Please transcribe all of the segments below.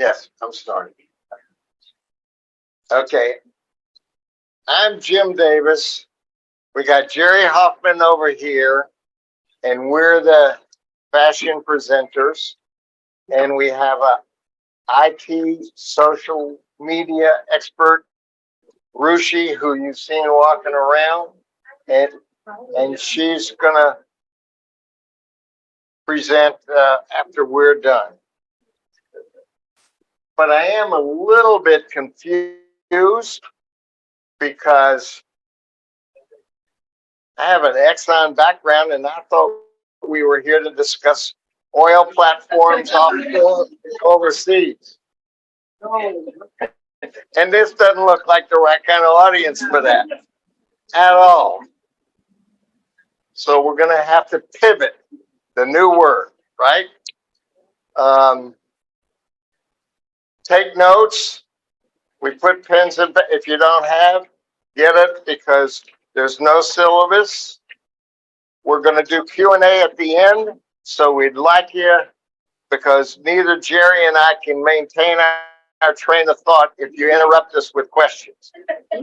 Yes, I'm starting. Okay. I'm Jim Davis. We got Jerry Hoffman over here, and we're the fashion presenters. And we have a IT social media expert, Ruchi, who you've seen walking around, and she's gonna present after we're done. But I am a little bit confused because I have an Exxon background, and I thought we were here to discuss oil platforms overseas. And this doesn't look like the right kind of audience for that at all. So we're going to have to pivot, the new word, right? Take notes. We put pens in. If you don't have, get it, because there's no syllabus. We're going to do Q&A at the end. So we'd like you, because neither Jerry and I can maintain our train of thought if you interrupt us with questions.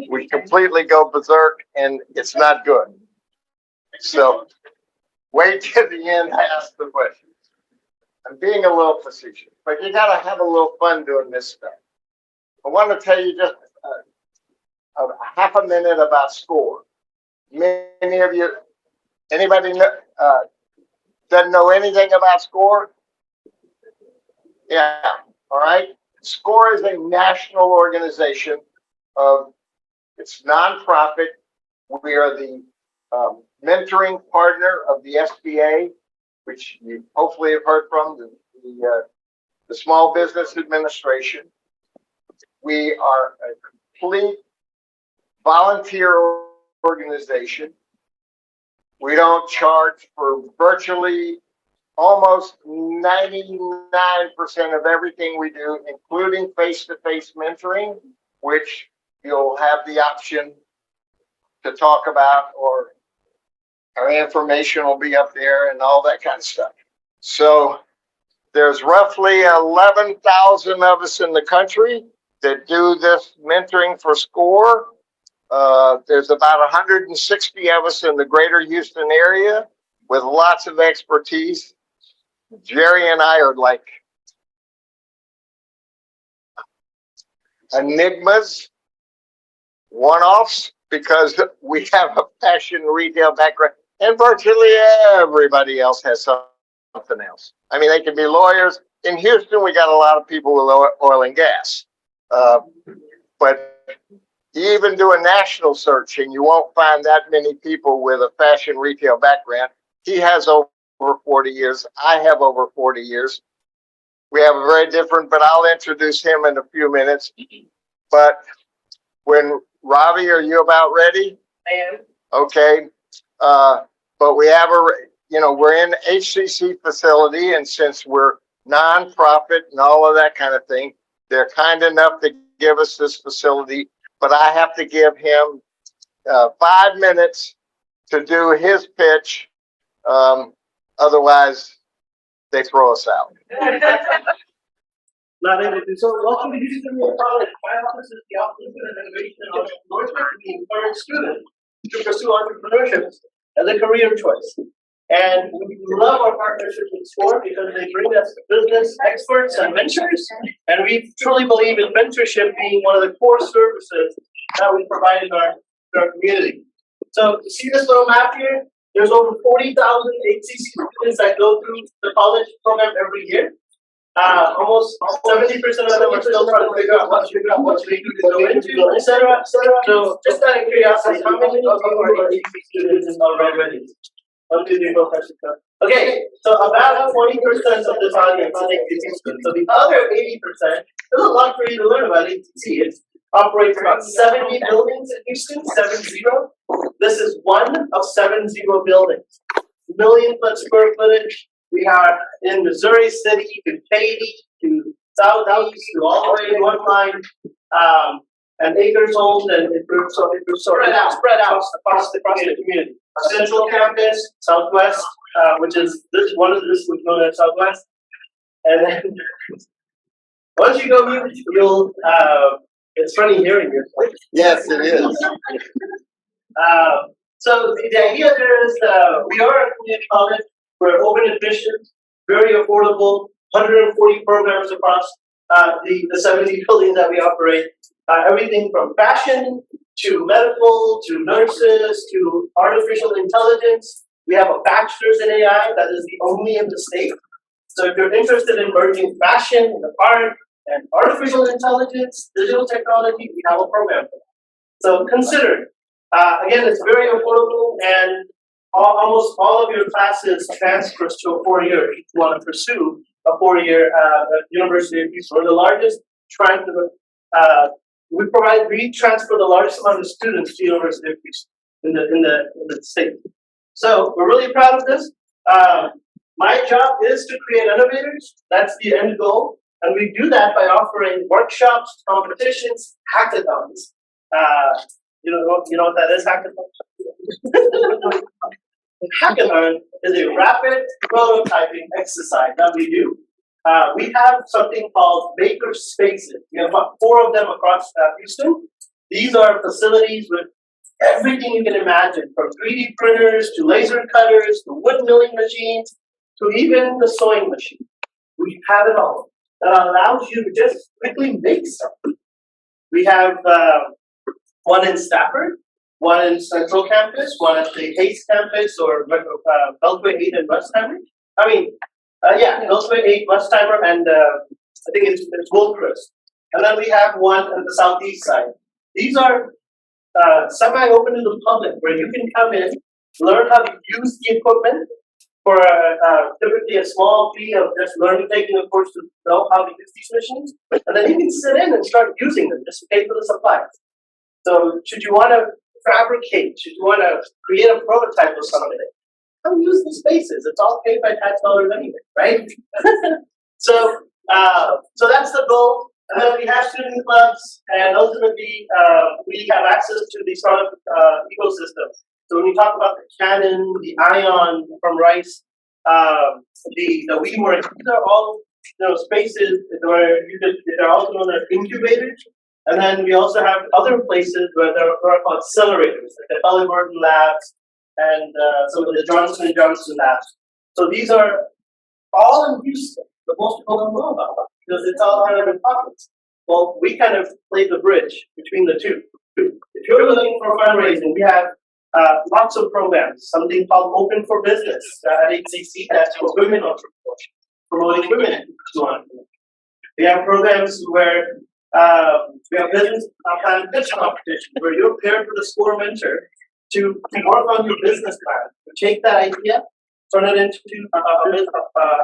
We completely go berserk, and it's not good. So wait till the end to ask the questions. I'm being a little facetious, but you got to have a little fun doing this stuff. I want to tell you just a half a minute about SCORE. Many of you, anybody doesn't know anything about SCORE? Yeah, all right. SCORE is a national organization it's nonprofit. We are the mentoring partner of the SBA, which you hopefully have heard from, the Small Business Administration. We are a complete volunteer organization. We don't charge for virtually almost 99% of everything we do, including face-to-face mentoring, which you'll have the option to talk about, or our information will be up there and all that kind of stuff. So there's roughly 11,000 of us in the country that do this mentoring for SCORE. There's about 160 of us in the greater Houston area with lots of expertise. Jerry and I are like enigmas, one-offs, because we have a fashion retail background, and virtually everybody else has something else. I mean, they can be lawyers. In Houston, we got a lot of people with oil and gas. But you even do a national search, and you won't find that many people with a fashion retail background. He has over 40 years. I have over 40 years. We have a very different, but I'll introduce him in a few minutes. But when Ravi, are you about ready? I am. Okay. But we have we're in HCC facility, and since we're nonprofit and all of that kind of thing, they're kind enough to give us this facility, but I have to give him 5 minutes to do his pitch. Otherwise, they throw us out. Not able to. So, welcome to Houston College. My office is the Office of Innovation and Entrepreneurship. We encourage students to pursue entrepreneurship as a career choice. And we love our partnership with SCORE because they bring us business experts and mentors. And we truly believe in mentorship being one of the core services that we provide in our community. So, you see this little map here? There's over 40,000 HCC students that go through the college program every year. Almost 70% of them are still trying to figure out what to go into, etc. So, just out of curiosity, how many of you are HCC students already? Okay, so about 20% of this audience is HCC students. So the other 80%, there's a lot for you to learn about HCC. It operates about 70 buildings in Houston, 70. This is one of 70 buildings. Million-foot square footage. We are in Missouri City, to Katy, to Southeast, to all the way North Line, and acres owned, and it's spread out across the community. Central Campus, Southwest, which is this one of this, which known as Southwest, and then Once you go mute, you'll. It's funny hearing yourself. Yes, it is. So the idea there is we are a community college. We're open admissions, very affordable, 140 programs across the 70 buildings that we operate. Everything from fashion to medical to nurses to artificial intelligence. We have a bachelor's in AI that is the only in the state. So if you're interested in merging fashion and art and artificial intelligence, digital technology, we have a program for that. So consider it. Again, it's very affordable, and almost all of your classes transfers to a 4-year if you want to pursue a 4-year University of Houston. We're the largest transfer. We transfer the largest amount of students to University of Houston in the state. So we're really proud of this. My job is to create innovators. That's the end goal. And we do that by offering workshops, competitions, hackathons. You know what that is, hackathon? Hackathon is a rapid prototyping exercise that we do. We have something called maker spaces. We have about 4 of them across Houston. These are facilities with everything you can imagine, from 3D printers to laser cutters to wood milling machines to even the sewing machine. We have it all. That allows you to just quickly make something. We have one in Stafford, one in Central Campus, one at the Hayes Campus or Beltway 8 in Westheimer. Beltway 8, Westheimer, and I think it's Woolcrest. And then we have one on the southeast side. These are semi-open to the public, where you can come in, learn how to use the equipment for typically a small fee of just taking a course to know how to use these machines, and then you can sit in and start using them, just pay for the supplies. So should you want to fabricate, should you want to create a prototype of something, come use the spaces. It's all paid by tax dollars anyway, right? So that's the goal. And then we have student clubs, and ultimately we have access to the startup ecosystem. So when you talk about the Canon, the Ion from Rice, the WeWork, these are all spaces where they're also known as incubators. And then we also have other places where there are called accelerators, like the Halliburton Labs and some of the Johnson & Johnson labs. So these are all in Houston. The most people don't know about them because it's all kind of in pockets. Well, we kind of play the bridge between the two. If you're looking for fundraising, we have lots of programs. Something called Open for Business at HCC. That's for women entrepreneurs, promoting women to entrepreneurs. We have programs where we have business plan pitch competition, where you're paired with a score mentor to work on your business plan. To take that idea, turn it into a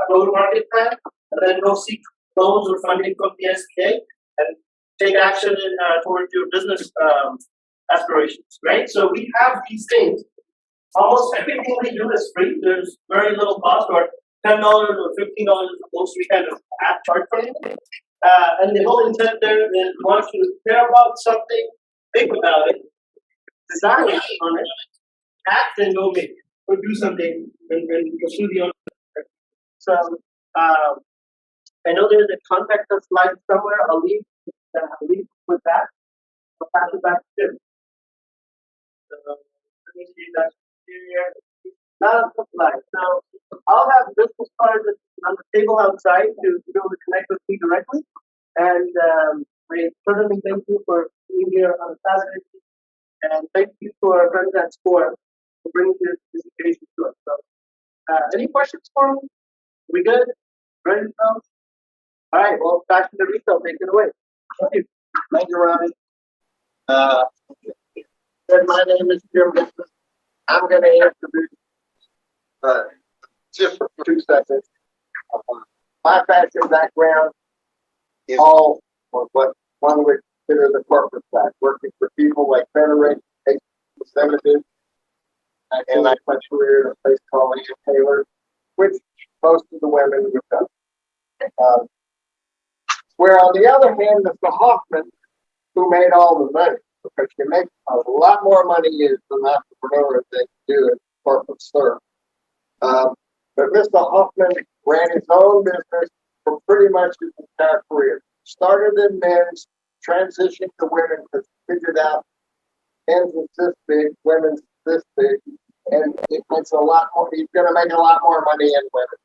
go-to-market plan, and then go seek loans or funding from the SBA and take action towards your business aspirations, right? So we have these things. Almost everything we do is free. There's very little cost, or $10 or $15 is the most we kind of charge for it. And the whole intent there is once you care about something, think about it, design on it, act and go make it, or do something and pursue the ownership. So I know there's a contact us slide somewhere. I'll leave with that. I'll pass it back to Jim. So let me see that here. Not a slide. So I'll have business cards on the table outside to be able to connect with me directly. And we certainly thank you for being here on a Saturday. And thank you to our friends at SCORE for bringing this education to us. So, any questions for me? We good? Ready to go? All right, well, back to the retail. Take it away. Thank you. Thank you, Ravi. My name is Jim. I'm going to introduce just for 2 seconds. My fashion background is all on what one would consider the corporate side, working for people like Federated, Representatives, and I my career in a place called Taylor, which most of the women would come. Where on the other hand, Mr. Hoffman, who made all the money, because you make a lot more money as an entrepreneur than you do in corporate service. But Mr. Hoffman ran his own business for pretty much his entire career. started in men's, transitioned to women, because figured out men's is this big, women's this big, and it makes a lot more. He's going to make a lot more money in women.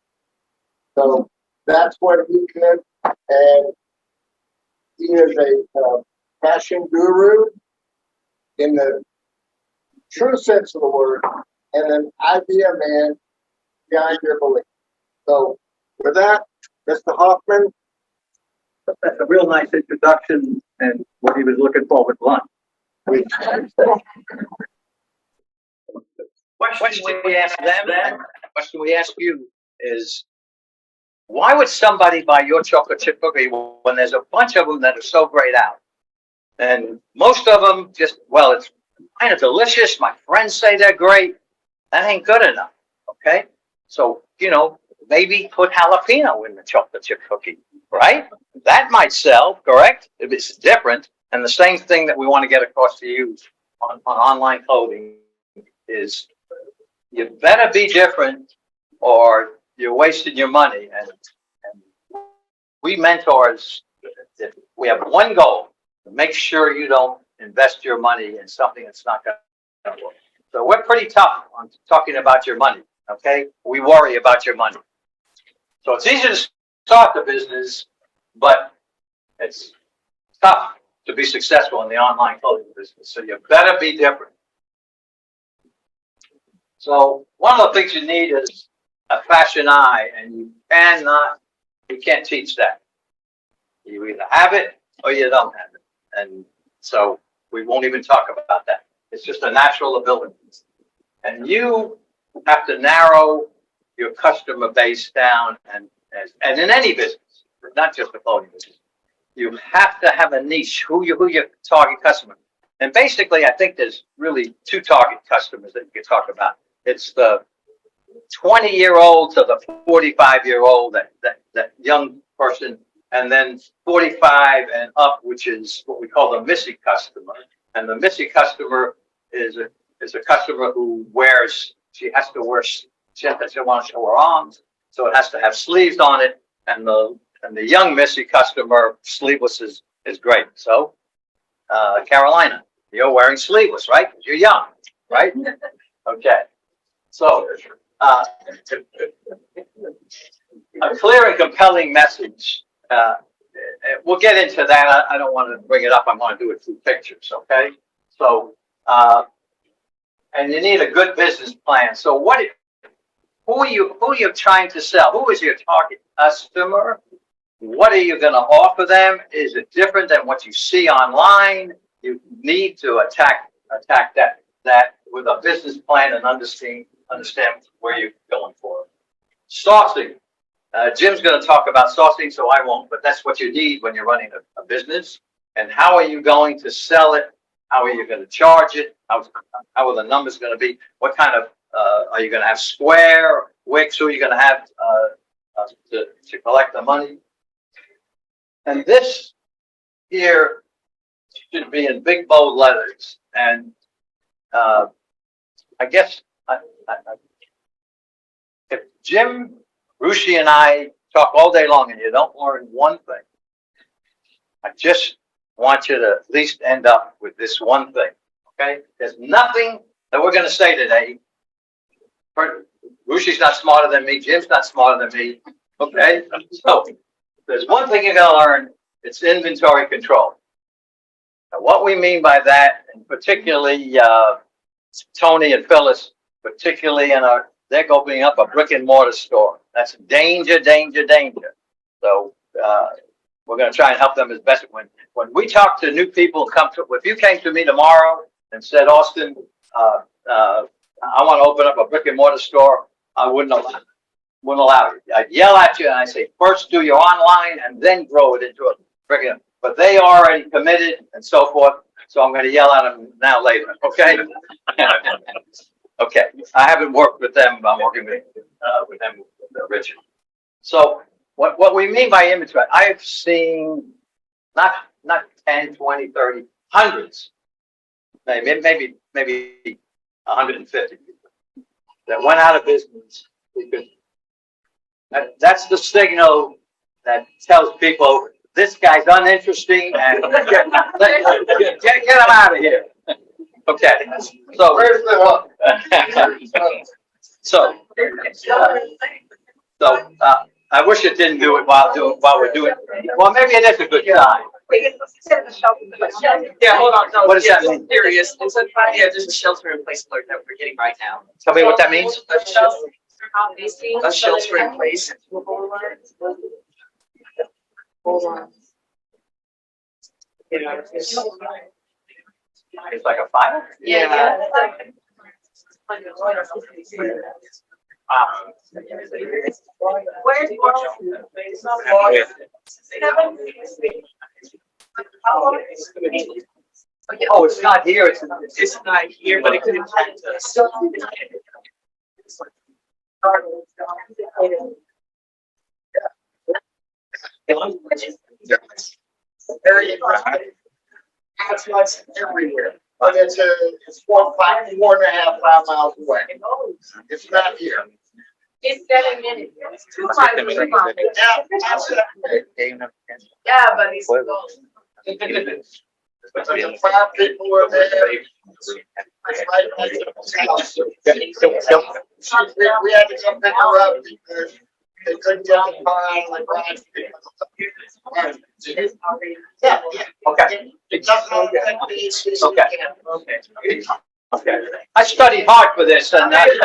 So that's what he did, and he is a fashion guru in the true sense of the word, and an idea man behind your belief. So with that, Mr. Hoffman. That's a real nice introduction and what he was looking for with lunch. Question we ask them, question we ask you is, why would somebody buy your chocolate chip cookie when there's a bunch of them that are so grayed out? And most of them just, well, it's kind of delicious. My friends say they're great. That ain't good enough. Okay. So, you know, maybe put jalapeno in the chocolate chip cookie, right? That might sell, correct? If it's different. And the same thing that we want to get across to you on online clothing is you better be different or you're wasting your money. And we mentors, we have one goal: to make sure you don't invest your money in something that's not going to work. So we're pretty tough on talking about your money, okay? We worry about your money. So it's easy to start the business, but it's tough to be successful in the online clothing business. So you better be different. So one of the things you need is a fashion eye, and you can't teach that. You either have it or you don't have it. And so we won't even talk about that. It's just a natural ability. And you have to narrow your customer base down, and in any business, not just the clothing business, you have to have a niche, who your target customer. And basically, I think there's really two target customers that you can talk about. It's the 20-year-old to the 45-year-old, that young person, and then 45 and up, which is what we call the Missy customer. And the Missy customer is a customer who wears, she has to want to show her arms, so it has to have sleeves on it. And the young Missy customer, sleeveless is great. So, Carolina, you're wearing sleeveless, right? You're young, right? Okay. So, a clear and compelling message. We'll get into that. I don't want to bring it up. I want to do it through pictures. Okay. So, and you need a good business plan. So, who are you trying to sell? Who is your target customer? What are you going to offer them? Is it different than what you see online? You need to attack that with a business plan and understand where you're going for. Sourcing. Jim's going to talk about sourcing, so I won't, but that's what you need when you're running a business. And how are you going to sell it? How are you going to charge it? How are the numbers going to be? What kind of, are you going to have Square, Wix? Who are you going to have to collect the money? And this here should be in big bold letters. And I guess if Jim, Ruchi, and I talk all day long and you don't learn one thing, I just want you to at least end up with this one thing. Okay? There's nothing that we're going to say today. Ruchi's not smarter than me. Jim's not smarter than me. Okay? So there's one thing you're going to learn. It's inventory control. Now, what we mean by that, and particularly Tony and Phyllis, particularly they're opening up a brick and mortar store. That's danger, danger, danger. So we're going to try and help them as best. When we talk to new people, if you came to me tomorrow and said, Austin, I want to open up a brick and mortar store, I wouldn't allow it. I'd yell at you and I say, first do your online and then grow it into a brick and. But they already committed and so forth. So I'm going to yell at them now later. Okay. Okay. I haven't worked with them. I'm working with them, Richard. So what we mean by inventory, I've seen not 10, 20, 30, hundreds, maybe 150 people that went out of business because that's the signal that tells people this guy's uninteresting and get him out of here. Okay, so. Where's the hook? So, I wish it didn't do it while we're doing, well, maybe it is a good time. Yeah, hold on. No, What does that mean? Serious. It's a, yeah, there's a shelter in place alert that we're getting right now. Tell me what that means. A shelter in place. Hold on. Yeah. It's like a fire? Yeah. Where's Oh, it's not here, it's not here, but it could impact us. Very aggressive. That's what's everywhere. But it's 4 and a half, 5 miles away. It's not here. It's 7 minutes. 2 miles. Yeah, that's it. Yeah, but it's. But the 5 people were there. It's right next to the house. We had to come pick her up because they couldn't get the car out of the garage. Yeah, yeah. Okay. It doesn't affect the HCC. Okay. Okay. I studied hard for this and now you're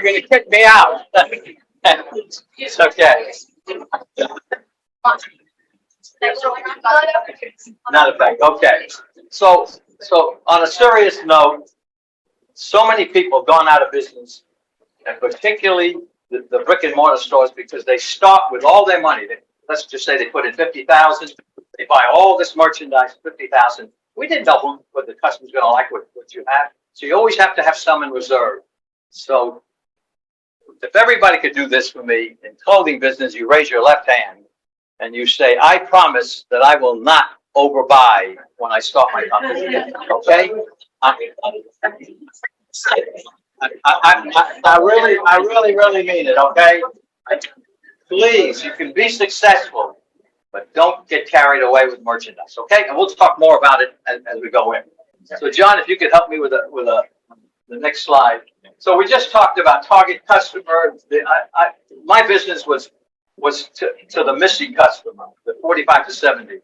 gonna kick me out. It's okay. Not a fact. Okay. So on a serious note, so many people have gone out of business, and particularly the brick and mortar stores, because they start with all their money. Let's just say they put in 50,000. They buy all this merchandise, 50,000. We didn't know what the customer's going to like what you have. So you always have to have some in reserve. So if everybody could do this for me in clothing business, you raise your left hand and you say, I promise that I will not overbuy when I start my company. Okay? I really mean it, okay? Please, you can be successful, but don't get carried away with merchandise, okay? And we'll talk more about it as we go in. So, John, if you could help me with the next slide. So we just talked about target customer. My business was to the missing customer, the 45 to 70.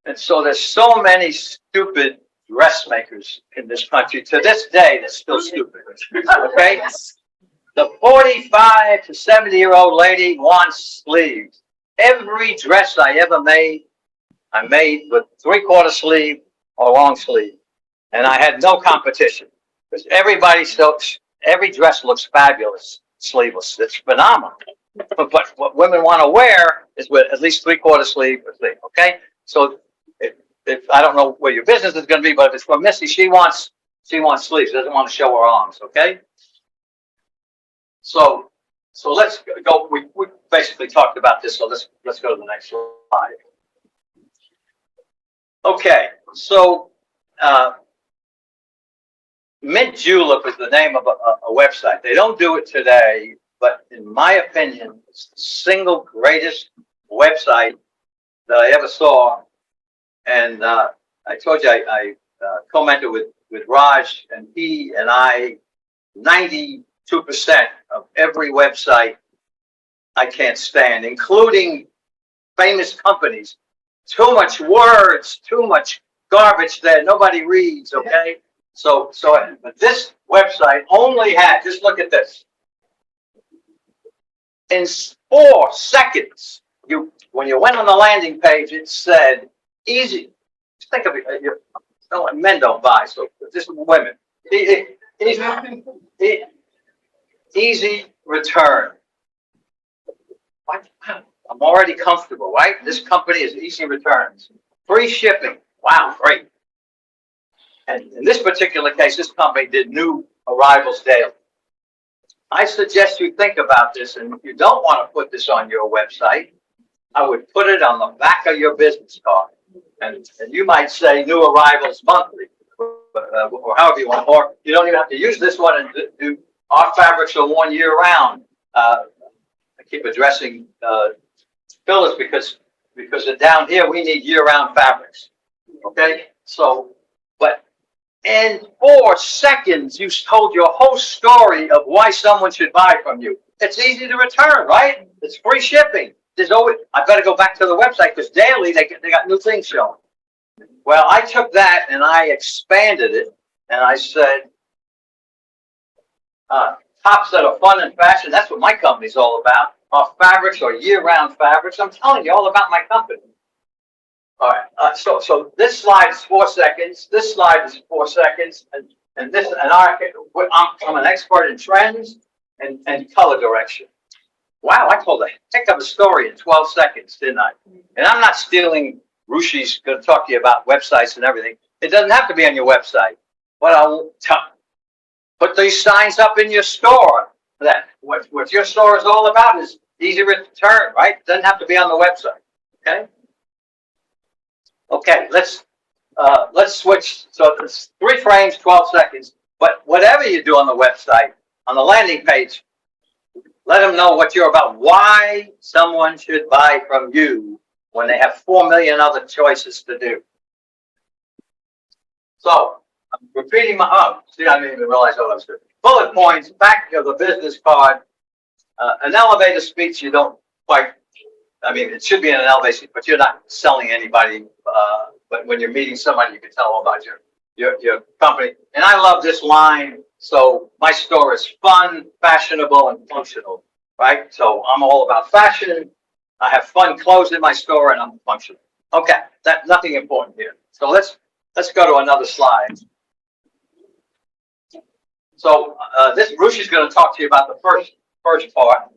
And so there's so many stupid dressmakers in this country. To this day, they're still stupid. Okay? The 45 to 70-year-old lady wants sleeves. Every dress I ever made, I made with 3/4 sleeve or long sleeve. And I had no competition. Because every dress looks fabulous, sleeveless. It's phenomenal. But what women want to wear is with at least 3/4 sleeve or sleeve. Okay? So if I don't know where your business is going to be, but if it's for Missy, she wants sleeves. She doesn't want to show her arms. Okay. So let's go. We basically talked about this. So let's go to the next slide. Okay. So Mint Julep is the name of a website. They don't do it today, but in my opinion, it's the single greatest website that I ever saw. And I told you I commented with Raj, and he and I, 92% of every website I can't stand, including famous companies. Too much words, too much garbage there. Nobody reads, okay? So but this website only had, just look at this. In 4 seconds, when you went on the landing page, it said, easy. Just think of it. Men don't buy, so just women. Easy return. I'm already comfortable, right? This company is easy returns. Free shipping. Wow, great. And in this particular case, this company did new arrivals daily. I suggest you think about this, and if you don't want to put this on your website, I would put it on the back of your business card. And you might say new arrivals monthly, or however you want, or you don't even have to use this one and do our fabrics are worn year round. I keep addressing Phyllis, because down here we need year-round fabrics. Okay, so, but in 4 seconds, you told your whole story of why someone should buy from you. It's easy to return, right? It's free shipping. There's always, I better go back to the website because daily they got new things showing. Well, I took that and I expanded it and I said, tops that are fun and fashion. That's what my company's all about. Our fabrics are year-round fabrics. I'm telling you all about my company. All right. So this slide is 4 seconds. This slide is 4 seconds, and this and I'm an expert in trends and color direction. Wow, I told a heck of a story in 12 seconds, didn't I? And I'm not stealing. Ruchi's going to talk to you about websites and everything. It doesn't have to be on your website. But I'll put these signs up in your store. That what your store is all about is easy return, right? Doesn't have to be on the website. Okay. Okay, let's switch. So it's 3 frames, 12 seconds. But whatever you do on the website, on the landing page, let them know what you're about. Why someone should buy from you when they have 4 million other choices to do. So I'm repeating my. See, I didn't even realize what I was doing. Bullet points, back of the business card, an elevator speech. You don't quite. I mean, it should be in an elevator, but you're not selling anybody. But when you're meeting somebody, you can tell them about your company. And I love this line. So my store is fun, fashionable, and functional, right? So I'm all about fashion. I have fun clothes in my store, and I'm functional. Okay, that's nothing important here. So let's go to another slide. So this Ruchi's going to talk to you about the first part.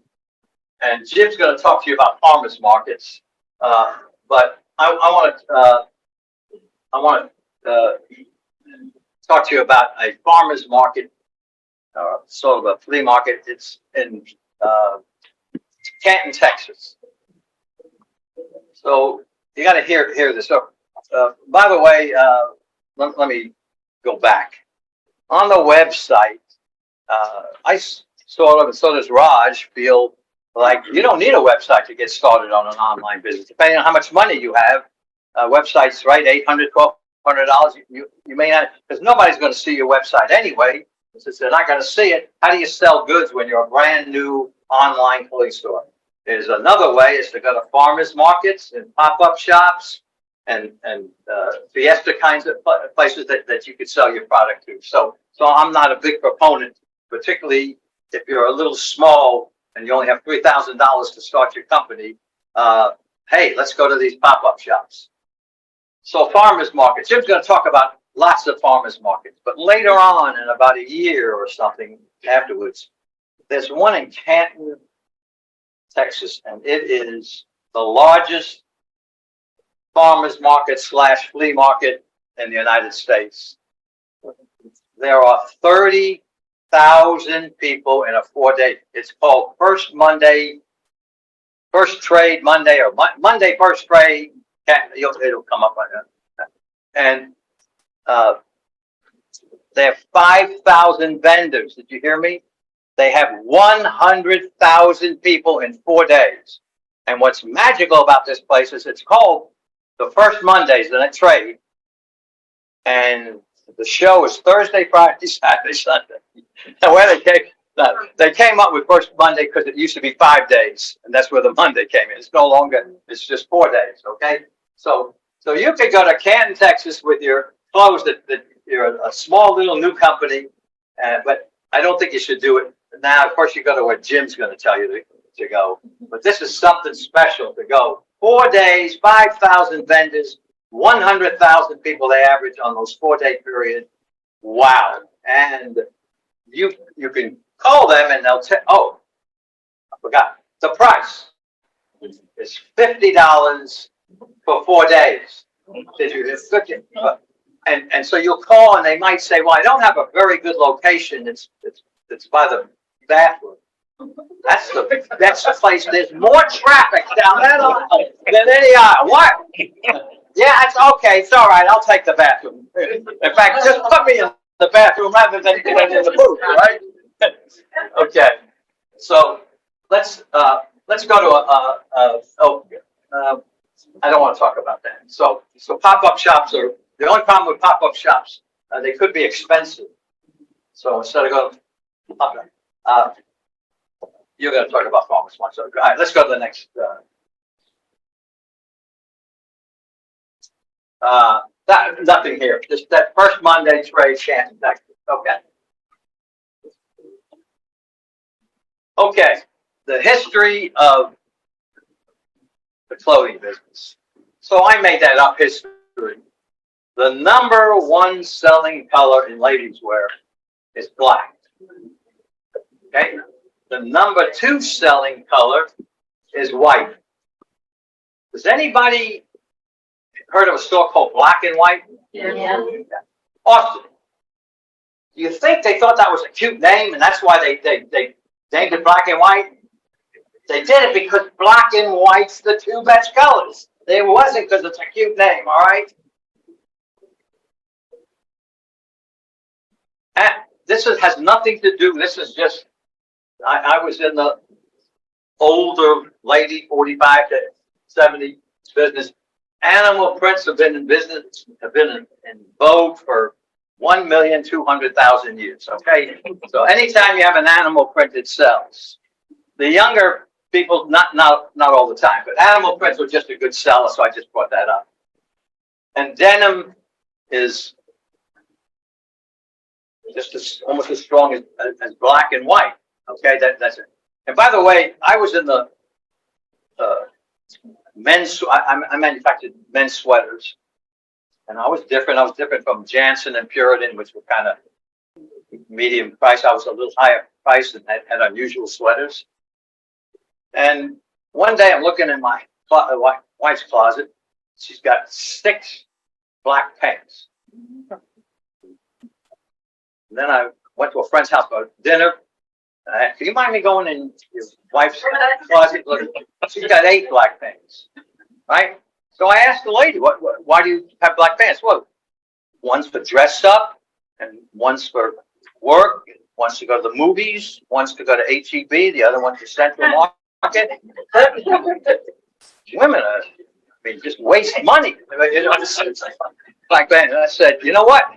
And Jim's going to talk to you about farmers markets, but I want to talk to you about a farmers market, sort of a flea market. It's in Canton, Texas. So you got to hear this. So, by the way, let me go back on the website. I sort of, and so does Raj, feel like you don't need a website to get started on an online business. Depending on how much money you have, websites, right? $800, $1,200. You may not, because nobody's going to see your website anyway. Since they're not going to see it, how do you sell goods when you're a brand new online clothing store? There's another way is to go to farmers markets and pop-up shops and fiesta kinds of places that you could sell your product to. So I'm not a big proponent, particularly if you're a little small and you only have $3,000 to start your company. Hey, let's go to these pop-up shops. So farmers markets. Jim's going to talk about lots of farmers markets, but later on in about a year or something afterwards, there's one in Canton, Texas, and it is the largest farmers market / flea market in the United States. There are 30,000 people in a 4-day. It's called First Trade Monday, or Monday First Trade. It'll come up on that. And they have 5,000 vendors. Did you hear me? They have 100,000 people in 4 days. And what's magical about this place is it's called the First Mondays in a Trade. And the show is Thursday, Friday, Saturday, Sunday. And where they came up with First Monday because it used to be 5 days, and that's where the Monday came in. It's no longer. It's just 4 days. Okay. So you could go to Canton, Texas, with your clothes that you're a small little new company, but I don't think you should do it now. Of course, you go to where Jim's going to tell you to go. But this is something special to go. 4 days, 5,000 vendors. 100,000 people they average on those 4-day period. Wow. And you can call them and they'll tell, oh, I forgot. The price is $50 for 4 days. Did you? And so you'll call and they might say, well, I don't have a very good location. It's by the bathroom. That's the best place. There's more traffic down that aisle than any aisle. What? Yeah, it's okay. It's all right. I'll take the bathroom. In fact, just put me in the bathroom rather than in the booth, right? Okay. So let's let's go to I don't want to talk about that. So pop-up shops are, the only problem with pop-up shops, they could be expensive. So instead of going, you're going to talk about farmers markets. So, all right, let's go to the next. Nothing here. Just that first Monday trade chance. Okay. Okay. The history of the clothing business. So I made that up history. The number one selling color in ladies wear is black. Okay. The number two selling color is white. Has anybody heard of a store called Black and White? Yeah. Austin. Do you think they thought that was a cute name and that's why they named it Black and White? They did it because black and white's the two best colors. It wasn't because it's a cute name, all right? And this has nothing to do, this is just, I was in the older lady, 45 to 70 business. Animal prints have been in business, have been in vogue for 1,200,000 years, okay? So anytime you have an animal print, it sells. The younger people, not all the time, but animal prints were just a good seller, so I just brought that up. And denim is just almost as strong as black and white. Okay, that's it. And by the way, I was in the men's. I manufactured men's sweaters, and I was different. I was different from Jansen and Puritan, which were kind of medium price. I was a little higher price and had unusual sweaters. And one day I'm looking in my wife's closet. She's got 6 black pants. And then I went to a friend's house for dinner. Can you mind me going in your wife's closet? Look, she's got 8 black pants, right? So I asked the lady, why do you have black pants? Well, one's for dress up, and one's for work, one's to go to the movies, one's to go to HEB, the other one's to Central Market. Women are, just waste money. Black pants. And I said, you know what?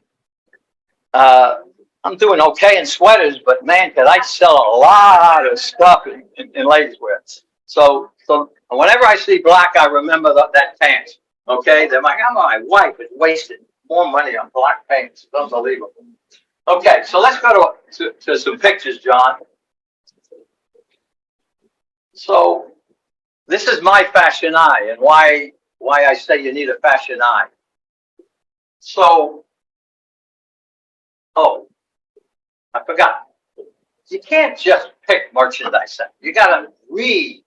I'm doing okay in sweaters, but man, could I sell a lot of stuff in ladies' wear. So whenever I see black, I remember that pants. Okay, they're like, oh, my wife is wasting more money on black pants. It's unbelievable. Okay, so let's go to some pictures, John. So this is my fashion eye, and why I say you need a fashion eye. So, I forgot. You can't just pick merchandise up. You got to read.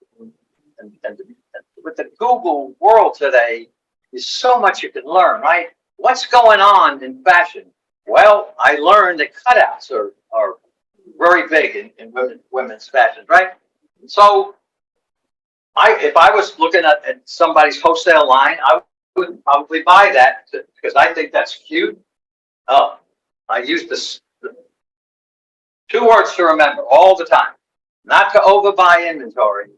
And with the Google world today, there's so much you can learn, right? What's going on in fashion? Well, I learned that cutouts are very big in women's fashion, right? So, if I was looking at somebody's wholesale line, I would probably buy that because I think that's cute. Oh, I use this 2 words to remember all the time: not to overbuy inventory.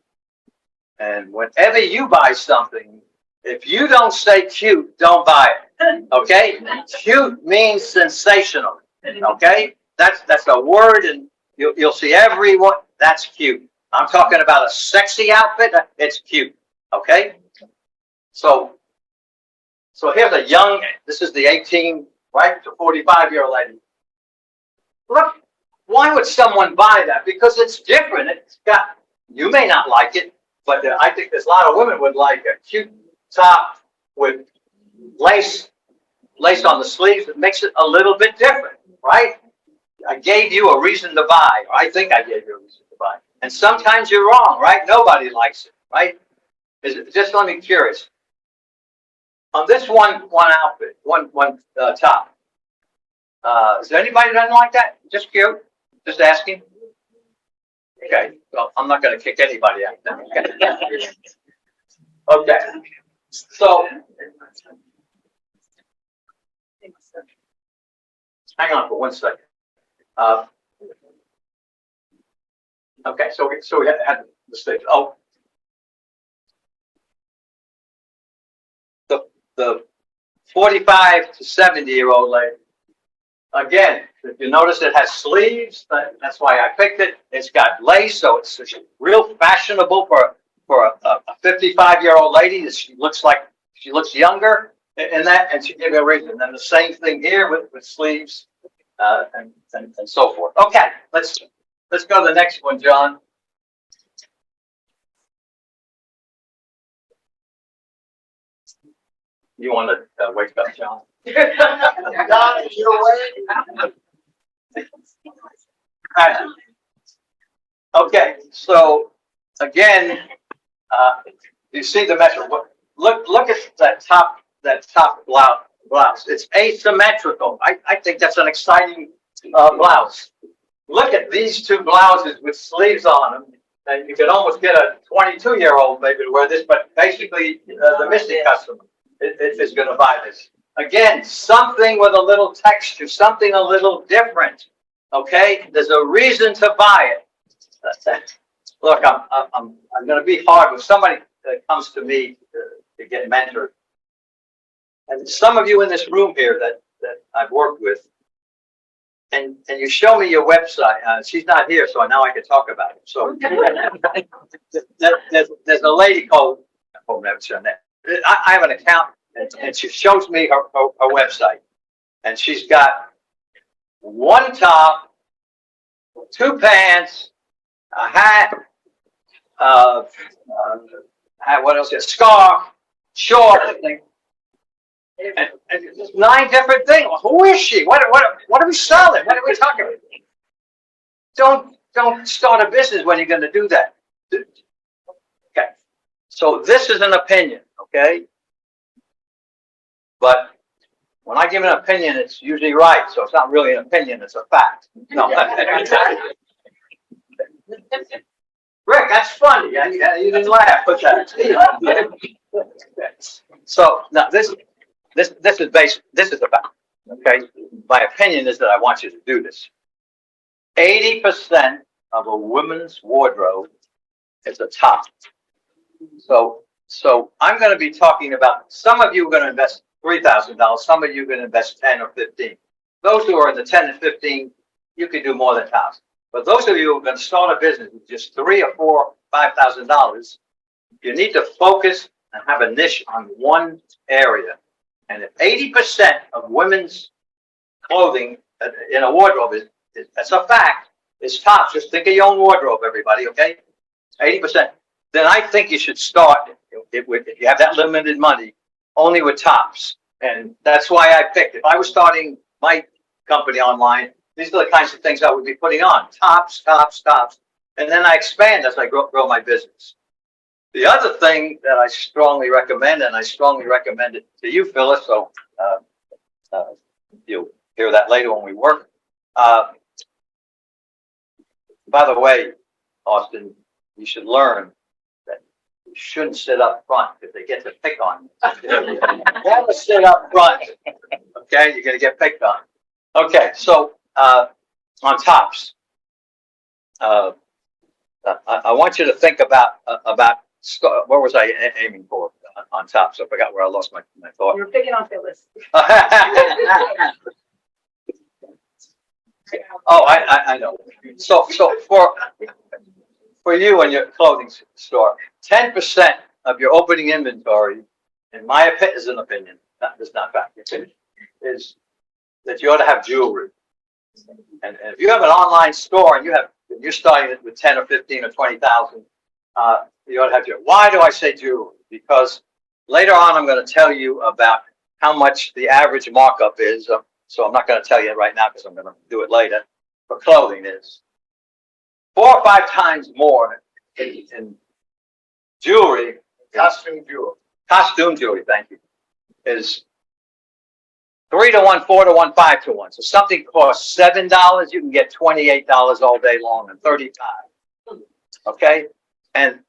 And whenever you buy something, if you don't say cute, don't buy it. Okay? Cute means sensational. Okay? That's a word, and you'll see everyone. That's cute. I'm talking about a sexy outfit. It's cute. Okay? So here's a young. This is the 18, right, to 45-year-old lady. Look, why would someone buy that? Because it's different. It's got. You may not like it, but I think there's a lot of women would like a cute top with lace on the sleeves. It makes it a little bit different, right? I gave you a reason to buy, or I think I gave you a reason to buy. And sometimes you're wrong, right? Nobody likes it, right? Just let me curious. On this one outfit, one top, is there anybody that doesn't like that? Just cute. Just asking. Okay. Well, I'm not going to kick anybody out. Okay. Okay. So, hang on for 1 second. Okay. So we had the stage. Oh, the 45 to 70-year-old lady. Again, if you notice it has sleeves, that's why I picked it. It's got lace, so it's real fashionable for a 55-year-old lady. She looks younger in that, and she gave me a reason. And then the same thing here with sleeves and so forth. Okay, let's go to the next one, John. You want to wake up, John? Don, you're waiting. Okay, so again, you see the measure. Look at that top blouse. It's asymmetrical. I think that's an exciting blouse. Look at these two blouses with sleeves on them, and you could almost get a 22-year-old maybe to wear this. But basically, the Mystic customer is going to buy this. Again, something with a little texture, something a little different. Okay, there's a reason to buy it. Look, I'm going to be hard with somebody that comes to me to get mentored. And some of you in this room here that I've worked with, and you show me your website. She's not here, so now I can talk about it. So there's a lady called, I have an account, and she shows me her website, and she's got one top, two pants, a hat, what else? A scarf, short, I think. And there's 9 different things. Who is she? What are we selling? What are we talking about? Don't start a business when you're going to do that. Okay. So this is an opinion, okay? But when I give an opinion, it's usually right. So it's not really an opinion, it's a fact. No. Rick, that's funny. You didn't laugh, but that. So now this is basic. This is the fact. Okay. My opinion is that I want you to do this. 80% of a woman's wardrobe is a top. So I'm going to be talking about. Some of you are going to invest $3,000. Some of you are going to invest 10 or 15. Those who are in the 10 and 15, you could do more than $1,000. But those of you who are going to start a business with just $3,000 or $4,000, $5,000, you need to focus and have a niche on one area. And if 80% of women's clothing in a wardrobe is that's a fact, is tops. Just think of your own wardrobe, everybody, okay? 80%. Then I think you should start, if you have that limited money, only with tops. And that's why I picked. If I was starting my company online, these are the kinds of things I would be putting on. Tops, tops, tops. And then I expand as I grow my business. The other thing that I strongly recommend, and I strongly recommend it to you, Phyllis, so you'll hear that later when we work. By the way, Austin, you should learn that you shouldn't sit up front because they get to pick on you. Never sit up front, okay? You're going to get picked on. Okay, so on tops, I want you to think about what was I aiming for on tops? I forgot where I lost my thought. You're picking on Phyllis. Oh, I know. So for you and your clothing store, 10% of your opening inventory, in my opinion, is an opinion. It's not fact. Is that you ought to have jewelry. And if you have an online store and you're starting with 10 or 15 or 20,000, you ought to have jewelry. Why do I say jewelry? Because later on I'm going to tell you about how much the average markup is. So I'm not going to tell you right now because I'm going to do it later. For clothing is 4 or 5 times more in jewelry. Costume jewelry. Costume jewelry, thank you, is 3 to 1, 4 to 1, 5 to 1. So something costs $7, you can get $28 all day long and $35. Okay, and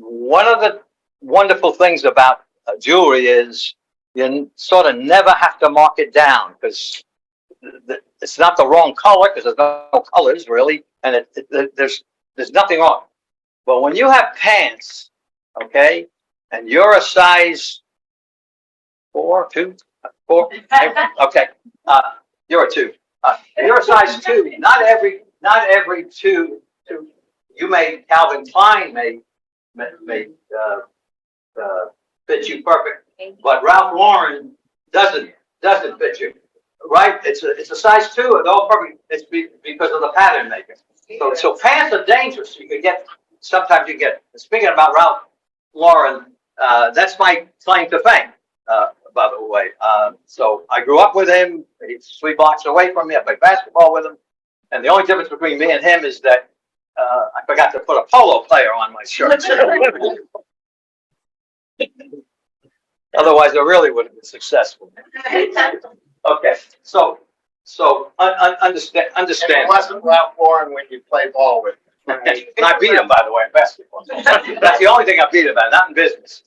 one of the wonderful things about jewelry is you sort of never have to mark it down because it's not the wrong color because there's no colors really, and there's nothing wrong. But when you have pants, okay, and you're a size 2, 4. Okay. You're a 2. You're a size 2. Not every 2. You may, Calvin Klein may fit you perfect, but Ralph Lauren doesn't fit you. Right? It's a size 2. It's all perfect. It's because of the pattern maker. So pants are dangerous. Sometimes you get. Speaking about Ralph Lauren, that's my claim to fame. By the way, so I grew up with him. He's 3 blocks away from me. I played basketball with him, and the only difference between me and him is that I forgot to put a polo player on my shirt. Otherwise, I really would have been successful. Okay, so understand. It wasn't Ralph Lauren when you play ball with him. And I beat him, by the way, in basketball. That's the only thing I beat him at, not in business.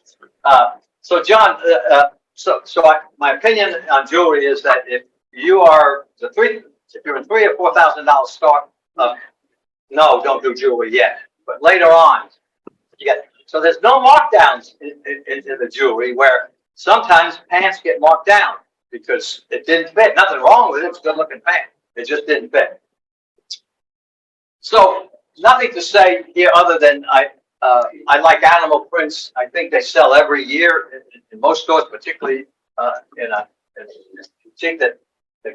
So John, my opinion on jewelry is that if you are if you're a $3,000 or $4,000 start, no, don't do jewelry yet. But later on, you get. So there's no markdowns in the jewelry, where sometimes pants get marked down because it didn't fit. Nothing wrong with it. It's a good looking pant. It just didn't fit. So nothing to say here other than I like animal prints. I think they sell every year in most stores, particularly in a boutique that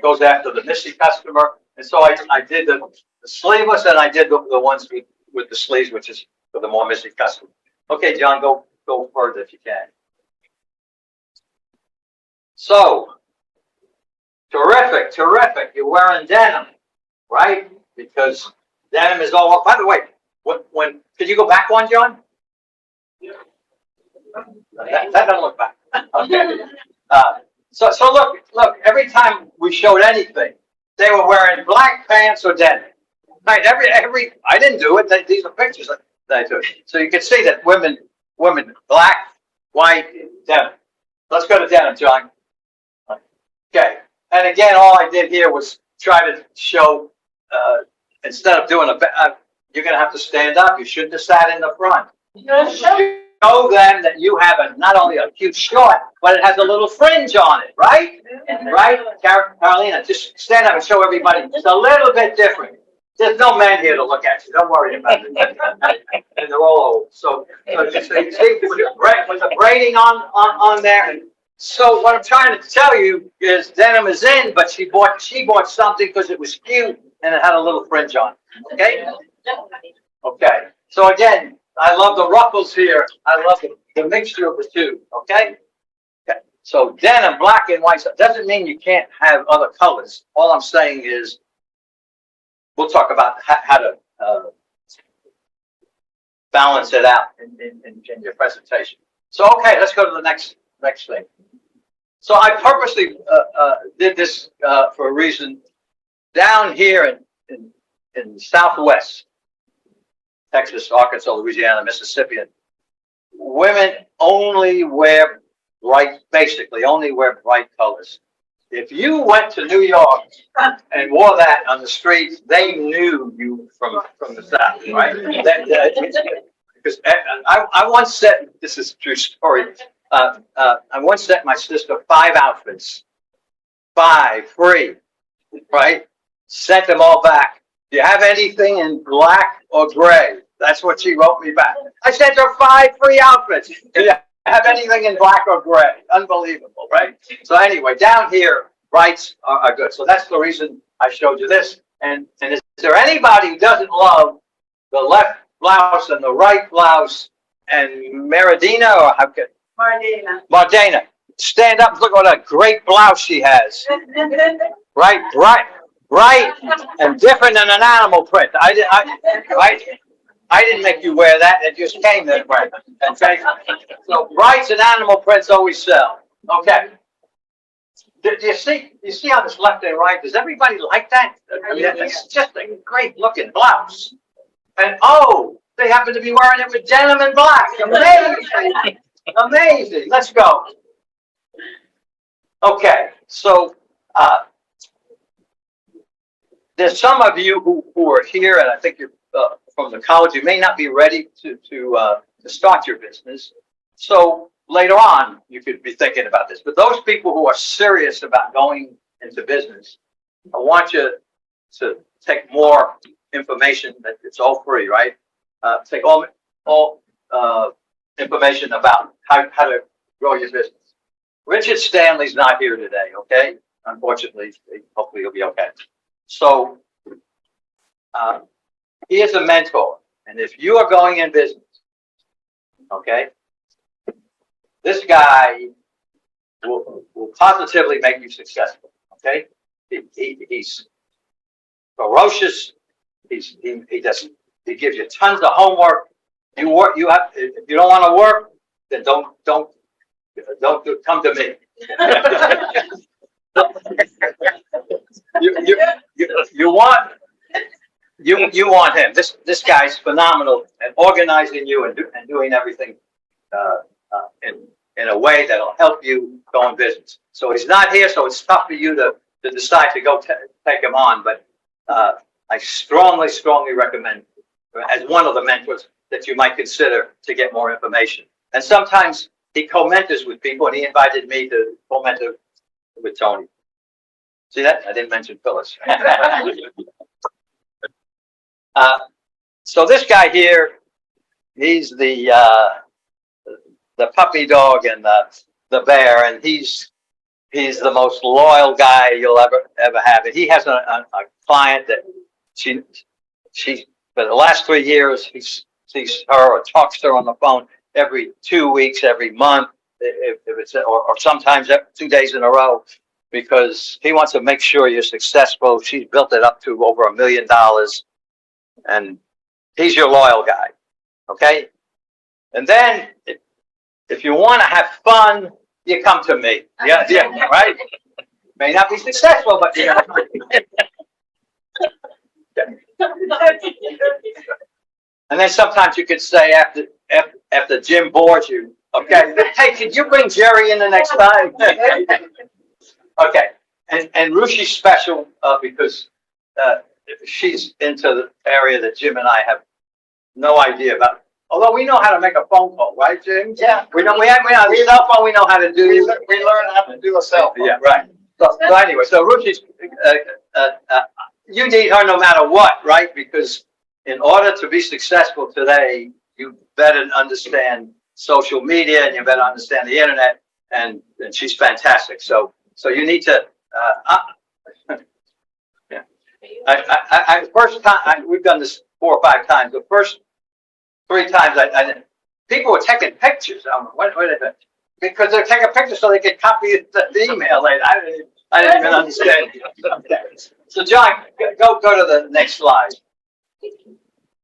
goes after the Missy customer. And so I did the sleeveless, and I did the ones with the sleeves, which is for the more Missy customer. Okay, John, go further if you can. So, terrific. You're wearing denim, right? Because denim is all. By the way, when could you go back one, John? Yeah. That doesn't look back. Okay. So look. Every time we showed anything, they were wearing black pants or denim. Right. Every. I didn't do it. These are pictures that I took. So you can see that women, black, white, denim. Let's go to denim, John. Okay. And again, all I did here was try to show. Instead of doing you're going to have to stand up. You shouldn't have sat in the front. Show them that you have not only a cute short, but it has a little fringe on it, right? Right? Carolina, just stand up and show everybody. It's a little bit different. There's no men here to look at you. Don't worry about it. And they're all old. So you see with the braiding on there. And so what I'm trying to tell you is denim is in, but she bought something because it was cute and it had a little fringe on it. Okay? Okay. So again, I love the ruffles here. I love the mixture of the two. Okay? Okay. So denim, black and white. So it doesn't mean you can't have other colors. All I'm saying is we'll talk about how to balance it out in your presentation. So okay, let's go to the next thing. So I purposely did this for a reason. Down here in Southwest Texas, Arkansas, Louisiana, Mississippi, women only wear basically only wear bright colors. If you went to New York and wore that on the streets, they knew you from the South, right? Because I once said, this is a true story. I once sent my sister 5 outfits, 5 free, right? Sent them all back. Do you have anything in black or gray? That's what she wrote me back. I sent her 5 free outfits. Do you have anything in black or gray? Unbelievable, right? So anyway, down here, brights are good. So that's the reason I showed you this. And is there anybody who doesn't love the left blouse and the right blouse and Meridina or how could Mardana? Stand up and look at what a great blouse she has. Right, bright, and different than an animal print. I didn't make you wear that. It just came that way. Okay. So brights and animal prints always sell. Okay. Do you see on this left and right? Does everybody like that? I mean, it's just a great looking blouse. And they happen to be wearing it with denim and black. Amazing. Amazing. Let's go. Okay. So there's some of you who are here, and I think you're from the college. You may not be ready to start your business. So later on, you could be thinking about this. But those people who are serious about going into business, I want you to take more information. That it's all free, right? Take all information about how to grow your business. Richard Stanley's not here today, okay? Unfortunately, hopefully he'll be okay. So he is a mentor, and if you are going in business, okay, this guy will positively make you successful. Okay, he's ferocious. He gives you tons of homework. You work. You have. If you don't want to work, then don't come to me. You want him. This guy's phenomenal at organizing you and doing everything in a way that'll help you go in business. So he's not here, so it's tough for you to decide to go take him on. But I strongly recommend, as one of the mentors, that you might consider to get more information. And sometimes he co-mentors with people, and he invited me to co-mentor with Tony. See that? I didn't mention Phyllis. So this guy here, he's the puppy dog and the bear, and he's the most loyal guy you'll ever have. And he has a client that she for the last 3 years he sees her or talks to her on the phone every 2 weeks, every month, if it's or sometimes 2 days in a row, because he wants to make sure you're successful. She's built it up to over $1 million, and he's your loyal guy. Okay, and then if you want to have fun, you come to me. Yeah, right? May not be successful, but you know. And then sometimes you could say after Jim bores you, okay, hey, could you bring Jerry in the next time? Okay, and Ruchi's special because she's into the area that Jim and I have no idea about. Although we know how to make a phone call, right, Jim? Yeah. We have a cell phone. We know how to do. We learn how to do a cell phone. Yeah, right. So anyway, so Ruchi's, you need her no matter what, right? Because in order to be successful today, you better understand social media and you better understand the internet. And she's fantastic. So you need to. Yeah. I first time we've done this 4 or 5 times. The first 3 times people were taking pictures. What is it? Because they're taking pictures so they could copy the email later. I didn't even understand. So John, go to the next slide.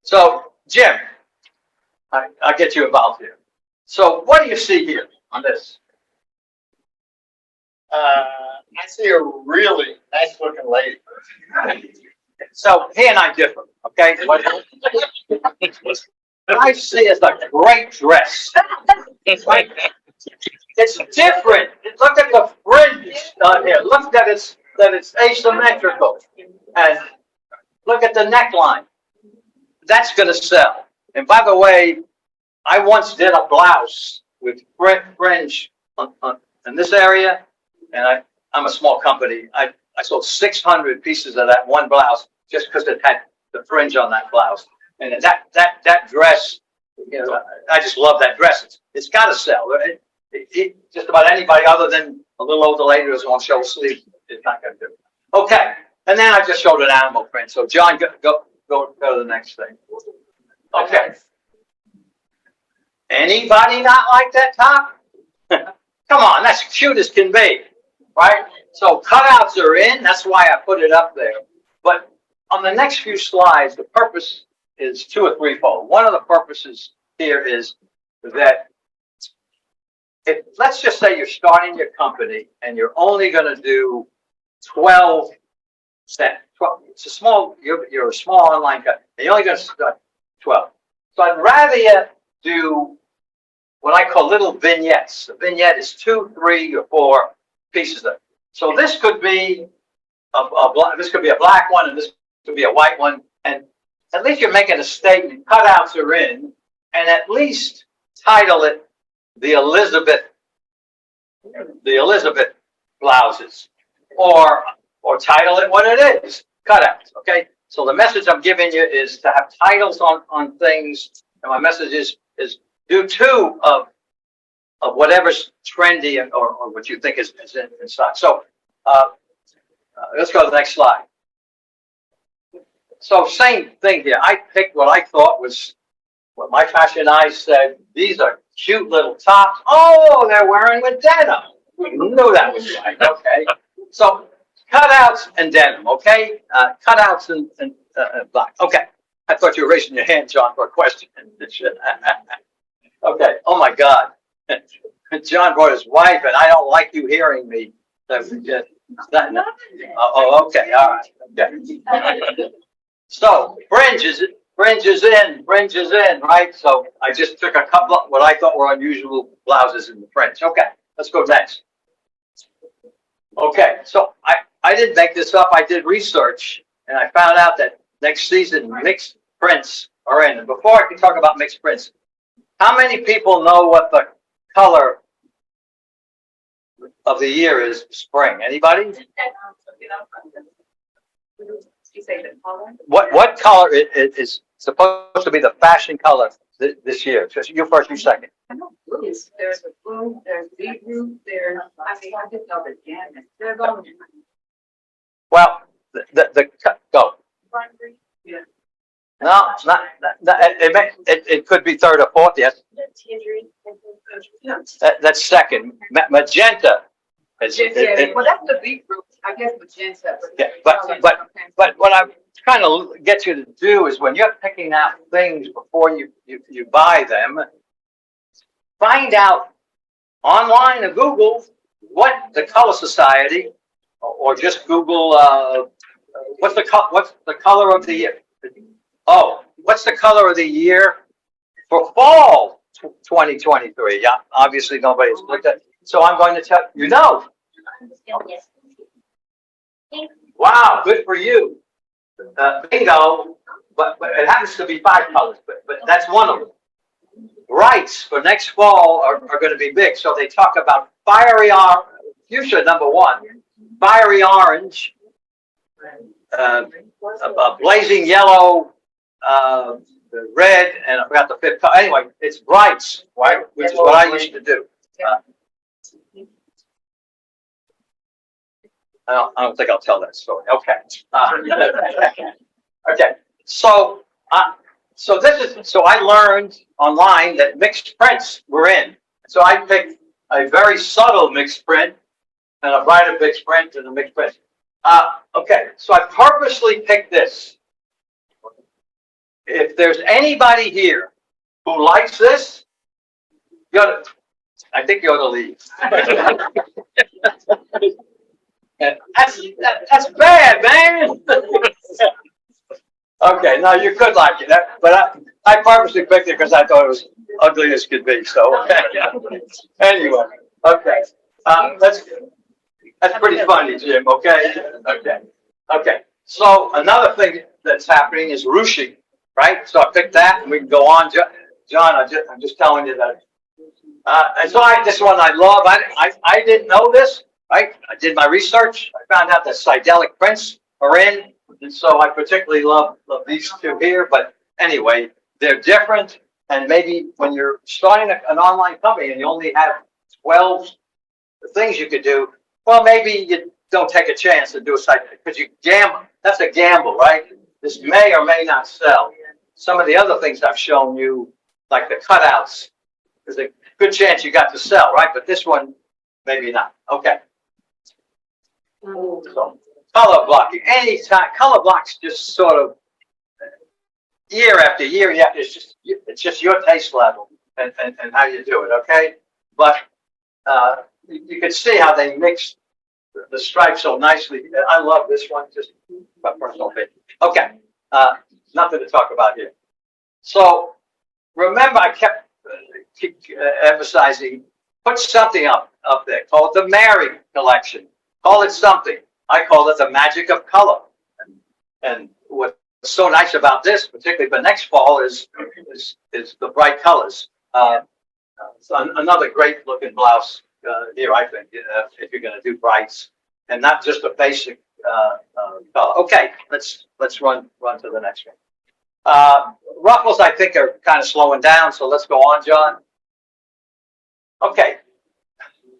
So Jim, I'll get you involved here. So what do you see here on this? I see a really nice looking lady. So he and I differ, okay? What I see is a great dress. Right? It's different. Look at the fringe on here. Look that it's asymmetrical. And look at the neckline. That's going to sell. And by the way, I once did a blouse with fringe in this area, and I'm a small company. I sold 600 pieces of that one blouse just because it had the fringe on that blouse. And that dress, you know, I just love that dress. It's got to sell. Just about anybody other than a little older lady who's on show sleeve is not going to do it. Okay, and then I just showed an animal print. So John, go to the next thing. Okay. Anybody not like that top? Come on, that's cute as can be, right? So cutouts are in. That's why I put it up there. But on the next few slides, the purpose is 2 or 3-fold. One of the purposes here is that let's just say you're starting your company and you're only going to do 12 cents. It's a small. You're a small online company. And you're only going to start 12. So I'd rather you do what I call little vignettes. A vignette is 2, 3, or 4 pieces of. So this could be this could be a black one, and this could be a white one, and at least you're making a statement. Cutouts are in, and at least title it the Elizabeth blouses, or title it what it is, cutouts. Okay, so the message I'm giving you is to have titles on things, and my message is do two of whatever's trendy or what you think is in stock. So let's go to the next slide. So same thing here. I picked what I thought was what my fashion eyes said. These are cute little tops. Oh, they're wearing with denim. Knew that was right. Okay. So cutouts and denim. Okay. Cutouts and black. Okay. I thought you were raising your hand, John, for a question. Okay. Oh my God. John brought his wife, and I don't like you hearing me. Oh, okay. All right. Okay. So fringe is in, right? So I just took a couple of what I thought were unusual blouses in the fringe. Okay, let's go next. Okay, so I didn't make this up. I did research, and I found out that next season mixed prints are in. And before I can talk about mixed prints, how many people know what the color of the year is? Spring. Anybody? You say the color? What color is supposed to be the fashion color this year? So you first, you second. I know blues. There's a blue, there's beetroot, there's, I mean, I just know the gamut. There's all. Well, go. Yeah. No, it's not. It could be third or fourth. Yes. That's second. Magenta. Well, that's the beetroot. I guess magenta. Yeah, but what I'm trying to get you to do is when you're picking out things before you buy them, find out online or Google what the color society, or just Google what's the color of the year. Oh, what's the color of the year for fall 2023? Yeah, obviously nobody's looked at. So I'm going to tell you. Wow, good for you. Bingo, but it happens to be 5 colors, but that's one of them. Brights for next fall are going to be big. So they talk about fiery orange, fuchsia #1, fiery orange, blazing yellow, red, and I forgot the 5th color. Anyway, it's brights, right? Which is what I used to do. I don't think I'll tell that story. Okay. Okay. So I learned online that mixed prints were in. So I picked a very subtle mixed print and a brighter mixed print and a mixed print. Okay. So I purposely picked this. If there's anybody here who likes this, I think you ought to leave. That's bad, man. Okay, now you could like it, but I purposely picked it because I thought it was ugly as could be. So anyway, okay, that's pretty funny, Jim. Okay, okay. So another thing that's happening is Ruchi, right? So I picked that, and we can go on. John, I'm just telling you that. And so this one I love. I didn't know this. Right, I did my research. I found out that psychedelic prints are in, and so I particularly love these two here. But anyway, they're different, and maybe when you're starting an online company and you only have 12 things you could do, well, maybe you don't take a chance and do a site because you gamble. That's a gamble, right? This may or may not sell. Some of the other things I've shown you, like the cutouts, there's a good chance you got to sell, right? But this one, maybe not. Okay. So color blocking, anytime color blocks just sort of year after year, it's just your taste level and how you do it, okay? But you can see how they mix the stripes so nicely. I love this one, just my personal opinion. Okay, nothing to talk about here. So remember, I kept emphasizing, put something up there. Call it the Mary collection. Call it something. I call it the magic of color. And what's so nice about this, particularly for next fall, is the bright colors. So another great looking blouse here, I think, if you're going to do brights and not just a basic color. Okay, let's run to the next one. Ruffles, I think, are kind of slowing down, so let's go on, John. Okay,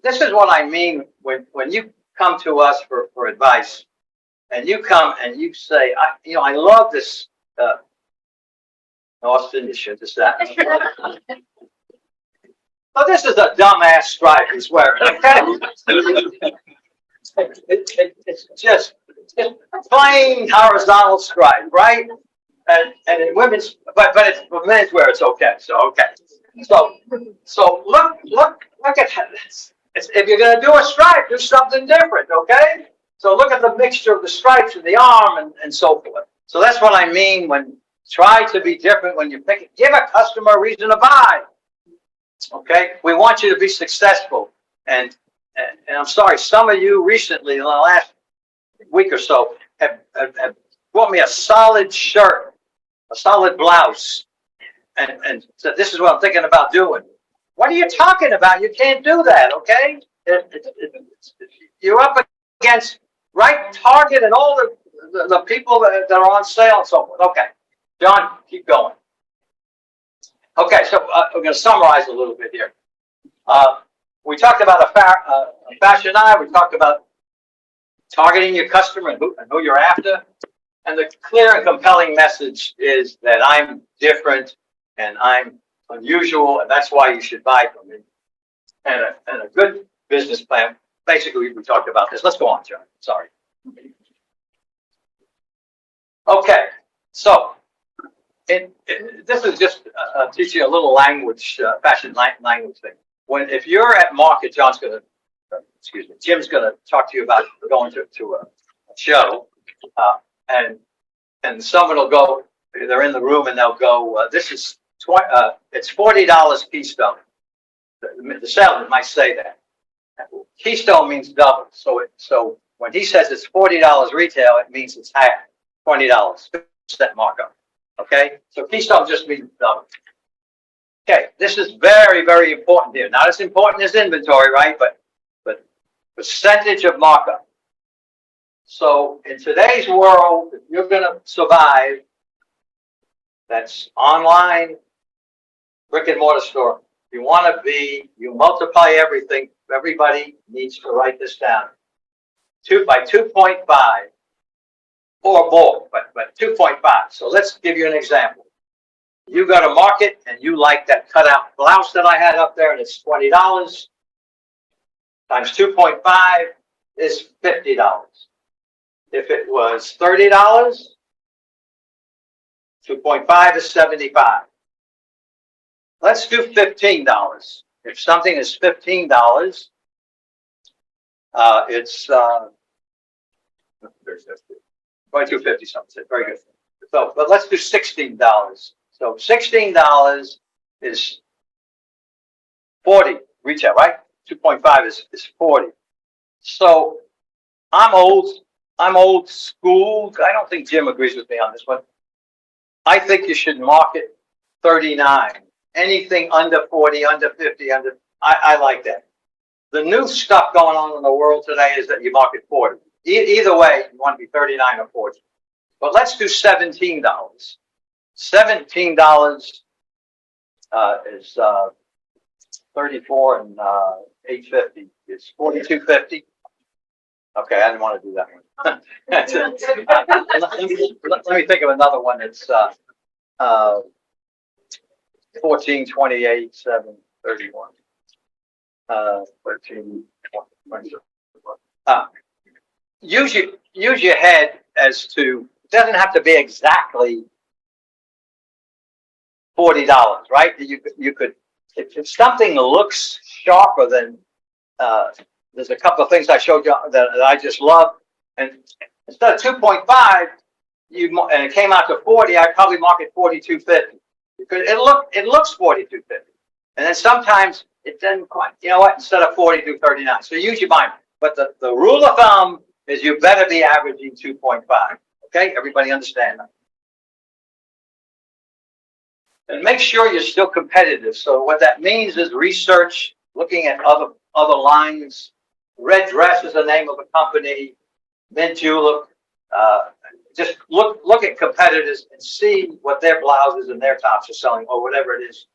this is what I mean when you come to us for advice, and you come and you say, I love this. Austin, you should just that. Oh, this is a dumbass stripe he's wearing. Okay, it's just plain horizontal stripe, right? And in women's, but it's for men's wear, it's okay. So okay. So look at this. If you're gonna do a stripe, do something different, okay? So look at the mixture of the stripes in the arm and so forth. So that's what I mean when try to be different when you pick it. Give a customer a reason to buy. Okay, we want you to be successful. And I'm sorry, some of you recently in the last week or so have brought me a solid shirt, a solid blouse, and said, this is what I'm thinking about doing. What are you talking about? You can't do that, okay? You're up against Target and all the people that are on sale and so forth. Okay, John, keep going. Okay, so we're going to summarize a little bit here. We talked about a fashion eye. We talked about targeting your customer and who you're after. And the clear and compelling message is that I'm different and I'm unusual, and that's why you should buy from me. And a good business plan. Basically, we talked about this. Let's go on, John. Sorry. Okay, so this is just teaching a little language, fashion language thing. If you're at market, Jim's going to talk to you about going to a show, and someone will go. They're in the room and they'll go. This is it's $40 Keystone. The salesman might say that. Keystone means double. So when he says it's $40 retail, it means it's half, $20, 50% markup. Okay, so Keystone just means double. Okay, this is very, very important here. Not as important as inventory, right? But percentage of markup. So in today's world, if you're going to survive, that's online, brick and mortar store. If you want to you multiply everything. Everybody needs to write this down. 2 by 2.5 or more, but 2.5. So let's give you an example. You go to market and you like that cutout blouse that I had up there, and it's $20 times 2.5 is $50. If it was $30, 2.5 is $75. Let's do $15. If something is $15, it's 22.50 something. Very good. So, but let's do $16. So $16 is 40 retail, right? 2.5 is 40. So I'm old school. I don't think Jim agrees with me on this one. I think you should market 39. Anything under 40, under 50, I like that. The new stuff going on in the world today is that you market 40. Either way, you want to be 39 or 40. But let's do $17. $17 is 34 and 850 is 42.50. Okay, I didn't want to do that one. Let me think of another one. It's 14, 28, 7, 31. 13, 20. Use your head as to, it doesn't have to be exactly $40, right? You could if something looks sharper than there's a couple of things I showed you that I just love, and instead of 2.5, and it came out to 40, I'd probably market 42.50 because it looks 42.50, and then sometimes it doesn't quite. You know what? Instead of 42.39, so use your mind. But the rule of thumb is you better be averaging 2.5. Okay, everybody understand that? And make sure you're still competitive. So what that means is research, looking at other lines. Red Dress is the name of a company. Mint Julep. Just look at competitors and see what their blouses and their tops are selling, or whatever it is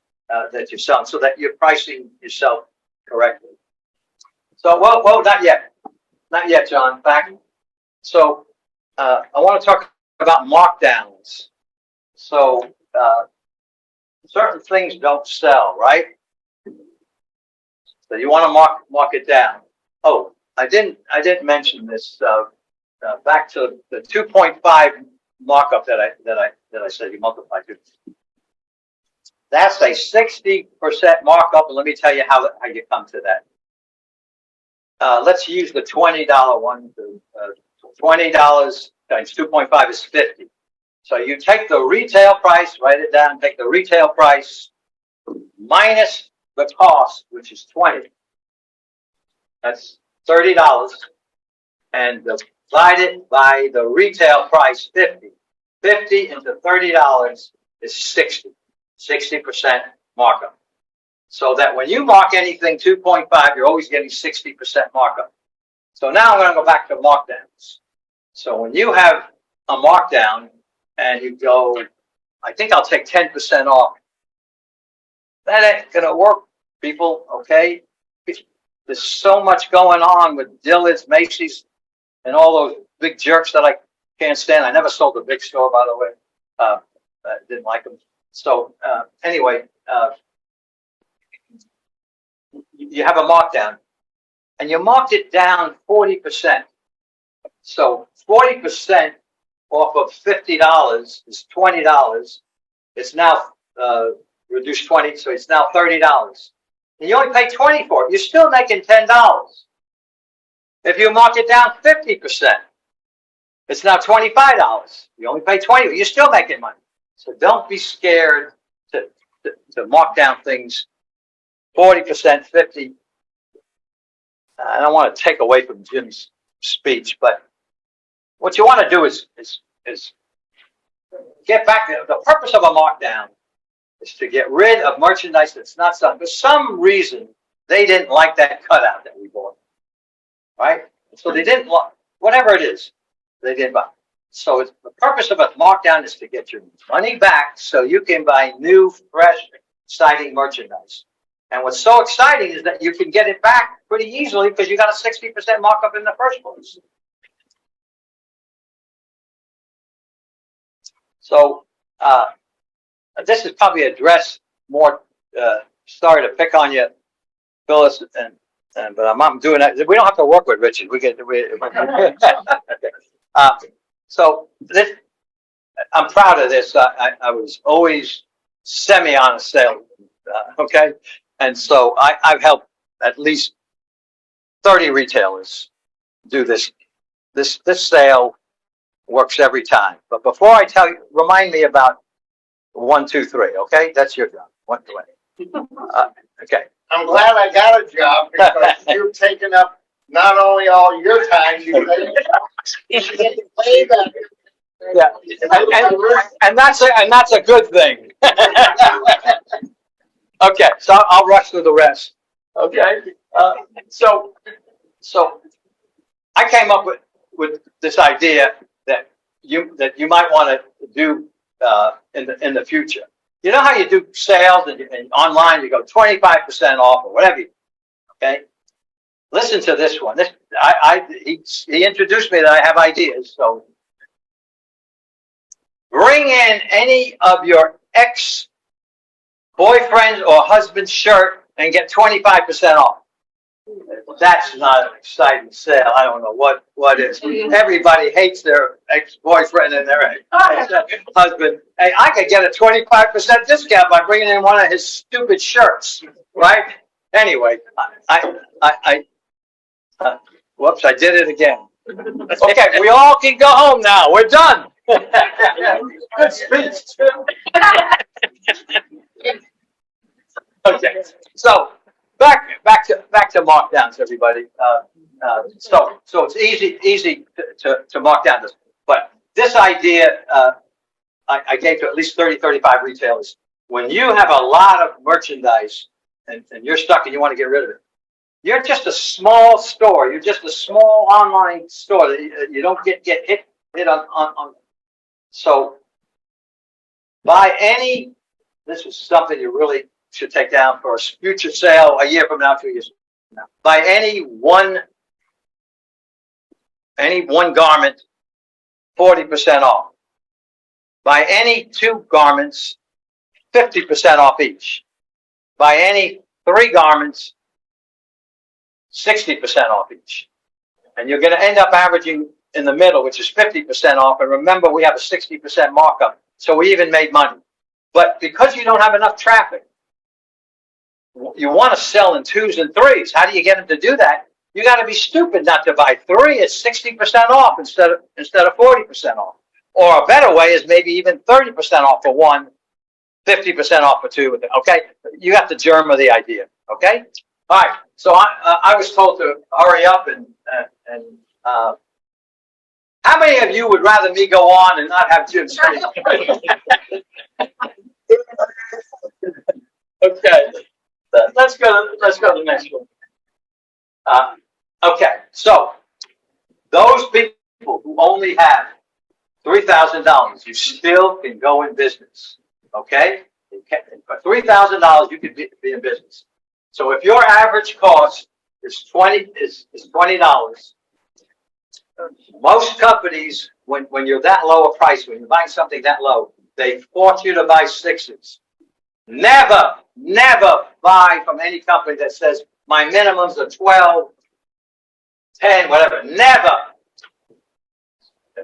that you're selling, so that you're pricing yourself correctly. So, well, not yet, John. Back. So, I want to talk about markdowns. So, certain things don't sell, right? So you want to mark it down. Oh, I didn't mention this. Back to the 2.5 markup that I said you multiply to. That's a 60% markup, and let me tell you how you come to that. Let's use the $20 one. $20 times 2.5 is 50. So you take the retail price, write it down. Take the retail price minus the cost, which is 20. That's $30, and divide it by the retail price, 50. 50 into $30 is 60. 60% markup. So that when you mark anything 2.5, you're always getting 60% markup. So now I'm going to go back to markdowns. So when you have a markdown and you go, I think I'll take 10% off. That ain't going to work, people, okay? There's so much going on with Dillard's, Macy's, and all those big jerks that I can't stand. I never sold a big store, by the way. I didn't like them. So anyway, you have a markdown, and you marked it down 40%. So 40% off of $50 is $20. It's now reduced 20, so it's now $30. And you only pay 20 for it. You're still making $10. If you mark it down 50%, it's now $25. You only pay 20. You're still making money. So don't be scared to mark down things 40%, 50. I don't want to take away from Jim's speech, but what you want to do is get back. The purpose of a markdown is to get rid of merchandise that's not selling. For some reason, they didn't like that cutout that we bought, right? So they didn't want, whatever it is, they didn't buy. So the purpose of a markdown is to get your money back so you can buy new, fresh, exciting merchandise. And what's so exciting is that you can get it back pretty easily because you got a 60% markup in the first place. So this is probably addressed more. Sorry to pick on you, Phyllis, but I'm doing that. We don't have to work with Richard. So this, I'm proud of this. I was always semi-honest salesman, okay? And so I've helped at least 30 retailers do this. This sale works every time. But before I tell you, remind me about 1, 2, 3. Okay, that's your job. 1, 2, 3. Okay. I'm glad I got a job because you've taken up not only all your time, you get to pay that. Yeah, and that's a good thing. Okay, so I'll rush through the rest. Okay, so I came up with this idea that you might want to do in the future. You know how you do sales and online you go 25% off or whatever. Okay, listen to this one. He introduced me that I have ideas. So bring in any of your ex-boyfriend's or husband's shirt and get 25% off. That's not an exciting sale. I don't know what is. Everybody hates their ex-boyfriend and their husband. Hey, I could get a 25% discount by bringing in one of his stupid shirts, right? Anyway, whoops, I did it again. Okay, we all can go home now. We're done. Good speech. Okay, so back to markdowns, everybody. So it's easy to mark down this, but this idea I gave to at least 30, 35 retailers when you have a lot of merchandise and you're stuck and you want to get rid of it, you're just a small store. You're just a small online store. You don't get hit on. So buy any, this is something you really should take down for a future sale a year from now, 2 years from now. Buy any one garment, 40% off. Buy any 2 garments, 50% off each. Buy any 3 garments, 60% off each. And you're going to end up averaging in the middle, which is 50% off. And remember, we have a 60% markup. So we even made money. But because you don't have enough traffic, you want to sell in 2s and 3s. How do you get them to do that? You got to be stupid not to buy 3 at 60% off instead of 40% off. Or a better way is maybe even 30% off for 1, 50% off for 2. Okay, you got the germ of the idea. Okay, all right. So I was told to hurry up and how many of you would rather me go on and not have Jim speak? Okay, let's go to the next one. Okay, so those people who only have $3,000, you still can go in business. Okay, for $3,000, you could be in business. So if your average cost is $20, most companies, when you're that low a price, when you're buying something that low, they force you to buy 6s. Never buy from any company that says my minimums are 12, 10, whatever. Never.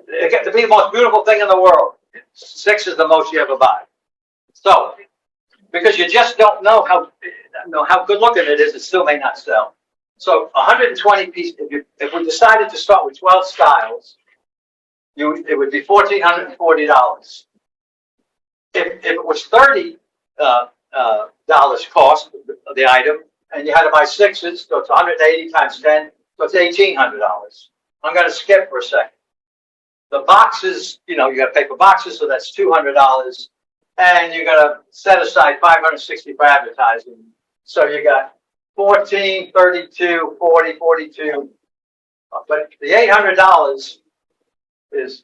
It gets to be the most beautiful thing in the world. 6 is the most you ever buy. So, because you just don't know how good looking it is, it still may not sell. So 120 pieces, if we decided to start with 12 styles, it would be $1,440. If it was $30 cost of the item, and you had to buy 6s, so it's 180 times 10, so it's $1,800. I'm going to skip for a second. The boxes, you got to pay for boxes, so that's $200, and you're going to set aside $560 for advertising. So you got 14, 32, 40, 42. But the $800 is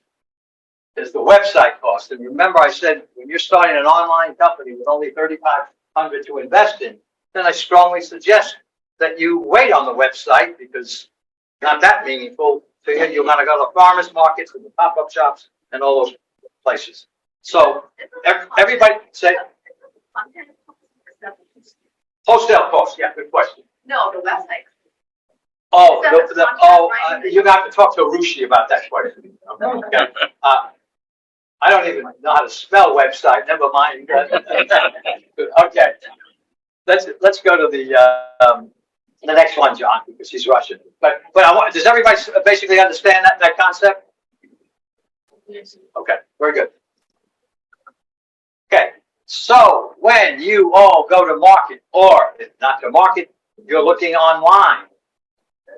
the website cost. And remember, I said when you're starting an online company with only $3,500 to invest in, then I strongly suggest that you wait on the website because it's not that meaningful to you. You're going to go to the farmers markets and the pop-up shops and all those places. So everybody say wholesale cost. Yeah, good question. No, the website. Oh, you have to talk to Ruchi about that question. Okay. I don't even know how to spell website. Never mind. Okay. Let's go to the next one, John, because he's rushing. But does everybody basically understand that concept? Yes. Okay, very good. Okay, so when you all go to market, or if not to market, you're looking online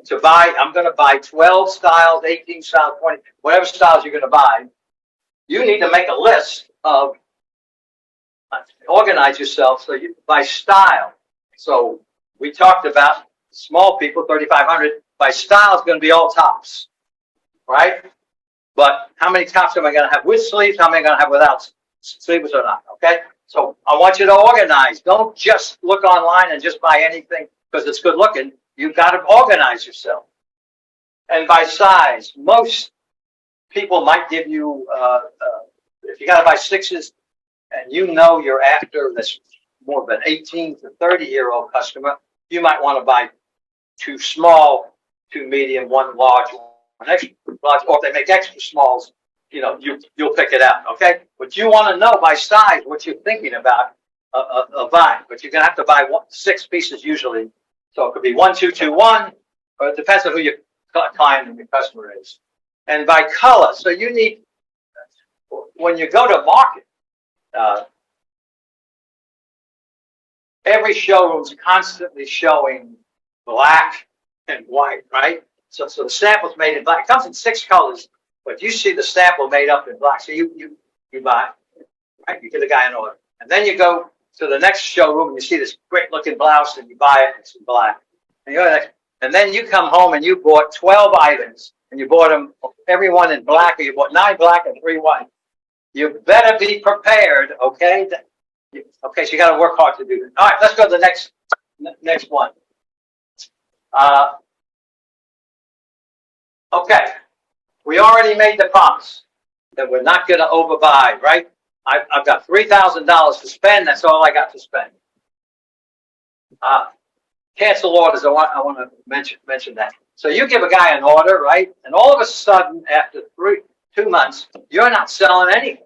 to buy. I'm going to buy 12 styles, 18 styles, 20, whatever styles you're going to buy. You need to make a list of, organize yourself so you by style. So we talked about small people, 3,500. By style is going to be all tops, right? But how many tops am I going to have with sleeves? How many am I going to have without sleeves or not? Okay. So I want you to organize. Don't just look online and just buy anything because it's good looking. You've got to organize yourself. And by size, most people might give you, if you got to buy 6s and you're after this more of an 18 to 30-year-old customer, you might want to buy 2 small, 2 medium, 1 large, 1 extra large, or if they make extra smalls, you'll pick it out, okay? But you want to know by size what you're thinking about buying. But you're going to have to buy 6 pieces usually. So it could be 1, 2, 2, 1, or it depends on who your client and your customer is. And by color, so you need, when you go to market, every showroom's constantly showing black and white, right? So the sample's made in black. It comes in 6 colors, but you see the sample made up in black. So you buy, right? You get a guy an order. And then you go to the next showroom and you see this great looking blouse and you buy it, it's in black. And, you go to the next, and then you come home and you bought 12 items and you bought them, every one in black, or you bought 9 black and 3 white. You better be prepared, okay? Okay, so you got to work hard to do that. All right, let's go to the next one. Okay, we already made the promise that we're not going to overbuy, right? I've got $3,000 to spend. That's all I got to spend. Cancel orders. I want to mention that. So you give a guy an order, right? And all of a sudden, after 2 months, you're not selling anything.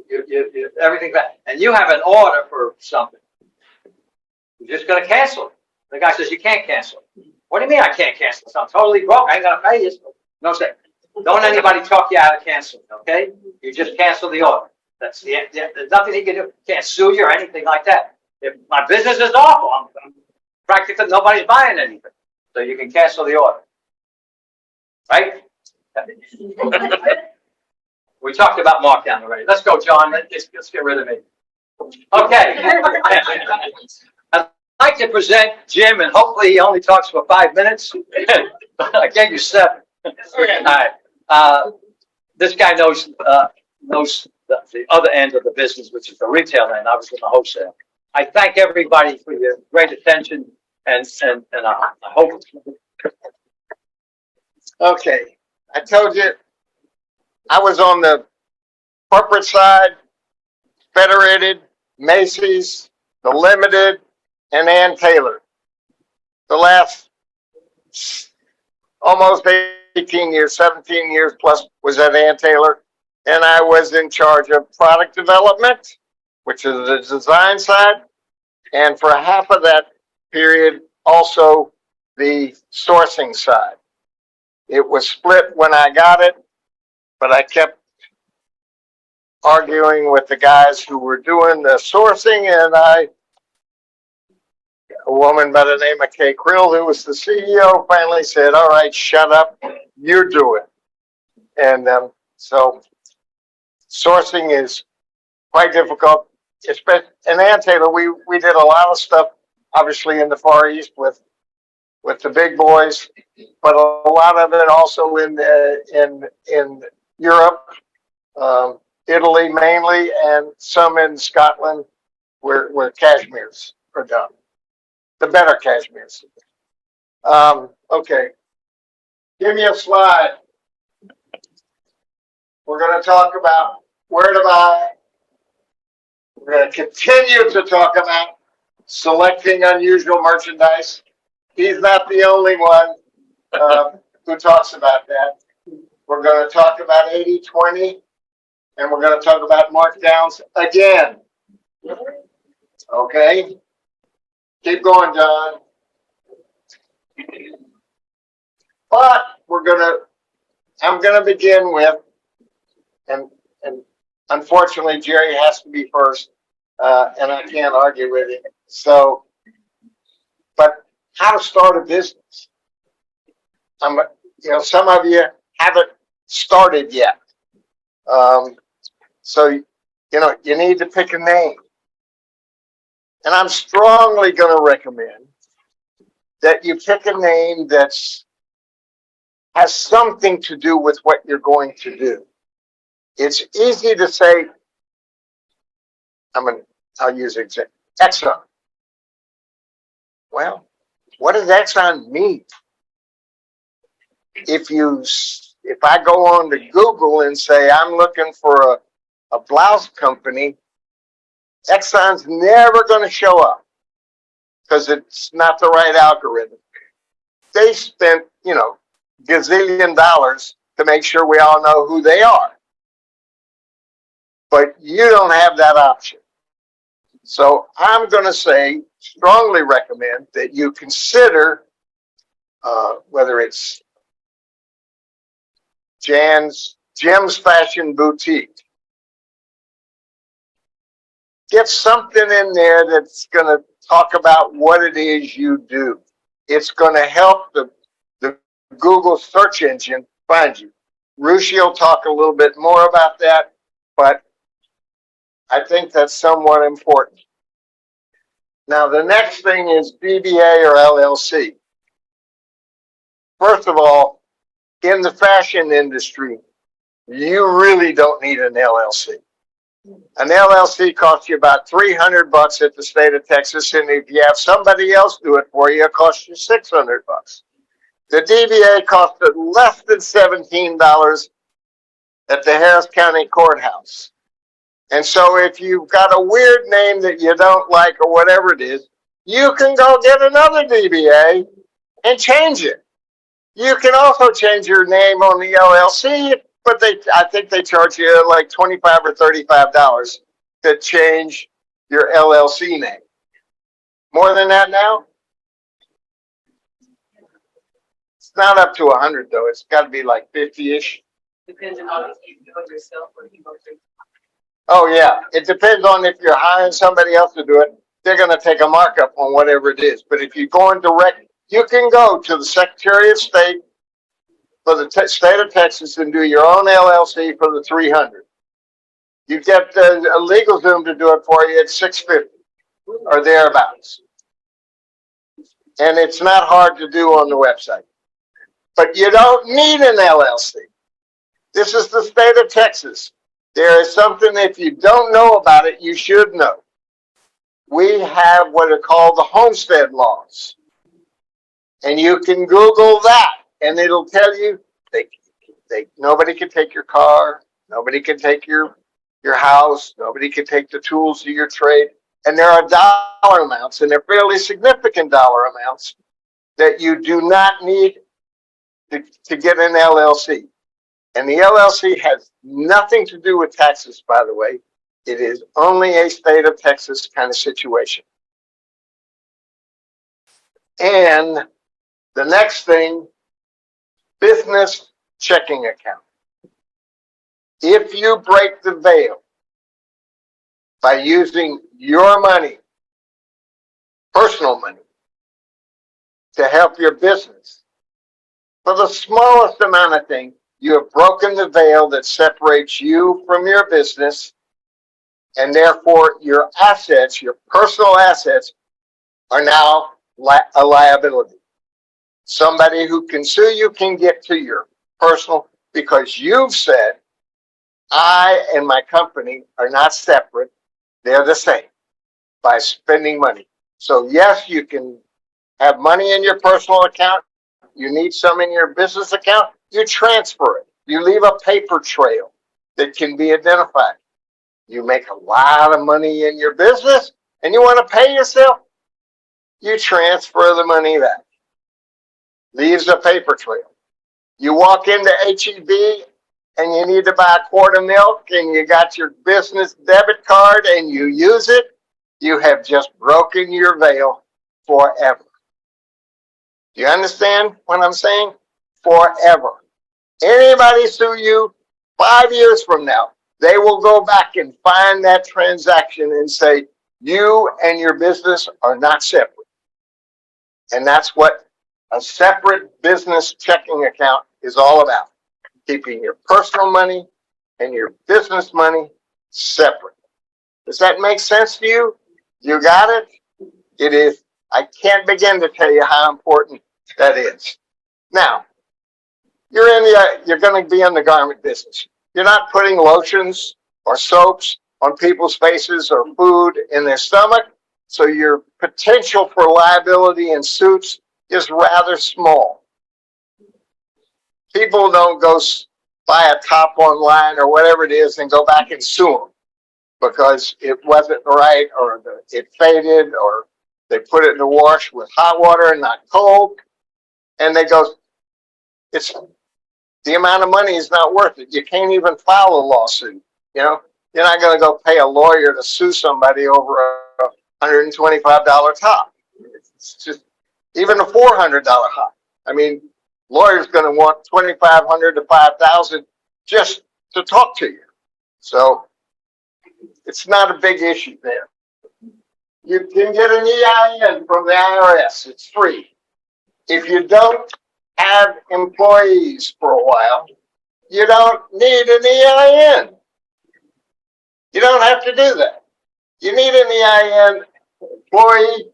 You everything back, and you have an order for something. You're just going to cancel it. The guy says you can't cancel it. What do you mean I can't cancel it? I'm totally broke. I ain't going to pay you. No, say, don't anybody talk you out of canceling. Okay, you just cancel the order. That's the end. There's nothing he can do. Can't sue you or anything like that. If my business is awful, I'm practically nobody's buying anything, so you can cancel the order, right? We talked about markdown already. Let's go, John. Let's get rid of me. Okay. I'd like to present Jim, and hopefully he only talks for 5 minutes. I gave you 7. All right. This guy knows the other end of the business, which is the retail end. I was in the wholesale. I thank everybody for your great attention, and I hope. Okay, I told you I was on the corporate side, Federated, Macy's, the Limited, and Ann Taylor. The last almost 18 years, 17 years plus was at Ann Taylor, and I was in charge of product development, which is the design side, and for half of that period, also the sourcing side. It was split when I got it, but I kept arguing with the guys who were doing the sourcing, and a woman by the name of Kay Krill, who was the CEO, finally said, all right, shut up, you do it. And so sourcing is quite difficult, especially in Ann Taylor. We did a lot of stuff, obviously, in the Far East with the big boys, but a lot of it also in Europe, Italy mainly, and some in Scotland where cashmeres are done. The better cashmeres. Okay. Give me a slide. We're going to talk about where to buy. We're going to continue to talk about selecting unusual merchandise. He's not the only one who talks about that. We're going to talk about 80-20, and we're going to talk about markdowns again. Okay? Keep going, John. But I'm going to begin with, and unfortunately, Jerry has to be first, and I can't argue with him. So, but how to start a business. Some of you haven't started yet. So, you need to pick a name. And I'm strongly going to recommend that you pick a name that has something to do with what you're going to do. It's easy to say, I'll use example, Exxon. Well, what does Exxon mean? If I go on to Google and say I'm looking for a blouse company, Exxon's never going to show up because it's not the right algorithm. They spent, gazillion dollars to make sure we all know who they are. But you don't have that option. So I'm going to strongly recommend that you consider whether it's Jim's Fashion Boutique. Get something in there that's going to talk about what it is you do. It's going to help the Google search engine find you. Ruchi will talk a little bit more about that, but I think that's somewhat important. Now, the next thing is DBA or LLC. First of all, in the fashion industry, you really don't need an LLC. An LLC costs you about $300 at the state of Texas, and if you have somebody else do it for you, it costs you $600. The DBA costs less than $17 at the Harris County Courthouse. And so if you've got a weird name that you don't like or whatever it is, you can go get another DBA and change it. You can also change your name on the LLC, but I think they charge you like $25 or $35 to change your LLC name. More than that now? It's not up to 100 though. It's got to be like 50-ish. Depends on if you do it yourself or you work with. Oh yeah, it depends on if you're hiring somebody else to do it. They're going to take a markup on whatever it is. But if you're going direct, you can go to the Secretary of State for the state of Texas and do your own LLC for the $300. You get a LegalZoom to do it for you at $650 or thereabouts. And it's not hard to do on the website. But you don't need an LLC. This is the state of Texas. There is something, if you don't know about it, you should know. We have what are called the homestead laws. And you can Google that, and it'll tell you nobody can take your car, nobody can take your house, nobody can take the tools of your trade. And there are dollar amounts, and they're fairly significant dollar amounts, that you do not need to get an LLC. And the LLC has nothing to do with taxes, by the way. It is only a state of Texas kind of situation. And the next thing, business checking account. If you break the veil by using your money, personal money, to help your business, for the smallest amount of thing, you have broken the veil that separates you from your business, and therefore your assets, your personal assets, are now a liability. Somebody who can sue you can get to your personal, because you've said, I and my company are not separate, they're the same, by spending money. So yes, you can have money in your personal account, you need some in your business account, you transfer it. You leave a paper trail that can be identified. You make a lot of money in your business and you want to pay yourself, you transfer the money back. Leaves a paper trail. You walk into HEB and you need to buy a quart of milk and you got your business debit card and you use it, you have just broken your veil forever. Do you understand what I'm saying? Forever. Anybody sue you 5 years from now, they will go back and find that transaction and say, you and your business are not separate. And that's what a separate business checking account is all about. Keeping your personal money and your business money separate. Does that make sense to you? You got it? It is. I can't begin to tell you how important that is. Now, you're going to be in the garment business. You're not putting lotions or soaps on people's faces or food in their stomach. So your potential for liability in suits is rather small. People don't go buy a top online or whatever it is and go back and sue them because it wasn't right or it faded or they put it in the wash with hot water and not cold. And they go, it's the amount of money is not worth it. You can't even file a lawsuit. You know, you're not going to go pay a lawyer to sue somebody over a $125 top. It's just even a $400 hop. I mean, lawyer's going to want $2,500 to $5,000 just to talk to you. So it's not a big issue there. You can get an EIN from the IRS. It's free. If you don't have employees for a while, you don't need an EIN. You don't have to do that. You need an EIN employee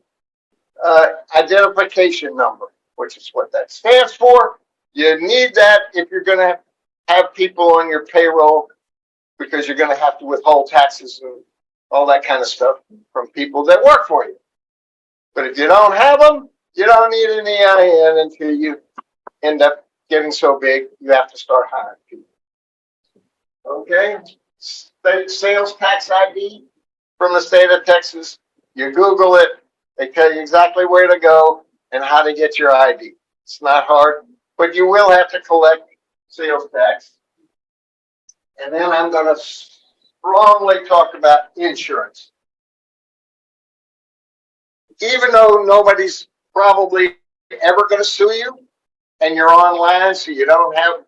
identification number, which is what that stands for. You need that if you're going to have people on your payroll, because you're going to have to withhold taxes and all that kind of stuff from people that work for you. But if you don't have them, you don't need an EIN until you end up getting so big you have to start hiring people. Okay? State sales tax ID from the state of Texas. You Google it. They tell you exactly where to go and how to get your ID. It's not hard, but you will have to collect sales tax. And then I'm going to strongly talk about insurance. Even though nobody's probably ever going to sue you and you're online, so you don't have,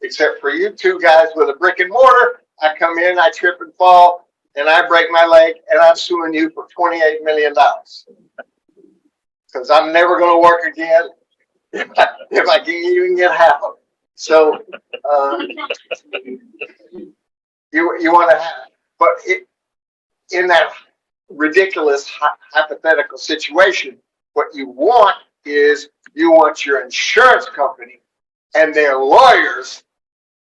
except for you two guys with a brick and mortar, I come in, I trip and fall, and I break my leg, and I'm suing you for $28 million. Because I'm never going to work again if I can even get half of it. So you want to have, but in that ridiculous hypothetical situation, what you want is you want your insurance company and their lawyers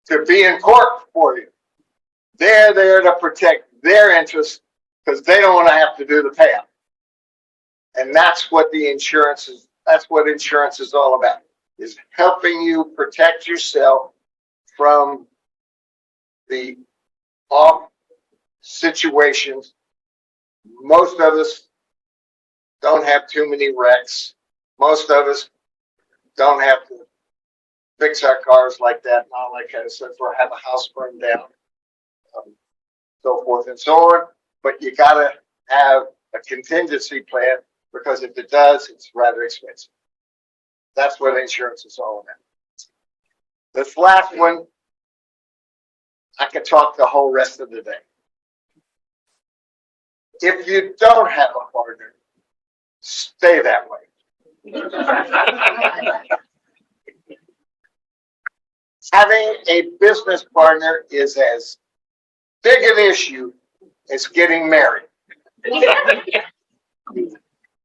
to be in court for you. They're there to protect their interests because they don't want to have to do the payout. And that's what the insurance is. That's what insurance is all about, is helping you protect yourself from the off situations. Most of us don't have too many wrecks. Most of us don't have to fix our cars like that and all that kind of stuff, or have a house burned down, so forth and so on. But you got to have a contingency plan, because if it does, it's rather expensive. That's what insurance is all about. This last one, I could talk the whole rest of the day. If you don't have a partner, stay that way. Having a business partner is as big an issue as getting married.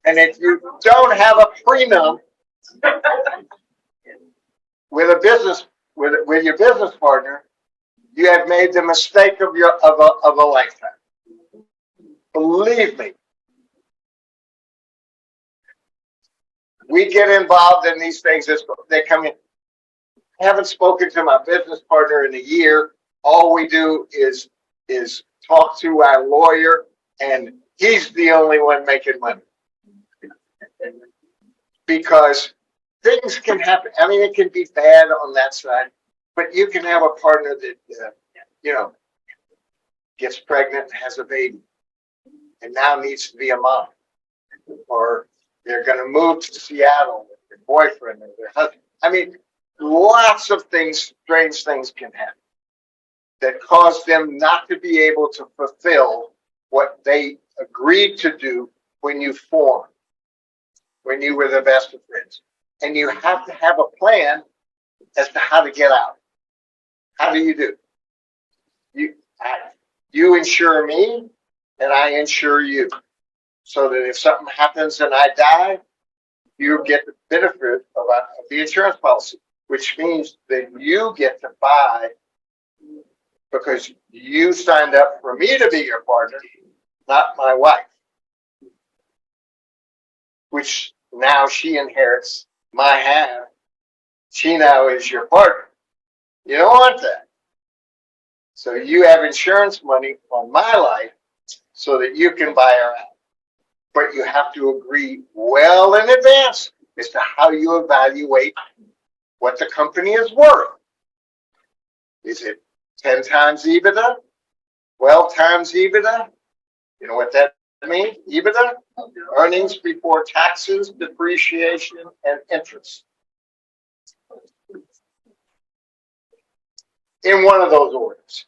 And if you don't have a prenup with a business with your business partner, you have made the mistake of a lifetime. Believe me. We get involved in these things as they come in. I haven't spoken to my business partner in a year. All we do is talk to our lawyer, and he's the only one making money. Because things can happen. I mean, it can be bad on that side, but you can have a partner that, gets pregnant and has a baby and now needs to be a mom. Or they're going to move to Seattle with their boyfriend or their husband. I mean, lots of things, strange things can happen that cause them not to be able to fulfill what they agreed to do when you formed, when you were the best of friends. And you have to have a plan as to how to get out. How do you do? You insure me, and I insure you. So that if something happens and I die, you get the benefit of the insurance policy, which means that you get to buy, because you signed up for me to be your partner, not my wife. Which now she inherits my half. She now is your partner. You don't want that. So you have insurance money on my life so that you can buy her out. But you have to agree well in advance as to how you evaluate what the company is worth. Is it 10 times EBITDA? 12 times EBITDA? You know what that means? EBITDA? Earnings before taxes, depreciation, and interest. In one of those orders.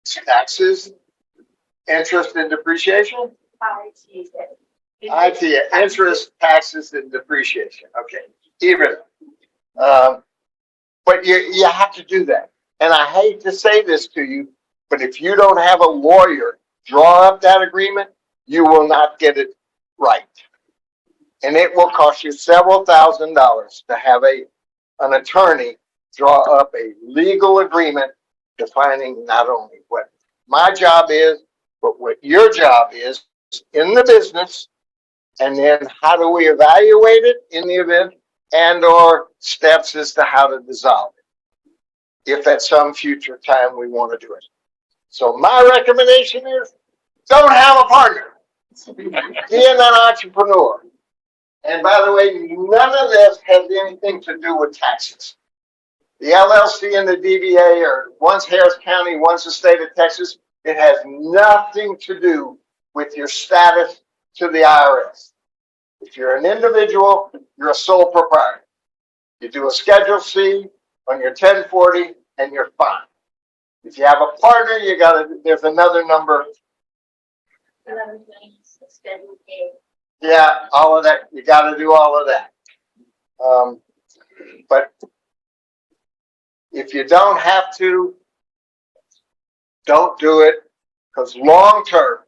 Taxes, interest, and depreciation? IT, interest, taxes, and depreciation. Okay, even. But you have to do that. And I hate to say this to you, but if you don't have a lawyer draw up that agreement, you will not get it right. And it will cost you several $1,000s to have an attorney draw up a legal agreement defining not only what my job is, but what your job is in the business, and then how do we evaluate it in the event, and or steps as to how to dissolve it, if at some future time we want to do it. So my recommendation is, don't have a partner. Be an entrepreneur. And by the way, none of this has anything to do with taxes. The LLC and the DBA are one's Harris County, one's the state of Texas. It has nothing to do with your status to the IRS. If you're an individual, you're a sole proprietor. You do a Schedule C on your 1040 and you're fine. If you have a partner, there's another number. Yeah, all of that. You got to do all of that. But if you don't have to, don't do it, because long term,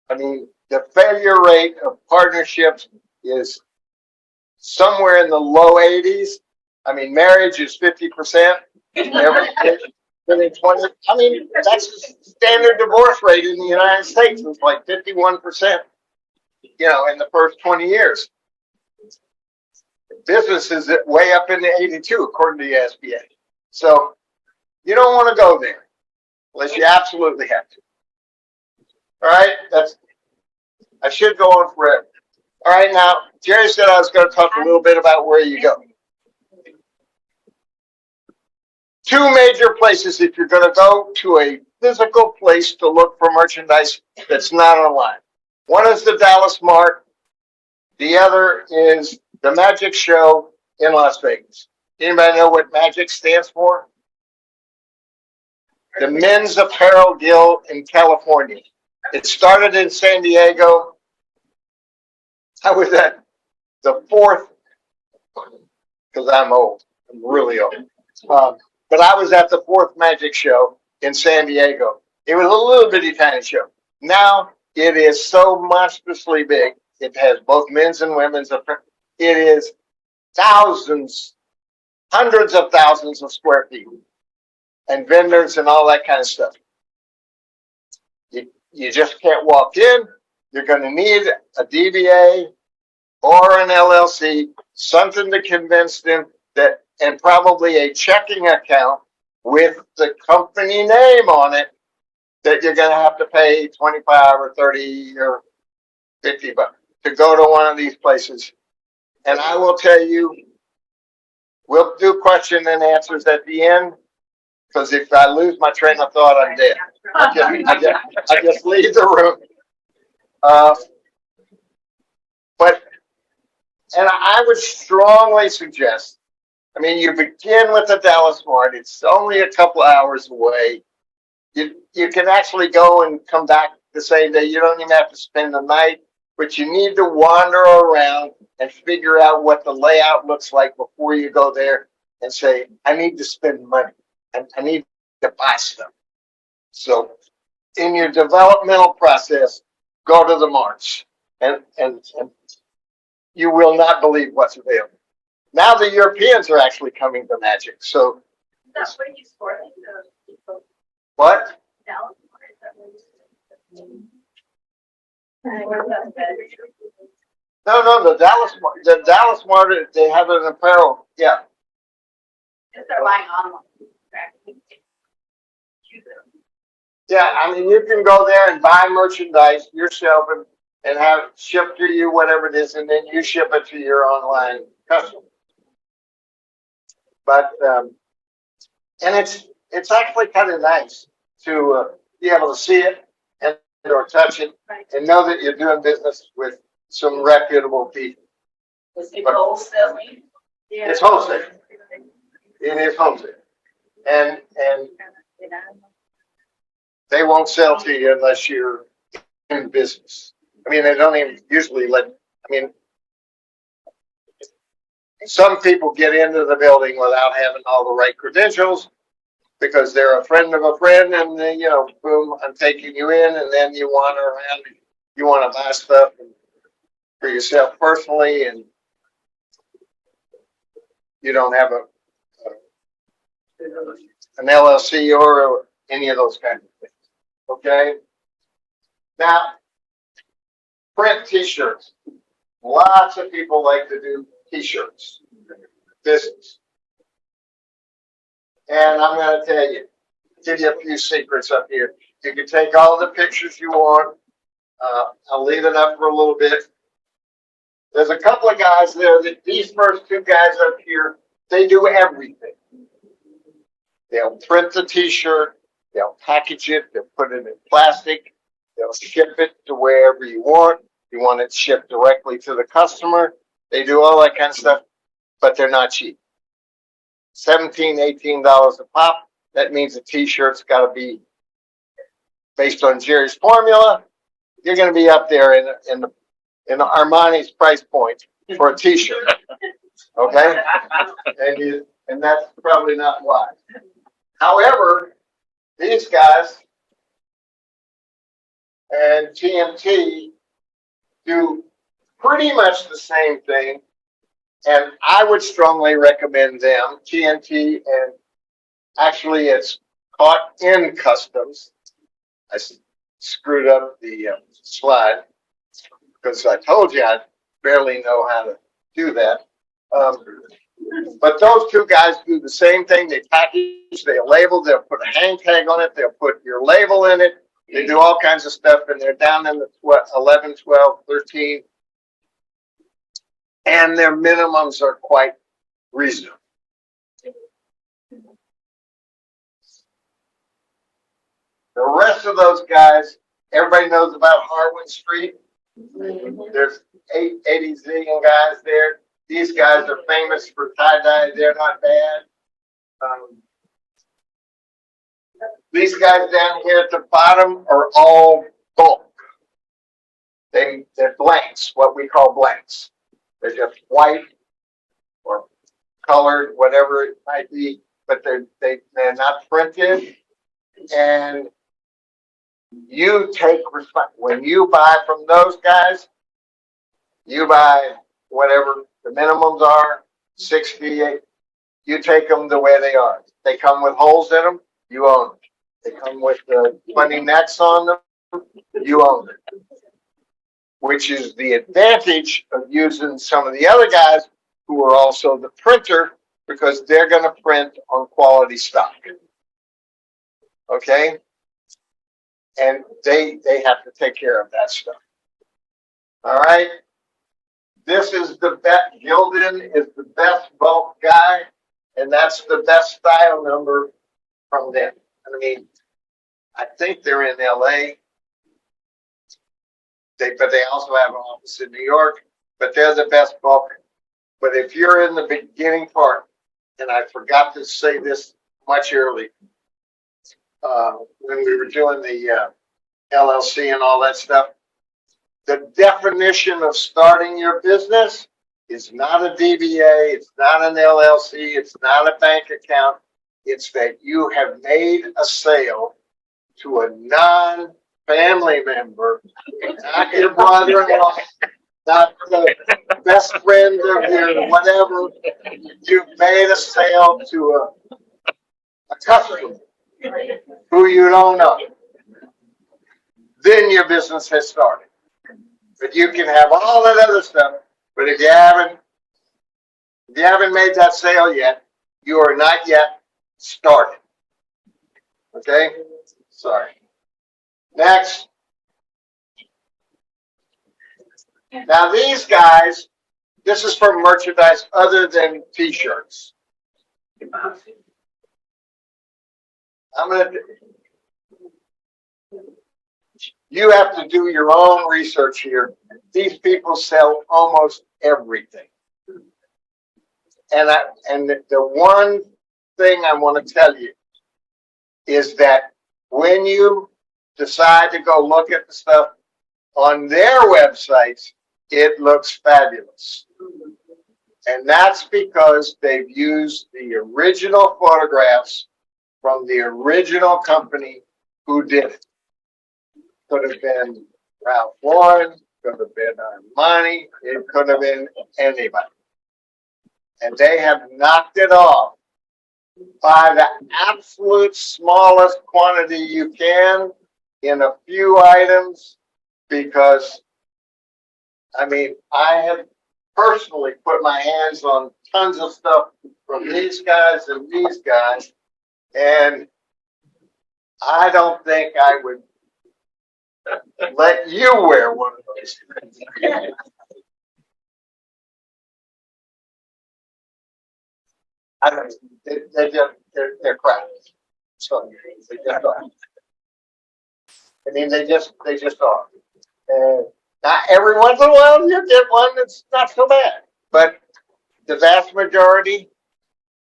I mean, the failure rate of partnerships is somewhere in the low 80s. I mean, marriage is 50%. Within 20, I mean, that's the standard divorce rate in the United States. It's like 51%, in the first 20 years. Business is way up in the 82, according to the SBA. So you don't want to go there unless you absolutely have to. All right, I should go on forever. All right, now Jerry said I was going to talk a little bit about where you go. Two major places if you're going to go to a physical place to look for merchandise that's not online. One is the Dallas Mart. The other is the Magic Show in Las Vegas. Anybody know what Magic stands for? The Men's Apparel Guild in California. It started in San Diego. I was at the fourth, because I'm old. I'm really old. But I was at the fourth Magic Show in San Diego. It was a little bitty tiny show. Now it is so monstrously big. It has both men's and women's. It is thousands, hundreds of thousands of square feet, and vendors and all that kind of stuff. You just can't walk in. You're going to need a DBA or an LLC, something to convince them that, and probably a checking account with the company name on it, that you're going to have to pay 25 or 30 or 50 bucks to go to one of these places. And I will tell you, we'll do question and answers at the end, because if I lose my train of thought, I'm dead. I just leave the room. And I would strongly suggest, I mean, you begin with the Dallas Mart. It's only a couple hours away. You can actually go and come back the same day. You don't even have to spend the night, but you need to wander around and figure out what the layout looks like before you go there and say, I need to spend money and I need to buy stuff. So in your developmental process, go to the marts and you will not believe what's available. Now the Europeans are actually coming to Magic. So That's what you store. what? No, the Dallas Mart, they have an apparel. Yeah. If they're buying online. Yeah, I mean, you can go there and buy merchandise yourself and have it shipped to you, whatever it is, and then you ship it to your online customer. But, and it's actually kind of nice to be able to see it and or touch it and know that you're doing business with some reputable people. Was it wholesaling? Yeah. It's wholesale. It is wholesale. And they won't sell to you unless you're in business. I mean, they don't even usually some people get into the building without having all the right credentials. because they're a friend of a friend, and then, you know, boom, I'm taking you in, and then you wander around, and you want to buy stuff for yourself personally, and you don't have an LLC or any of those kinds of things. Okay. Now, print T-shirts. Lots of people like to do T-shirts business, and I'm going to give you a few secrets up here. You can take all the pictures you want. I'll leave it up for a little bit. There's a couple of guys there that these first two guys up here, they do everything. They'll print the T-shirt, they'll package it, they'll put it in plastic, they'll ship it to wherever you want. You want it shipped directly to the customer. They do all that kind of stuff, but they're not cheap. $17, $18 a pop. That means the T-shirt's got to be based on Jerry's formula. You're going to be up there in Armani's price point for a T-shirt. Okay, and that's probably not wise. However, these guys and TNT do pretty much the same thing, and I would strongly recommend them. TNT, and actually it's caught in customs. I screwed up the slide because I told you I barely know how to do that. But those two guys do the same thing. They package, they label, they'll put a hang tag on it, they'll put your label in it. They do all kinds of stuff, and they're down in the 11, 12, 13. And their minimums are quite reasonable. The rest of those guys, everybody knows about Harwin Street. There's 80 zillion guys there. These guys are famous for tie-dye. They're not bad. These guys down here at the bottom are all bulk. They're blanks, what we call blanks. They're just white or colored, whatever it might be, but they're not printed. And you take when you buy from those guys, you buy whatever the minimums are, 68. You take them the way they are. They come with holes in them, you own them. They come with 20 nets on them, you own them. Which is the advantage of using some of the other guys who are also the printer, because they're going to print on quality stock. Okay? And they have to take care of that stuff. All right? This is the best. Gildan is the best bulk guy, and that's the best style number from them. I mean, I think they're in LA. But they also have an office in New York, but they're the best bulk. But if you're in the beginning part, and I forgot to say this much earlier, when we were doing the LLC and all that stuff, the definition of starting your business is not a DBA, it's not an LLC, it's not a bank account. It's that you have made a sale to a non-family member, not your brother-in-law, not the best friend of your whatever. You've made a sale to a customer who you don't know. Then your business has started. But you can have all that other stuff, but if you haven't made that sale yet, you are not yet started. Okay? Sorry. Next. Now these guys, this is for merchandise other than t-shirts. You have to do your own research here. These people sell almost everything. And the one thing I want to tell you is that when you decide to go look at the stuff on their websites, it looks fabulous. And that's because they've used the original photographs from the original company who did it. Could have been Ralph Lauren, could have been Armani, it could have been anybody. And they have knocked it off by the absolute smallest quantity you can in a few items, because I mean, I have personally put my hands on tons of stuff from these guys and these guys, and I don't think I would let you wear one of those. I don't, they're crap. So they just are. I mean, they just are. And not every once in a while you get one that's not so bad, but the vast majority.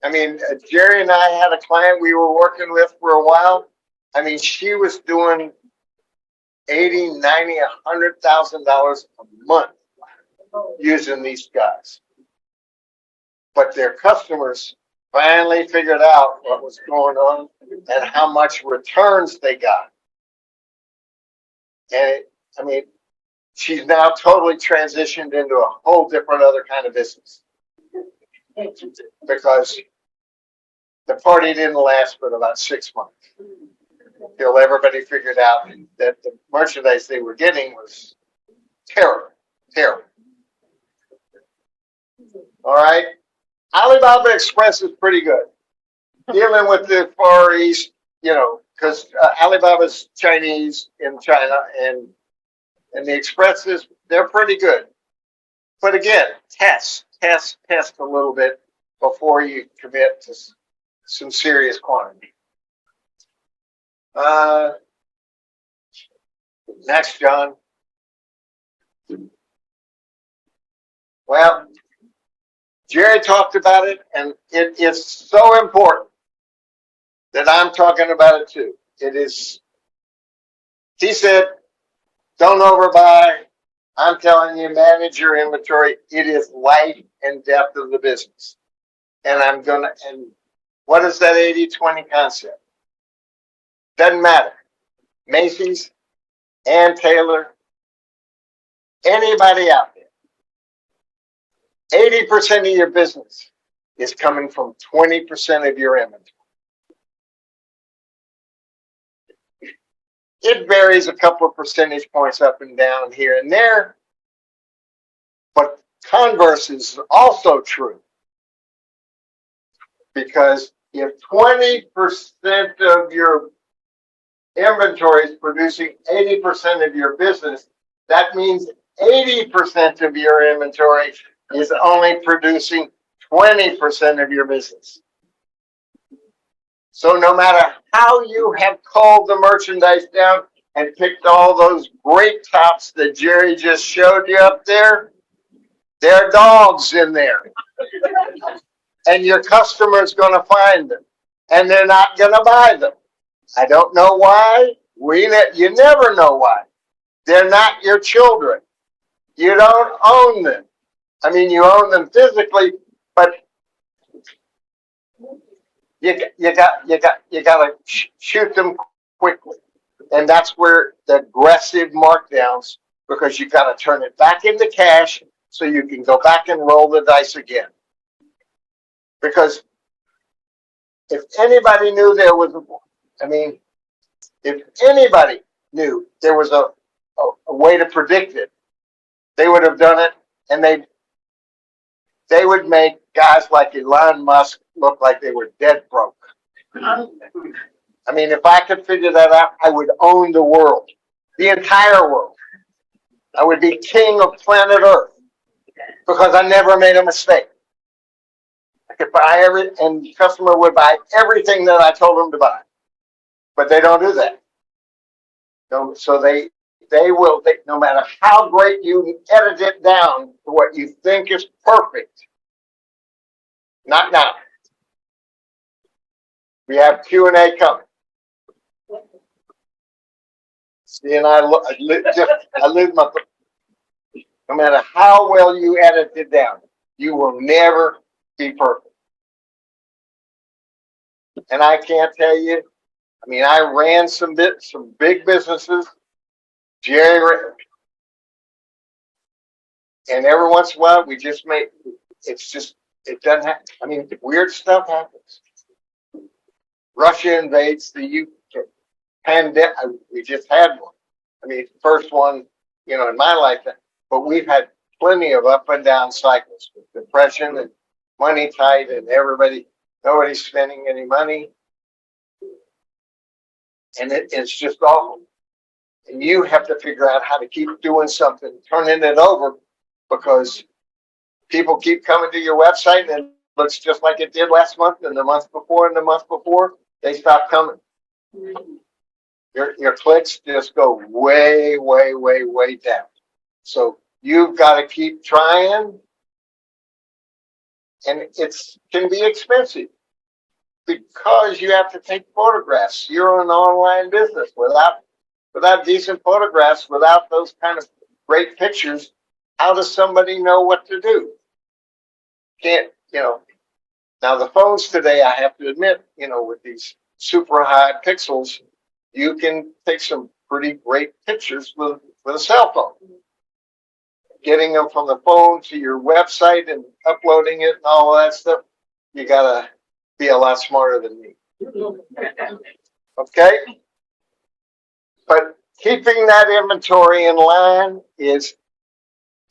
I mean, Jerry and I had a client we were working with for a while. I mean, she was doing $80,000, $90,000, $100,000 a month using these guys. But their customers finally figured out what was going on and how much returns they got. And I mean, she's now totally transitioned into a whole different other kind of business, because the party didn't last but about 6 months till everybody figured out that the merchandise they were getting was terrible, terrible. All right. Alibaba Express is pretty good. Dealing with the Far East, you know, because Alibaba's Chinese in China, and the Expresses, they're pretty good. But again, test a little bit before you commit to some serious quantity. Next, John. Well, Jerry talked about it, and it is so important that I'm talking about it too. It is, he said, don't overbuy. I'm telling you, manage your inventory. It is life and death of the business. And and what is that 80-20 concept? Doesn't matter. Macy's, Ann Taylor, anybody out there. 80% of your business is coming from 20% of your inventory. It varies a couple of percentage points up and down here and there, but converse is also true. Because if 20% of your inventory is producing 80% of your business, that means 80% of your inventory is only producing 20% of your business. So no matter how you have culled the merchandise down and picked all those great tops that Jerry just showed you up there, there are dogs in there. And your customer's going to find them, and they're not going to buy them. I don't know why. You never know why. They're not your children. You don't own them. I mean, you own them physically, but you got to shoot them quickly, and that's where the aggressive markdowns, because you got to turn it back into cash so you can go back and roll the dice again. Because if anybody knew there was, if anybody knew there was a way to predict it, they would have done it, and they would make guys like Elon Musk look like they were dead broke. I mean, if I could figure that out, I would own the world, the entire world. I would be king of planet Earth, because I never made a mistake. I could buy and the customer would buy everything that I told them to buy, but they don't do that. So they will, no matter how great you edit it down to what you think is perfect. Not now. We have Q&A coming. See, and I lose my. No matter how well you edit it down, you will never be perfect. And I can't tell you, I mean, I ran some big businesses, Jerry, and every once in a while we just make, it doesn't happen. I mean, weird stuff happens. Russia invades the UK. Pandemic, we just had one. I mean, first one, in my lifetime, but we've had plenty of up and down cycles with depression and money tight and nobody's spending any money. And it's just awful. And you have to figure out how to keep doing something, turning it over, because people keep coming to your website and it looks just like it did last month and the month before and the month before. They stop coming. Your clicks just go way, way, way, way down. So you've got to keep trying, and it can be expensive because you have to take photographs. You're an online business without decent photographs, without those kind of great pictures. How does somebody know what to do? Can't, now the phones today, I have to admit, with these super high pixels, you can take some pretty great pictures with a cell phone. Getting them from the phone to your website and uploading it and all of that stuff, you gotta be a lot smarter than me. Okay? But keeping that inventory in line is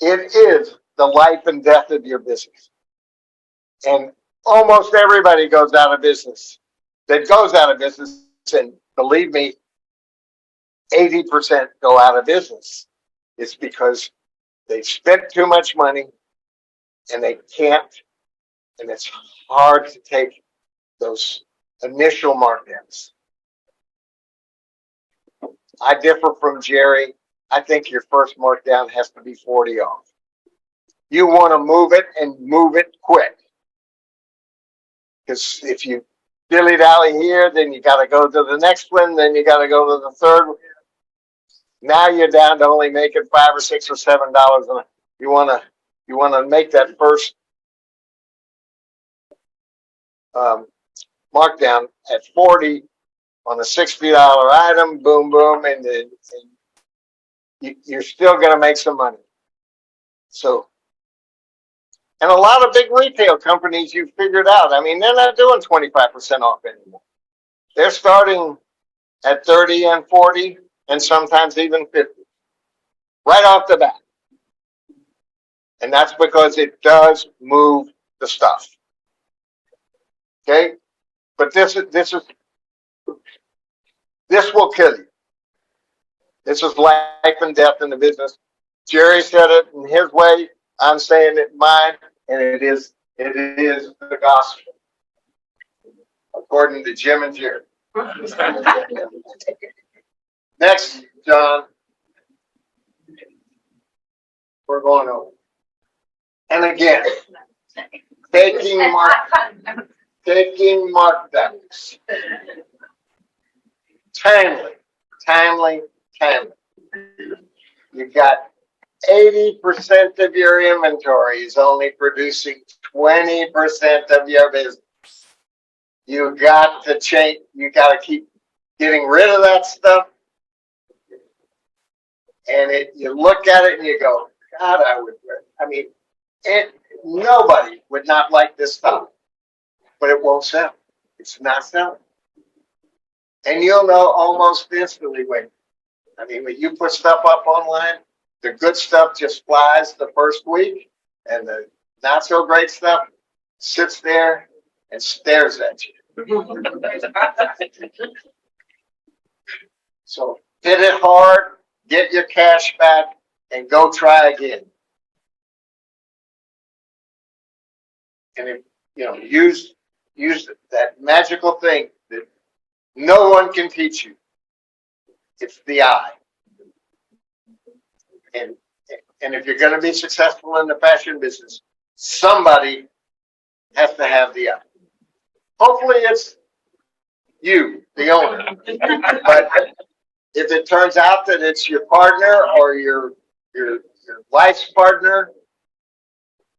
the life and death of your business. And almost everybody goes out of business. And believe me, 80% go out of business. It's because they've spent too much money and they can't, and it's hard to take those initial markdowns. I differ from Jerry. I think your first markdown has to be 40 off. You want to move it and move it quick. Because if you dilly-dally here, then you got to go to the next one, then you got to go to the third one. Now you're down to only making $5 or $6 or $7, and you want to make that first markdown at 40 on a $60 item. Boom, boom, and you're still going to make some money. So, and a lot of big retail companies you've figured out. I mean, they're not doing 25% off anymore. They're starting at 30 and 40. And sometimes even 50, right off the bat. And that's because it does move the stuff. Okay? But this will kill you. This is life and death in the business. Jerry said it in his way. I'm saying it in mine, and it is the gospel, according to Jim and Jerry. Next, John, we're going over. And again, taking markdowns. Timely. You've got 80% of your inventory is only producing 20% of your business. You got to change. You got to keep getting rid of that stuff. And you look at it and you go, God, nobody would not like this stuff, but it won't sell. It's not selling. And you'll know almost instantly when you put stuff up online, the good stuff just flies the first week, and the not so great stuff sits there and stares at you. So hit it hard. Get your cash back and go try again. And if use that magical thing that no one can teach you. It's the eye. And if you're going to be successful in the fashion business, somebody has to have the eye. Hopefully it's you, the owner. But if it turns out that it's your partner or your life's partner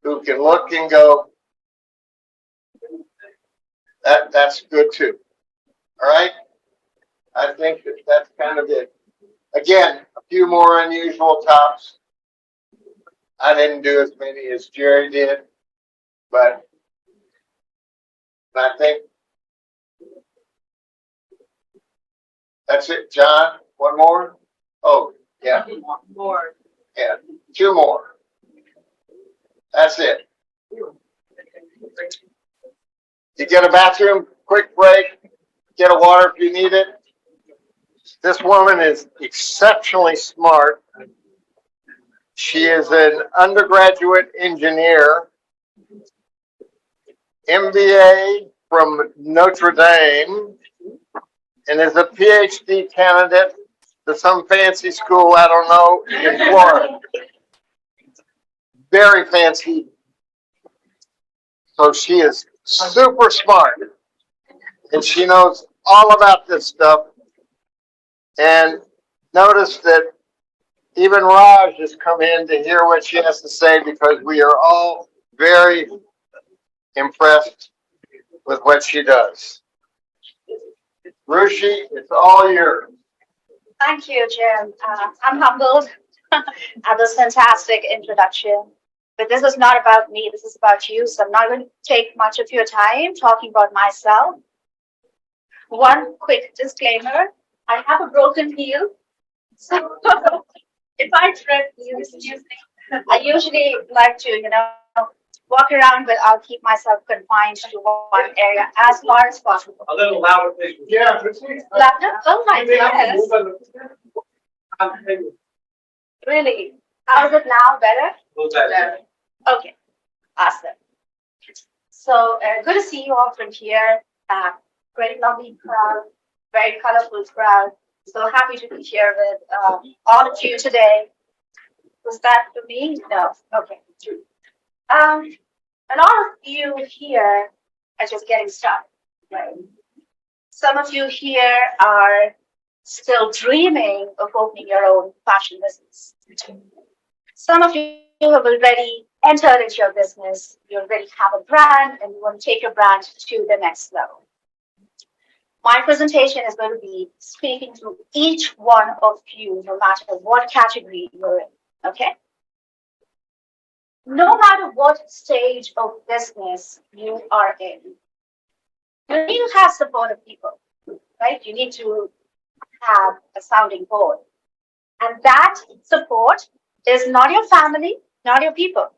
who can look and go, that's good too. All right. I think that's kind of it. Again, a few more unusual tops. I didn't do as many as Jerry did, but I think that's it. John, one more? Oh, yeah. More. Yeah, two more. That's it. You get a bathroom, quick break, get a water if you need it. This woman is exceptionally smart. She is an undergraduate engineer, MBA from Notre Dame, and is a PhD candidate to some fancy school, I don't know, in Florida. Very fancy. So she is super smart, and she knows all about this stuff. And notice that even Raj has come in to hear what she has to say because we are all very impressed with what she does. Ruchi, it's all yours. Thank you, Jim. I'm humbled at this fantastic introduction. But this is not about me, this is about you. So I'm not going to take much of your time talking about myself. One quick disclaimer, I have a broken heel. So if I trip, I usually like to, walk around, but I'll keep myself confined to one area as far as possible. A little louder, please. Yeah. Louder? Oh my goodness. Really? How is it now? Better? Okay. Awesome. So good to see you all from here. Very lovely crowd, very colorful crowd. So happy to be here with all of you today. Was that for me? No. Okay. A lot of you here are just getting started, right? Some of you here are still dreaming of opening your own fashion business. Some of you have already entered into your business. You already have a brand and you want to take your brand to the next level. My presentation is going to be speaking to each one of you, no matter what category you're in, okay? No matter what stage of business you are in, you need to have support of people, right? You need to have a sounding board. And that support is not your family, not your people.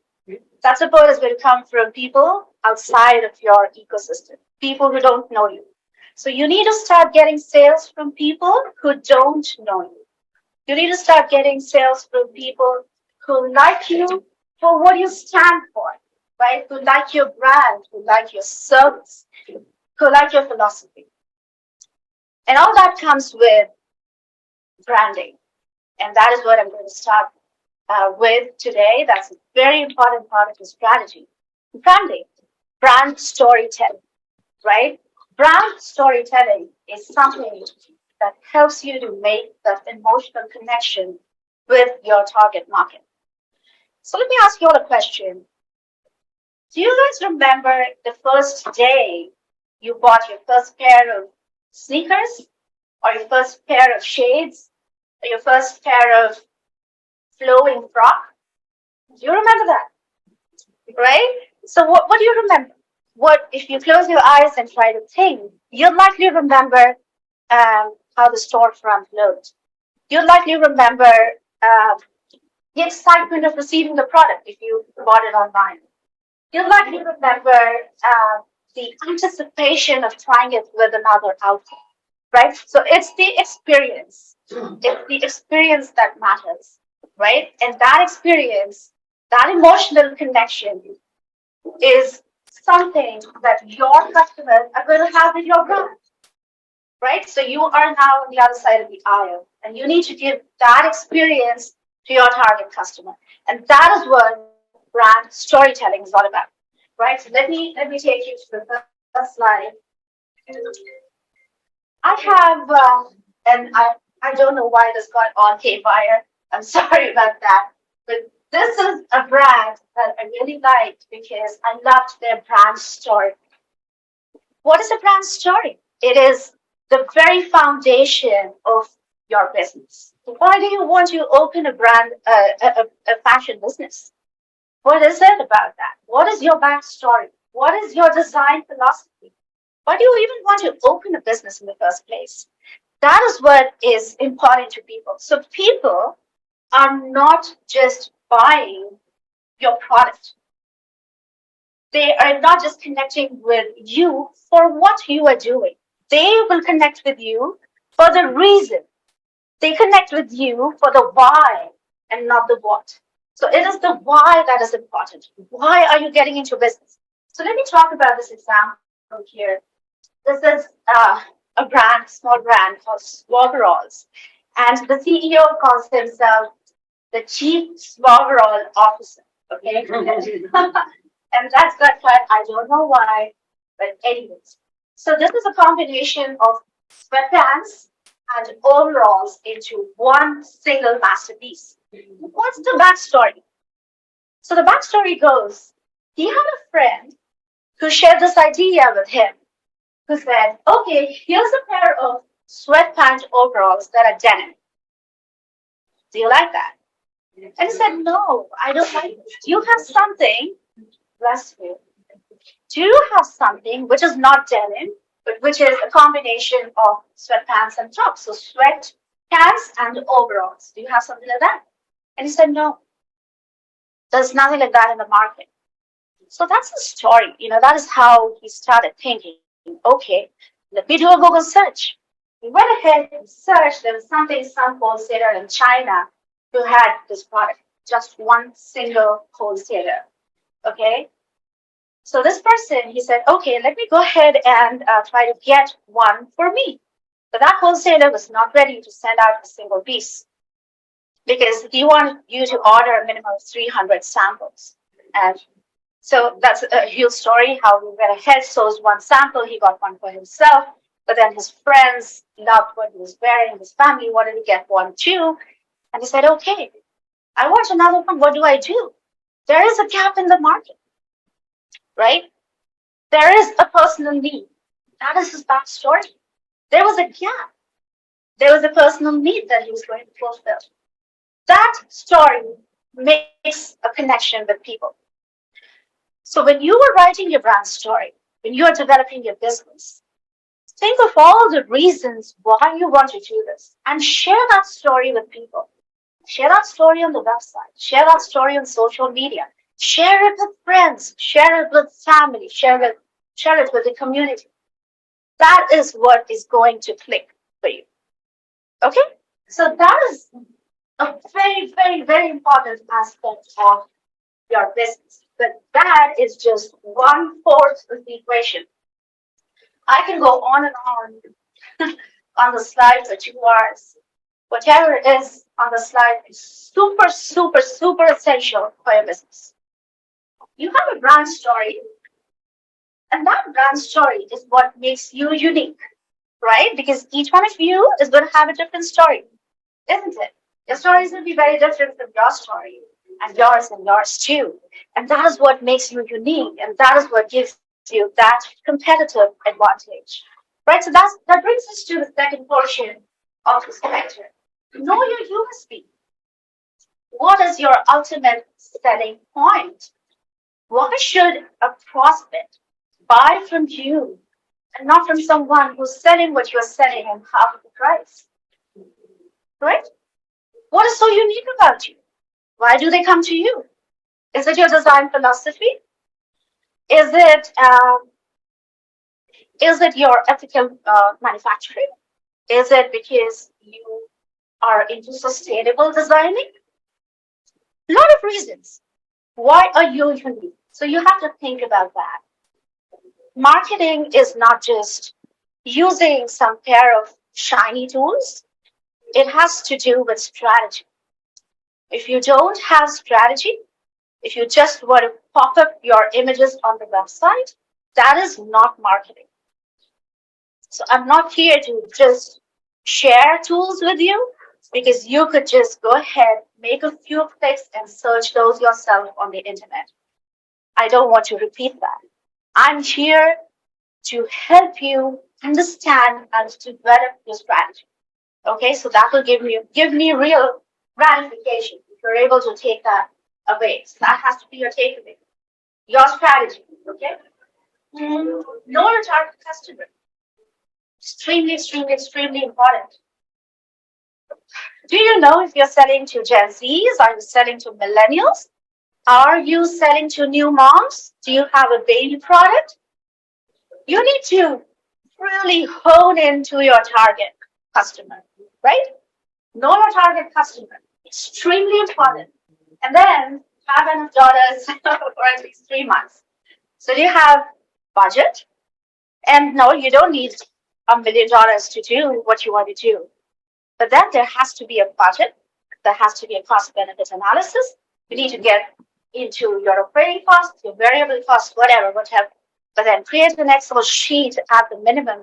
That support is going to come from people outside of your ecosystem, people who don't know you. So you need to start getting sales from people who don't know you. You need to start getting sales from people who like you for what you stand for, right? Who like your brand, who like your service, who like your philosophy. And all that comes with branding. And that is what I'm going to start with today. That's a very important part of the strategy. Branding, brand storytelling, right? Brand storytelling is something that helps you to make that emotional connection with your target market. So let me ask you all a question. Do you guys remember the first day you bought your first pair of sneakers, or your first pair of shades, or your first pair of flowing frock? Do you remember that? Right? So what do you remember? What if you close your eyes and try to think? You'll likely remember how the storefront looked. You'll likely remember the excitement of receiving the product if you bought it online. You'll likely remember the anticipation of trying it with another outfit, right? So it's the experience. It's the experience that matters, right? And that experience, that emotional connection is something that your customers are going to have with your brand, right? So you are now on the other side of the aisle, and you need to give that experience to your target customer, and that is what brand storytelling is all about, right? So let me take you to the first slide. I have, and I don't know why this got on haywire. I'm sorry about that, but this is a brand that I really liked because I loved their brand story. What is a brand story? It is the very foundation of your business. Why do you want to open a brand, a fashion business? What is it about that? What is your backstory? What is your design philosophy? Why do you even want to open a business in the first place? That is what is important to people. So people are not just buying your product. They are not just connecting with you for what you are doing. They will connect with you for the reason. They connect with you for the why and not the what. So it is the why that is important. Why are you getting into business? So let me talk about this example here. This is a brand, small brand called Swaggeralls. And the CEO calls himself the Chief Swaggerall Officer. Okay? And that's got cut. I don't know why, but anyways. So this is a combination of sweatpants and overalls into one single masterpiece. What's the backstory? So the backstory goes, he had a friend who shared this idea with him, who said, okay, here's a pair of sweatpant overalls that are denim. Do you like that? And he said, no, I don't like it. Do you have something, bless you, do you have something which is not denim, but which is a combination of sweatpants and tops? So sweatpants and overalls. Do you have something like that? And he said, no, there's nothing like that in the market. So that's the story. That is how he started thinking, okay, let me do a Google search. He went ahead and searched. There was some wholesaler in China who had this product, just one single wholesaler. Okay. So this person, he said, okay, let me go ahead and try to get one for me. But that wholesaler was not ready to send out a single piece because he wanted you to order a minimum of 300 samples. And so that's a huge story, how he went ahead, sourced one sample, he got one for himself, but then his friends loved what he was wearing, his family wanted to get one too. And he said, okay, I want another one, what do I do? There is a gap in the market, right? There is a personal need. That is his backstory. There was a gap. There was a personal need that he was going to fulfill. That story makes a connection with people. So when you are writing your brand story, when you are developing your business, think of all the reasons why you want to do this and share that story with people. Share that story on the website. Share that story on social media. Share it with friends. Share it with family. Share it with the community. That is what is going to click for you. Okay? So that is a very, very, very important aspect of your business. But that is just 1/4 of the equation. I can go on and on on the slide for 2 hours. Whatever is on the slide is super, super, super essential for your business. You have a brand story, and that brand story is what makes you unique, right? Because each one of you is going to have a different story, isn't it? Your story is going to be very different from your story, and yours too. And that is what makes you unique, and that is what gives you that competitive advantage, right? So that brings us to the second portion of this lecture. Know your USP. What is your ultimate selling point? Why should a prospect buy from you and not from someone who's selling what you're selling at half of the price? Right? What is so unique about you? Why do they come to you? Is it your design philosophy? Is it your ethical manufacturing? Is it because you are into sustainable designing? A lot of reasons. Why are you unique? So you have to think about that. Marketing is not just using some pair of shiny tools. It has to do with strategy. If you don't have strategy, if you just want to pop up your images on the website, that is not marketing. So I'm not here to just share tools with you, because you could just go ahead, make a few clicks and search those yourself on the internet. I don't want to repeat that. I'm here to help you understand and develop your strategy. Okay, so that will give me real gratification if you're able to take that away. So that has to be your takeaway, your strategy. Okay, know your target customer. Extremely important. Do you know if you're selling to Gen Zs? Are you selling to millennials? Are you selling to new moms? Do you have a baby product? You need to really hone into your target customer, right? Know your target customer. Extremely important. And then have enough dollars for at least 3 months. So you have budget. And no, you don't need $1 million to do what you want to do. But then there has to be a budget. There has to be a cost benefit analysis. You need to get into your operating costs, your variable costs, whatever. But then create an Excel sheet at the minimum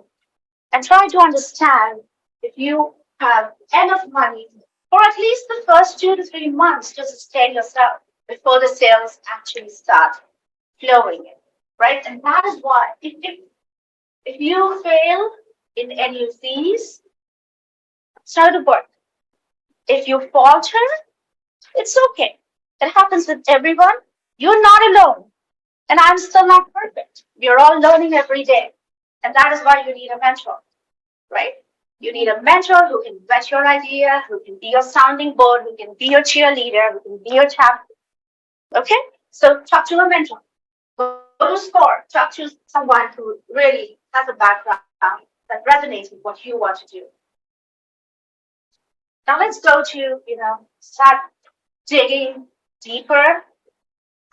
and try to understand if you have enough money for at least the first 2 to 3 months to sustain yourself before the sales actually start flowing in, right? And that is why if you fail in any of these, start to work. If you falter, it's okay. It happens with everyone. You're not alone. And I'm still not perfect. We're all learning every day. And that is why you need a mentor, right? You need a mentor who can vet your idea, who can be your sounding board, who can be your cheerleader, who can be your champion. Okay? So talk to a mentor. Go to SCORE. Talk to someone who really has a background that resonates with what you want to do. Now let's go to, start digging deeper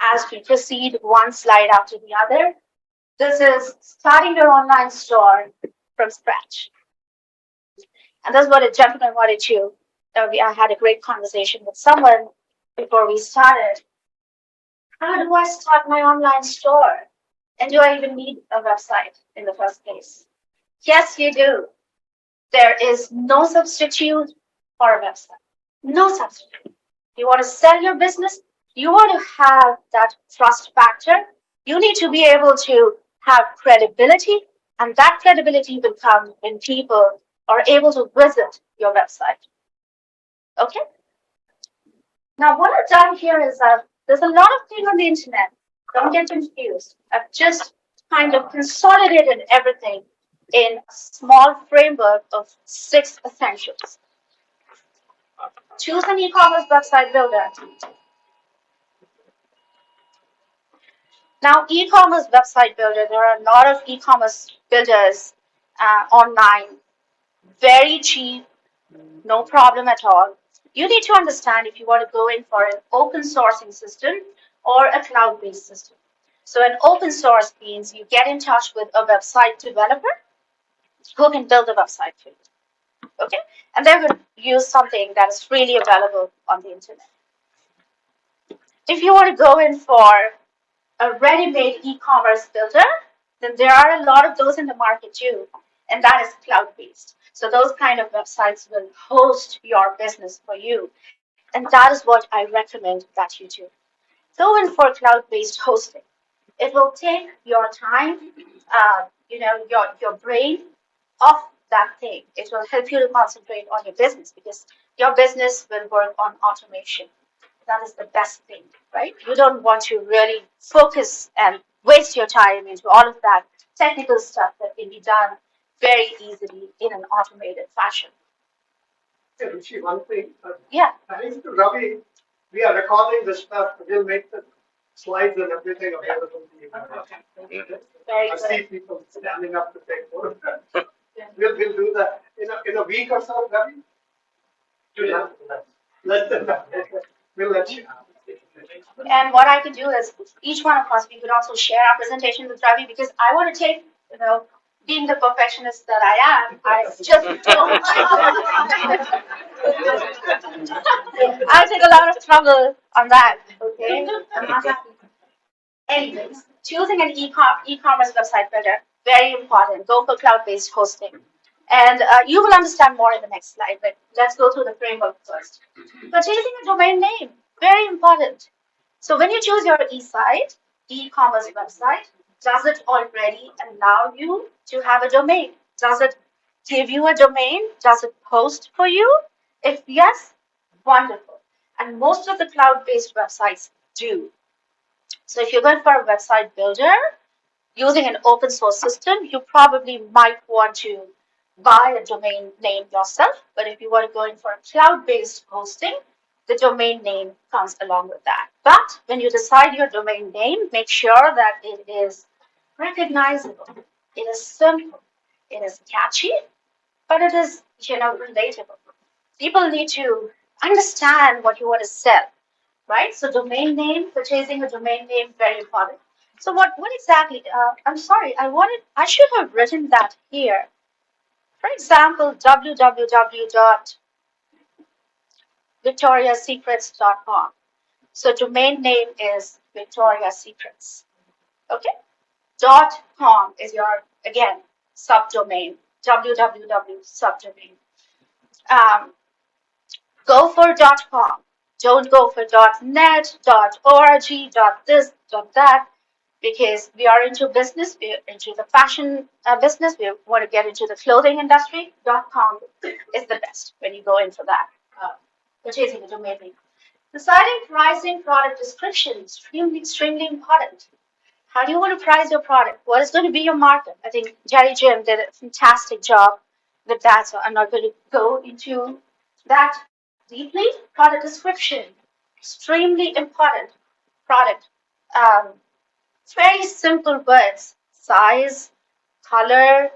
as we proceed one slide after the other. This is starting your online store from scratch. And that's what a gentleman wanted to. I had a great conversation with someone before we started. How do I start my online store? And do I even need a website in the first place? Yes, you do. There is no substitute for a website. No substitute. You want to sell your business? You want to have that trust factor? You need to be able to have credibility, and that credibility will come when people are able to visit your website. Okay? Now, what I've done here is there's a lot of things on the internet. Don't get confused. I've just kind of consolidated everything in a small framework of 6 essentials. Choose an e-commerce website builder. Now, e-commerce website builder, there are a lot of e-commerce builders online, very cheap, no problem at all. You need to understand if you want to go in for an open sourcing system or a cloud-based system. So an open source means you get in touch with a website developer who can build a website for you. Okay? And they will use something that is freely available on the internet. If you want to go in for a ready-made e-commerce builder, then there are a lot of those in the market too, and that is cloud-based. So those kind of websites will host your business for you, and that is what I recommend that you do. Go in for cloud-based hosting. It will take your time, your brain off that thing. It will help you to concentrate on your business because your business will work on automation. That is the best thing, right? You don't want to really focus and waste your time into all of that technical stuff that can be done very easily in an automated fashion. Hey, Ruchi, one thing. Yeah. Thanks to Ravi, we are recording this stuff. We'll make the slides and everything available to you. Very I good. see people standing up to take photographs. We'll do that in a week or so, Ravi. Less than that. We'll let you. And what I can do is each one of us, we could also share our presentation with Ravi because I want to take, being the perfectionist that I am, I just don't. I take a lot of trouble on that. Okay, I'm not happy. Anyways, choosing an e-commerce website builder, very important. Go for cloud-based hosting. And you will understand more in the next slide, but let's go through the framework first. Purchasing a domain name, very important. So when you choose your e-site, e-commerce website, Does it already allow you to have a domain? Does it give you a domain? Does it host for you? If yes, wonderful. And most of the cloud-based websites do. So if you're going for a website builder using an open source system, you probably might want to buy a domain name yourself. But if you want to go in for a cloud-based hosting, the domain name comes along with that. But when you decide your domain name, make sure that it is recognizable, it is simple, it is catchy, but it is, relatable. People need to understand what you want to sell, right? So domain name, purchasing a domain name, very important. So what exactly, I'm sorry, I should have written that here. For example, www.victoriasecrets.com. So domain name is Victoria's Secrets. Okay. .com is your, again, subdomain, www subdomain. Um, go for .com. Don't go for .net, .org, .this, .that, because we are into business, we're into the fashion business, we want to get into the clothing industry. .com is the best when you go in for that, purchasing a domain name. Deciding pricing, product description, extremely important. How do you want to price your product? What is going to be your market? I think Jerry Jim did a fantastic job with that, so I'm not going to go into that deeply. Product description, extremely important. Product, very simple words, size, color.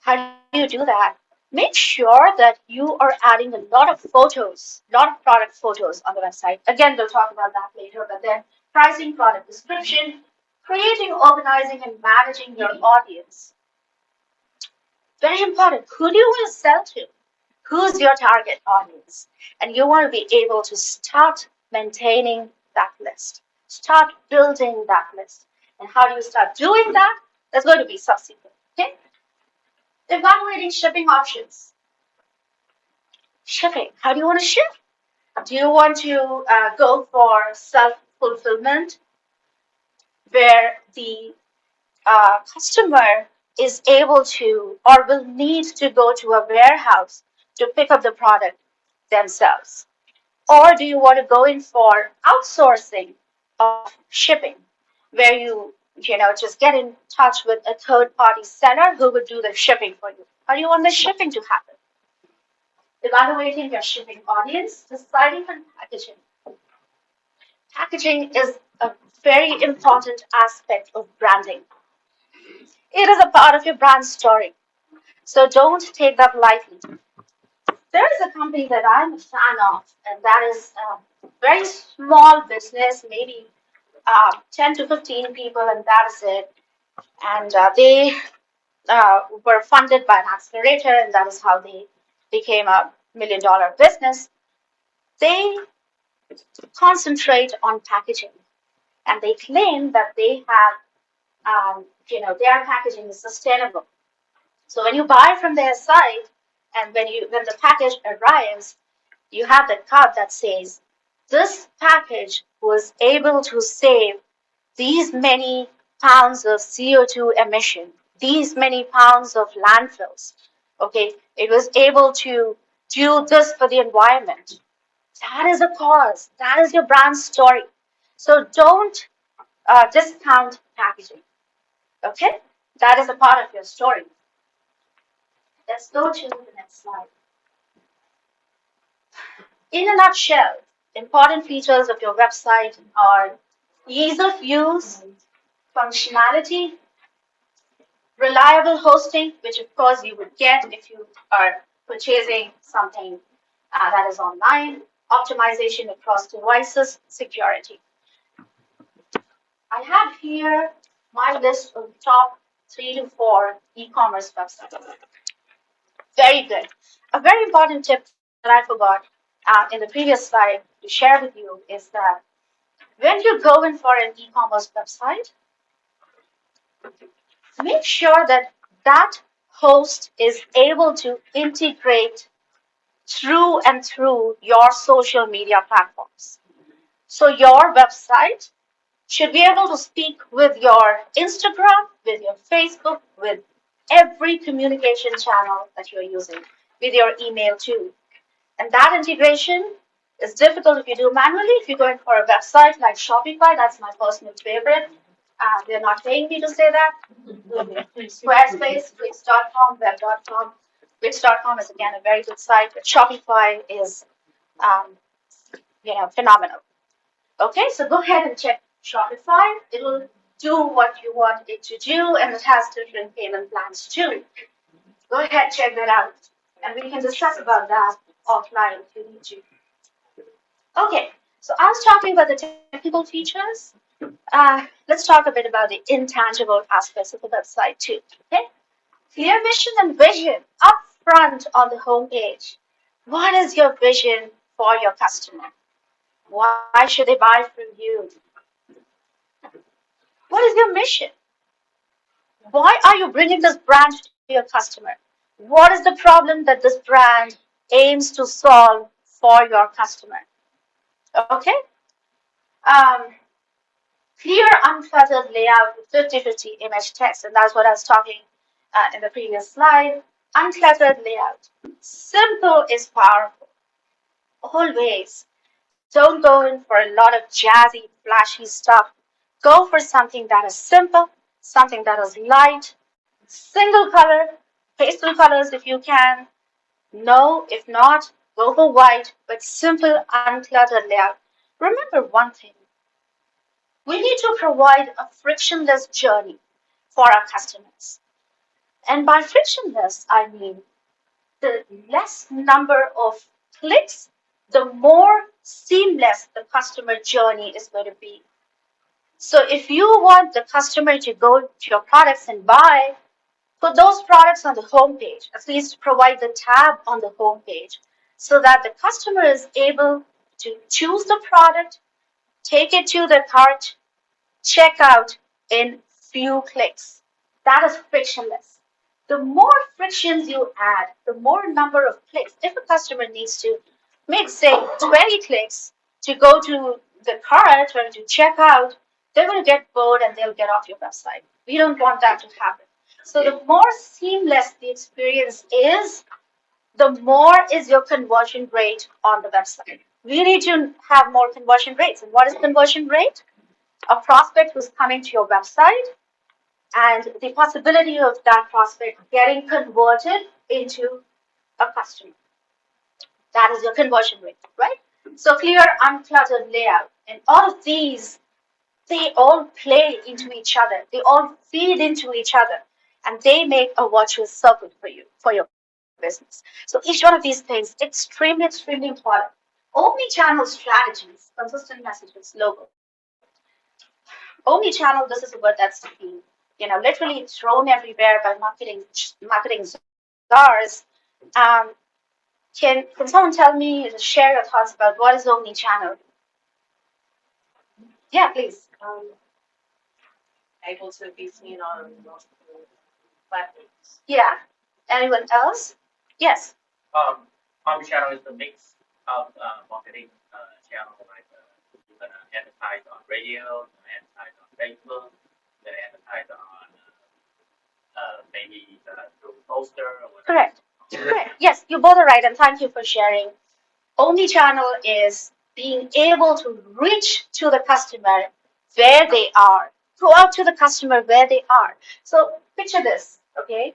How do you do that? Make sure that you are adding a lot of photos, a lot of product photos on the website. Again, we'll talk about that later, but then pricing, product description, creating, organizing, and managing your audience. Very important. Who do you want to sell to? Who's your target audience? And you want to be able to start maintaining that list. Start building that list. And how do you start doing that? That's going to be subsequent. Okay? Evaluating shipping options. Shipping. How do you want to ship? Do you want to go for self-fulfillment, where the customer is able to or will need to go to a warehouse to pick up the product themselves? Or do you want to go in for outsourcing of shipping, where you just get in touch with a third-party seller who will do the shipping for you? How do you want the shipping to happen? Evaluating your shipping audience, deciding on packaging. Packaging is a very important aspect of branding. It is a part of your brand story. So don't take that lightly. There is a company that I'm a fan of, and that is a very small business, maybe 10 to 15 people, and that is it. And they were funded by an accelerator, and that is how they became a $1 million business. They concentrate on packaging, and they claim that they have, their packaging is sustainable. So when you buy from their site, and when the package arrives, you have that card that says, this package was able to save these many pounds of CO2 emission, these many pounds of landfills. Okay, it was able to do this for the environment. That is a cause. That is your brand story. So don't discount packaging. Okay, that is a part of your story. Let's go to the next slide. In a nutshell, important features of your website are ease of use, functionality, reliable hosting, which of course you would get if you are purchasing something that is online, optimization across devices, security. I have here my list of top 3 to 4 e-commerce websites. Very good. A very important tip that I forgot in the previous slide to share with you is that when you go in for an e-commerce website, make sure that that host is able to integrate through and through your social media platforms. So your website should be able to speak with your Instagram, with your Facebook, with every communication channel that you're using, with your email too. And that integration is difficult if you do manually. If you're going for a website like Shopify, that's my personal favorite. They're not paying me to say that. Squarespace, Wix.com, web.com. Wix.com is again a very good site, but Shopify is, phenomenal. Okay, so go ahead and check Shopify. It'll do what you want it to do, and it has different payment plans too. Go ahead, check that out, and we can discuss about that offline if you need to. Okay, so I was talking about the technical features. Let's talk a bit about the intangible aspects of the website too. Okay, clear mission and vision up front on the home page. What is your vision for your customer? Why should they buy from you? What is your mission? Why are you bringing this brand to your customer? What is the problem that this brand aims to solve for your customer? Okay? Clear, uncluttered layout with 50-50 image text, and that's what I was talking in the previous slide. Uncluttered layout. Simple is powerful. Always. Don't go in for a lot of jazzy, flashy stuff. Go for something that is simple, something that is light, single color, pastel colors if you can. No, if not, go for white, but simple, uncluttered layout. Remember one thing. We need to provide a frictionless journey for our customers. And by frictionless, I mean the less number of clicks, the more seamless the customer journey is going to be. So if you want the customer to go to your products and buy, put those products on the home page, at least provide the tab on the home page so that the customer is able to choose the product, take it to the cart, check out in few clicks. That is frictionless. The more frictions you add, the more number of clicks. If a customer needs to make, say, 20 clicks to go to the cart or to check out, they're going to get bored and they'll get off your website. We don't want that to happen. So the more seamless the experience is, the more is your conversion rate on the website. We need to have more conversion rates. And what is conversion rate? A prospect who's coming to your website and the possibility of that prospect getting converted into a customer. That is your conversion rate, right? So clear, uncluttered layout. And all of these, they all play into each other. They all feed into each other. And they make a virtuous circle for you, for your business. So each one of these things, extremely, extremely important. Omni-channel strategies, consistent messages, logo. Omni-channel, this is a word that's been, literally thrown everywhere by marketing czars. Can someone tell me, share your thoughts about what is omni-channel? Yeah, please. Able to be seen on multiple platforms. Yeah. Anyone else? Yes. Omnichannel is the mix of marketing channels like you're gonna advertise on radio, you're gonna advertise on Facebook, you're gonna advertise on maybe through poster or whatever. Correct. Correct. Yes, you both are right, and thank you for sharing. Omnichannel is being able to reach to the customer where they are, go out to the customer where they are. So picture this, okay?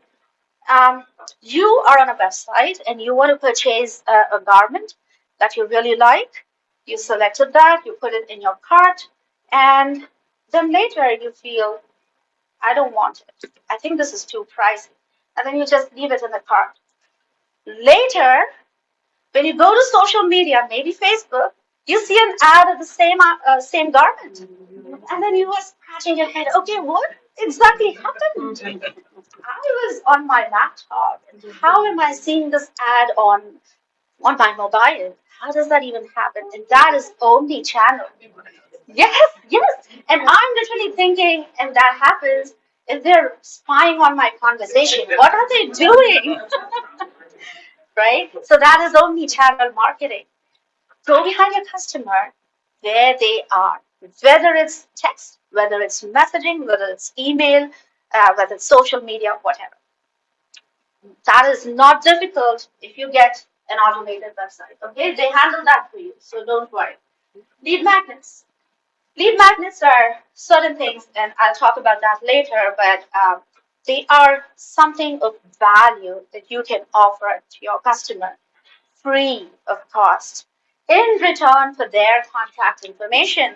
You are on a website and you want to purchase a garment that you really like. You selected that, you put it in your cart, and then later you feel, I don't want it. I think this is too pricey. And then you just leave it in the cart. Later, when you go to social media, maybe Facebook, you see an ad of the same garment. And then you are scratching your head, okay, what exactly happened? I was on my laptop, and how am I seeing this ad on my mobile? How does that even happen? And that is omni-channel. Yes, yes. And I'm literally thinking, and that happens, if they're spying on my conversation, what are they doing? Right? So that is omni-channel marketing. Go behind your customer where they are. whether it's text, whether it's messaging, whether it's email, whether it's social media, whatever. That is not difficult if you get an automated website. Okay, they handle that for you, so don't worry. Lead magnets. Lead magnets are certain things, and I'll talk about that later, but they are something of value that you can offer to your customer free of cost in return for their contact information.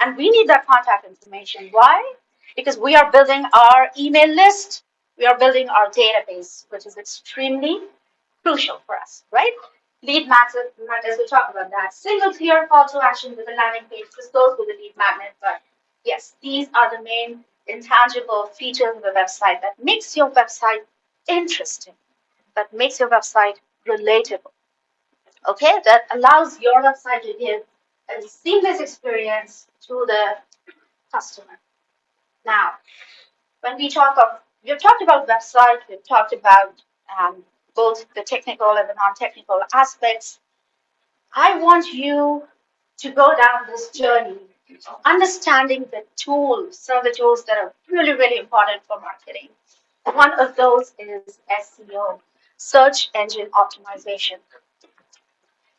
And we need that contact information. Why? Because we are building our email list. We are building our database, which is extremely crucial for us, right? Lead magnet, we'll talk about that. Single clear call to action with a landing page. This goes with the lead magnet, but yes, these are the main intangible features of the website that makes your website interesting, that makes your website relatable. Okay, that allows your website to give a seamless experience to the customer. Now, when we've talked about website, we've talked about both the technical and the non-technical aspects. I want you to go down this journey of understanding the tools, some of the tools that are really, really important for marketing. One of those is SEO, search engine optimization.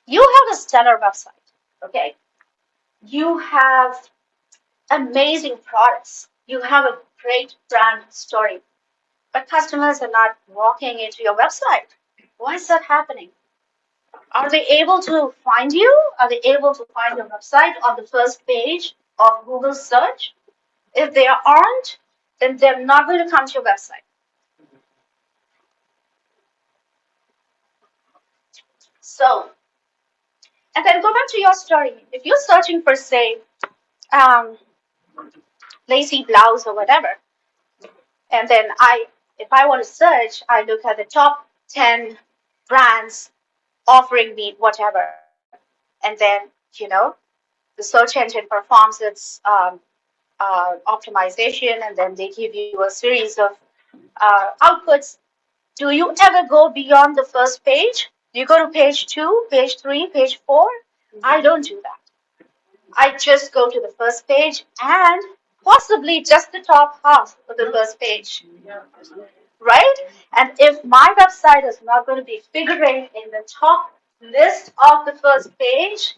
You have a stellar website, okay? You have amazing products. You have a great brand story, but customers are not walking into your website. Why is that happening? Are they able to find you? Are they able to find your website on the first page of Google search? If they aren't, then they're not going to come to your website. So, and then go back to your story. If you're searching for, say, lacy blouse or whatever, and then if I want to search, I look at the top 10 brands offering me whatever, and then the search engine performs its optimization, and then they give you a series of outputs. Do you ever go beyond the first page? Do you go to page 2, page 3, page 4? I don't do that. I just go to the first page and possibly just the top half of the first page, right? And if my website is not going to be figuring in the top list of the first page,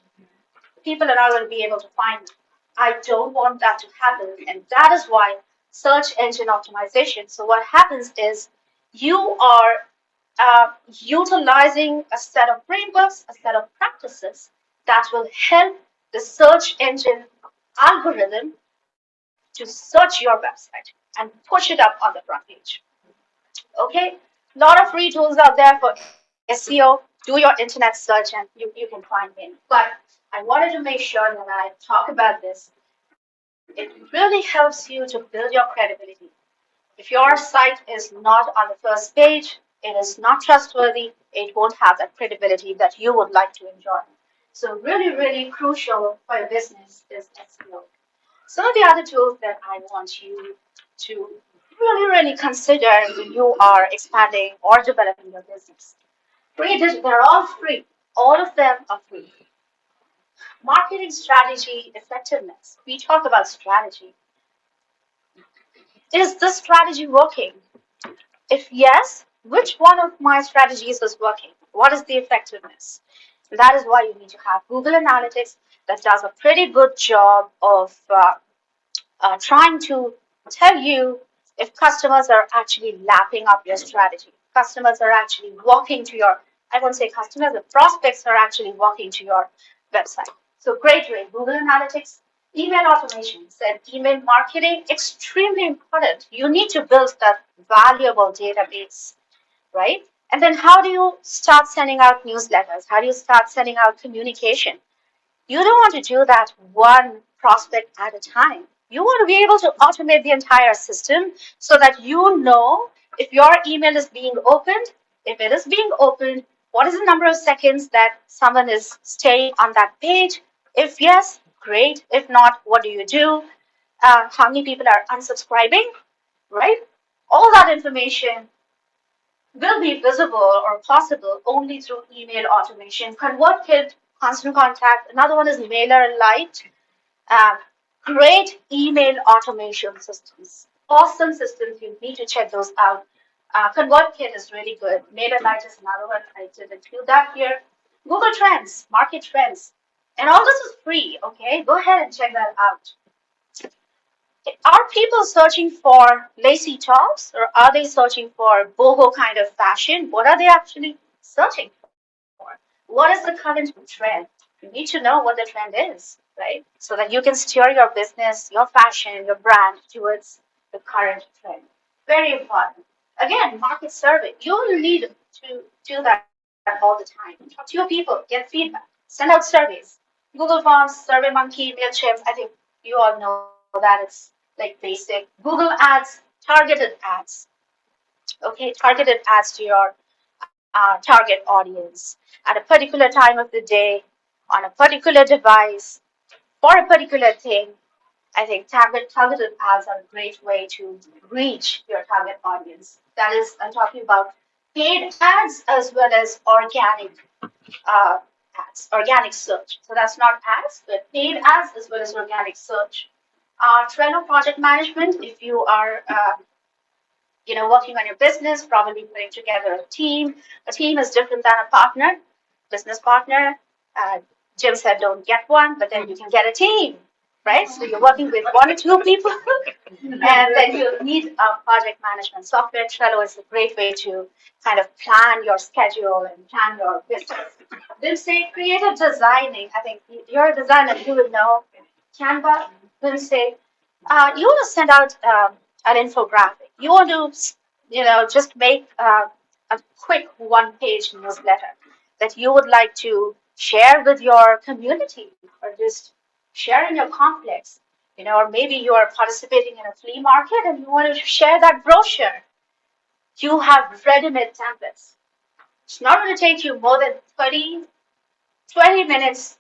people are not going to be able to find it. I don't want that to happen, and that is why search engine optimization. So what happens is you are utilizing a set of frameworks, a set of practices that will help the search engine algorithm to search your website and push it up on the front page. Okay, a lot of free tools out there for SEO. Do your internet search and you can find me. But I wanted to make sure that I talk about this. It really helps you to build your credibility. If your site is not on the first page, it is not trustworthy, it won't have that credibility that you would like to enjoy. So really, really crucial for your business is SEO. Some of the other tools that I want you to really, really consider when you are expanding or developing your business. They're all free. All of them are free. Marketing strategy effectiveness. We talk about strategy. Is this strategy working? If yes, which one of my strategies is working? What is the effectiveness? That is why you need to have Google Analytics that does a pretty good job of trying to tell you if customers are actually lapping up your strategy. Customers are actually walking to your, I won't say customers, the prospects are actually walking to your website. So great way, Google Analytics, email automations and email marketing, extremely important. You need to build that valuable database, right? And then how do you start sending out newsletters? How do you start sending out communication? You don't want to do that one prospect at a time. You want to be able to automate the entire system so that you know if your email is being opened. If it is being opened, what is the number of seconds that someone is staying on that page? If yes, great. If not, what do you do? How many people are unsubscribing, right? All that information will be visible or possible only through email automation. ConvertKit, Constant Contact. Another one is MailerLite. Great email automation systems. Awesome systems. You need to check those out. ConvertKit is really good. MailerLite is another one. I didn't do that here. Google Trends, Market Trends. And all this is free, okay? Go ahead and check that out. Are people searching for lacy tops or are they searching for boho kind of fashion? What are they actually searching for? What is the current trend? You need to know what the trend is, right? So that you can steer your business, your fashion, your brand towards the current trend. Very important. Again, market survey. You will need to do that all the time. Talk to your people, get feedback, send out surveys. Google Forms, SurveyMonkey, MailChimp. I think you all know that it's like basic. Google Ads, targeted ads. Okay, targeted ads to your target audience at a particular time of the day, on a particular device, for a particular thing. I think targeted ads are a great way to reach your target audience. That is, I'm talking about paid ads as well as organic uh, ads, organic search. So that's not ads, but paid ads as well as organic search. Trello project management, if you are working on your business, probably putting together a team. A team is different than a partner, business partner. Uh, Jim said don't get one, but then you can get a team, right? So you're working with one or two people, and then you need a project management software. Trello is a great way to kind of plan your schedule and plan your business. Then say creative designing. I think you're a designer, you will know Canva. Then say you want to send out an infographic. You want to, just make a quick one-page newsletter that you would like to share with your community or just share in your complex. Or maybe you are participating in a flea market and you want to share that brochure. You have ready-made templates. It's not going to take you more than 20 minutes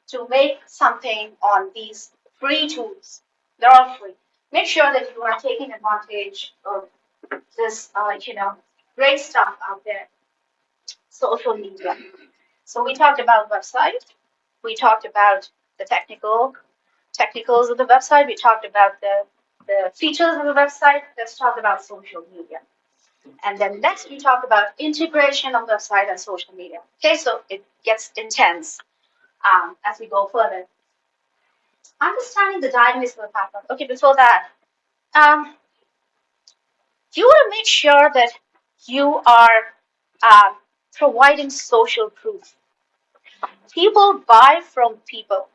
to make something on these free tools. They're all free. Make sure that you are taking advantage of this, great stuff out there. Social media. So we talked about website. We talked about the technicals of the website. We talked about the features of the website. Let's talk about social media. And then next we talk about integration of website and social media. Okay, so it gets intense as we go further. Understanding the dynamics of the platform. Okay, before that, you want to make sure that you are uh, providing social proof. People buy from people.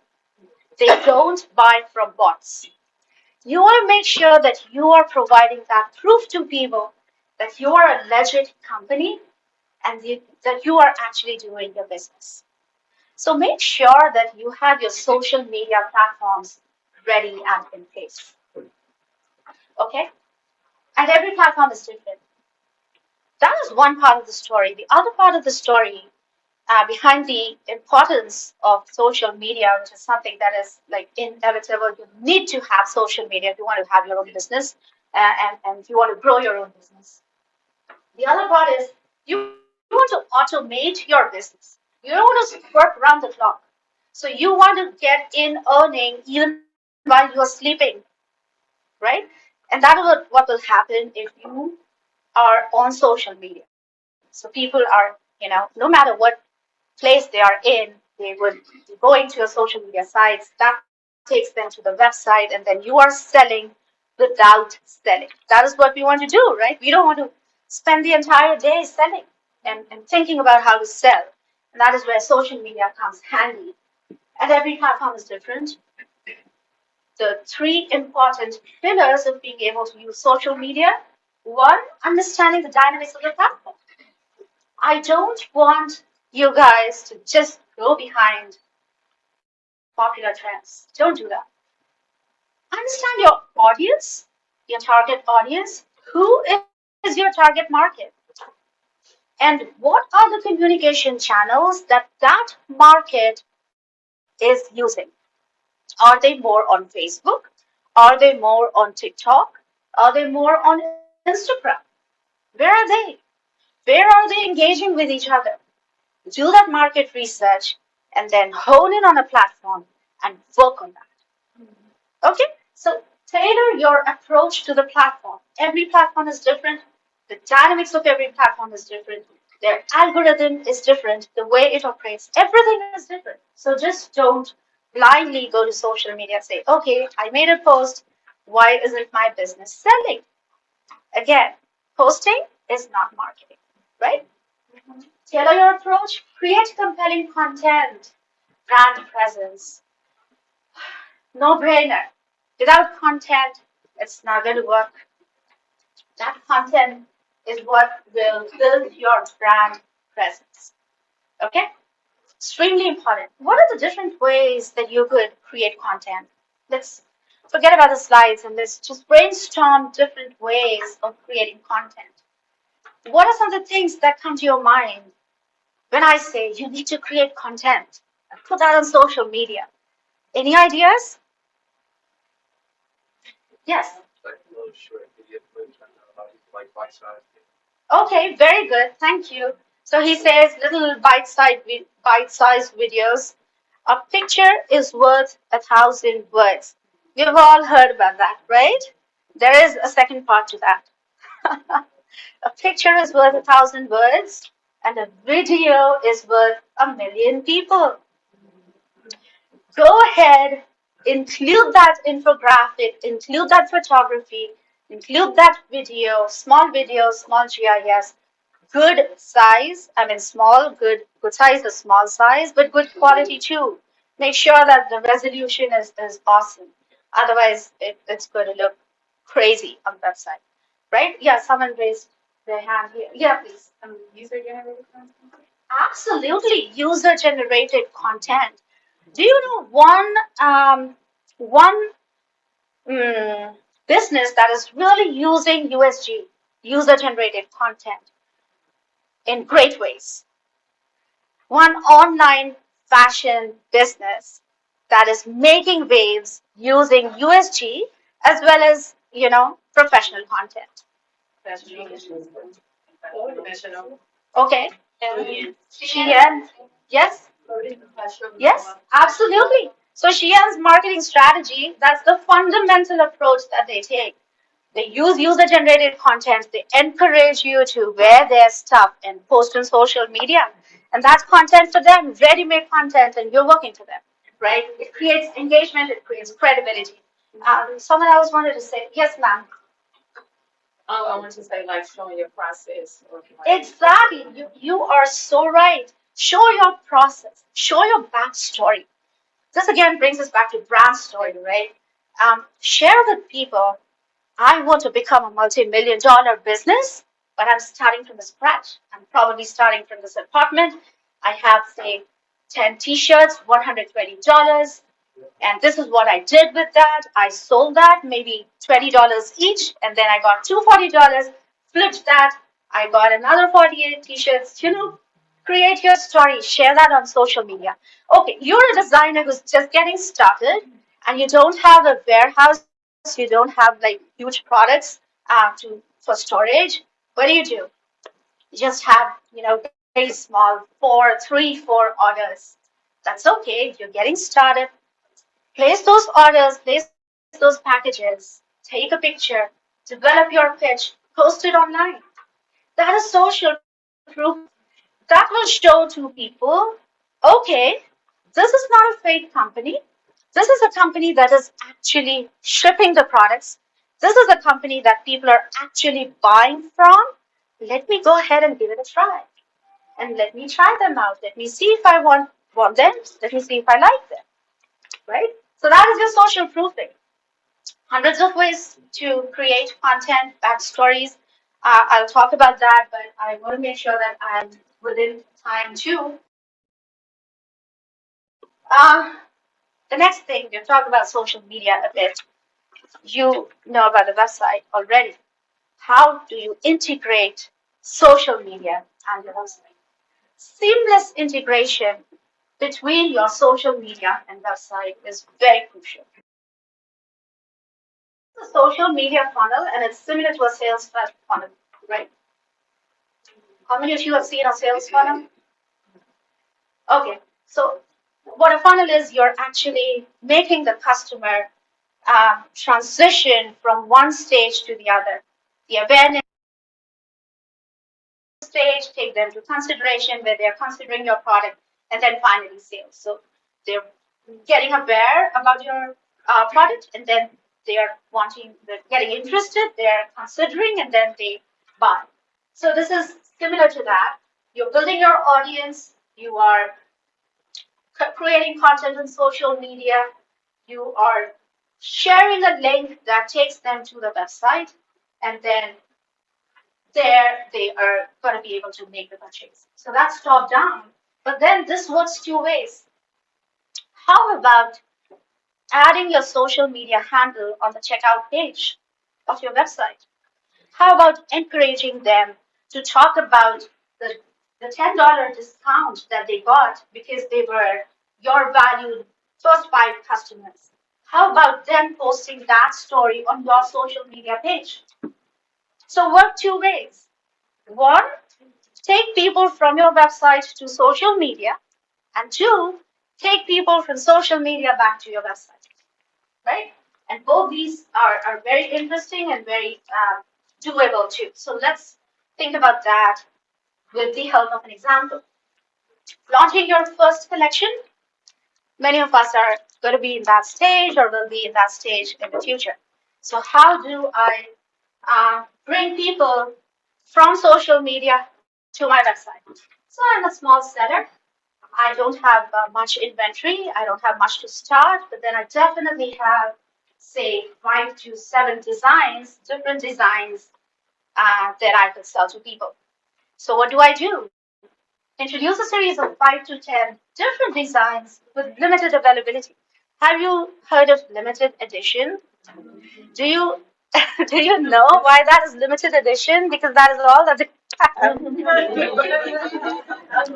They don't buy from bots. You want to make sure that you are providing that proof to people that you are a legit company and that you are actually doing your business. So make sure that you have your social media platforms ready and in place. Okay? And every platform is different. That is one part of the story. The other part of the story behind the importance of social media, which is something that is like inevitable. You need to have social media if you want to have your own business and if you want to grow your own business. The other part is you want to automate your business. You don't want to work around the clock. So you want to get in earning even while you're sleeping, right? And that is what will happen if you are on social media. So people are, no matter what place they are in, they would be going to your social media sites. That takes them to the website, and then you are selling without selling. That is what we want to do, right? We don't want to spend the entire day selling and thinking about how to sell. And that is where social media comes handy. And every platform is different. The three important pillars of being able to use social media. One, understanding the dynamics of the platform. I don't want you guys to just go behind popular trends. Don't do that. Understand your audience, your target audience. Who is your target market? And what are the communication channels that market is using? Are they more on Facebook? Are they more on TikTok? Are they more on Instagram? Where are they? Where are they engaging with each other? Do that market research and then hone in on a platform and work on that. Okay, so tailor your approach to the platform. Every platform is different. The dynamics of every platform is different. Their algorithm is different. The way it operates, everything is different. So just don't blindly go to social media and say, okay, I made a post. Why isn't my business selling? Again, posting is not marketing, right? Tailor your approach, create compelling content, brand presence. No brainer. Without content, it's not going to work. That content is what will build your brand presence. Okay? Extremely important. What are the different ways that you could create content? Let's forget about the slides and let's just brainstorm different ways of creating content. What are some of the things that come to your mind when I say you need to create content and put that on social media? Any ideas? Yes. Okay, very good. Thank you. So he says little bite-sized videos. A picture is worth 1,000 words. We've all heard about that, right? There is a second part to that. A picture is worth 1,000 words, and a video is worth 1,000,000 people. Go ahead, include that infographic, include that photography, include that video, small GIS, good size. I mean, good size is small size, but good quality too. Make sure that the resolution is awesome. Otherwise, it's going to look crazy on the website, right? Yeah, someone raised their hand here. Yeah, please. User-generated content? Absolutely, user-generated content. Do you know one business that is really using USG, user-generated content, in great ways? One online fashion business that is making waves using USG as well as, professional content. That's genius. Professional. Okay. Shein. Yes. Professional. Yes, absolutely. So Shein's marketing strategy, that's the fundamental approach that they take. They use user-generated content. They encourage you to wear their stuff and post on social media. And that's content for them, ready-made content, and you're working for them, right? It creates engagement. It creates credibility. Someone else wanted to say, yes, ma'am. Oh, I want to say like showing your process. Exactly. You are so right. Show your process. Show your backstory. This again brings us back to brand story, right? Share with people. I want to become a multi-million-dollar business, but I'm starting from the scratch. I'm probably starting from this apartment. I have, say, 10 t-shirts, $120. And this is what I did with that. I sold that, maybe $20 each, and then I got $240, flipped that. I got another 48 t-shirts. Create your story, share that on social media. Okay, you're a designer who's just getting started, and you don't have a warehouse, you don't have like huge products for storage. What do? You just have, very small, 4 orders. That's okay. You're getting started. Place those orders, place those packages, take a picture, develop your pitch, post it online. That is social proof. That will show to people, okay, this is not a fake company. This is a company that is actually shipping the products. This is a company that people are actually buying from. Let me go ahead and give it a try. And let me try them out. Let me see if I want them. Let me see if I like them. Right? So that is your social proofing. Hundreds of ways to create content, backstories. I'll talk about that, but I want to make sure that I'm within time too. The next thing, we'll talk about social media a bit. You know about the website already. How do you integrate social media and your website? Seamless integration between your social media and website is very crucial. It's a social media funnel, and it's similar to a sales funnel, right? How many of you have seen a sales funnel? Okay, so what a funnel is, you're actually making the customer transition from one stage to the other. The awareness stage, take them to consideration where they're considering your product, and then finally sales. So they're getting aware about your product, and then they are they're getting interested, they're considering, and then they buy. So this is similar to that. You're building your audience, you are creating content on social media, you are sharing a link that takes them to the website, and then there they are going to be able to make the purchase. So that's top down. But then this works two ways. How about adding your social media handle on the checkout page of your website? How about encouraging them to talk about the $10 discount that they got because they were your valued first 5 customers? How about them posting that story on your social media page? So work two ways. One, take people from your website to social media, and two, take people from social media back to your website, right? And both these are very interesting and very doable too. So let's think about that with the help of an example. Launching your first collection, many of us are going to be in that stage or will be in that stage in the future. So how do I bring people from social media to my website? So I'm a small seller. I don't have much inventory. I don't have much to start, but then I definitely have, say, 5 to 7 designs, different designs that I could sell to people. So what do? Introduce a series of 5 to 10 different designs with limited availability. Have you heard of limited edition? Do you do you know why that is limited edition? Because that is all that they have.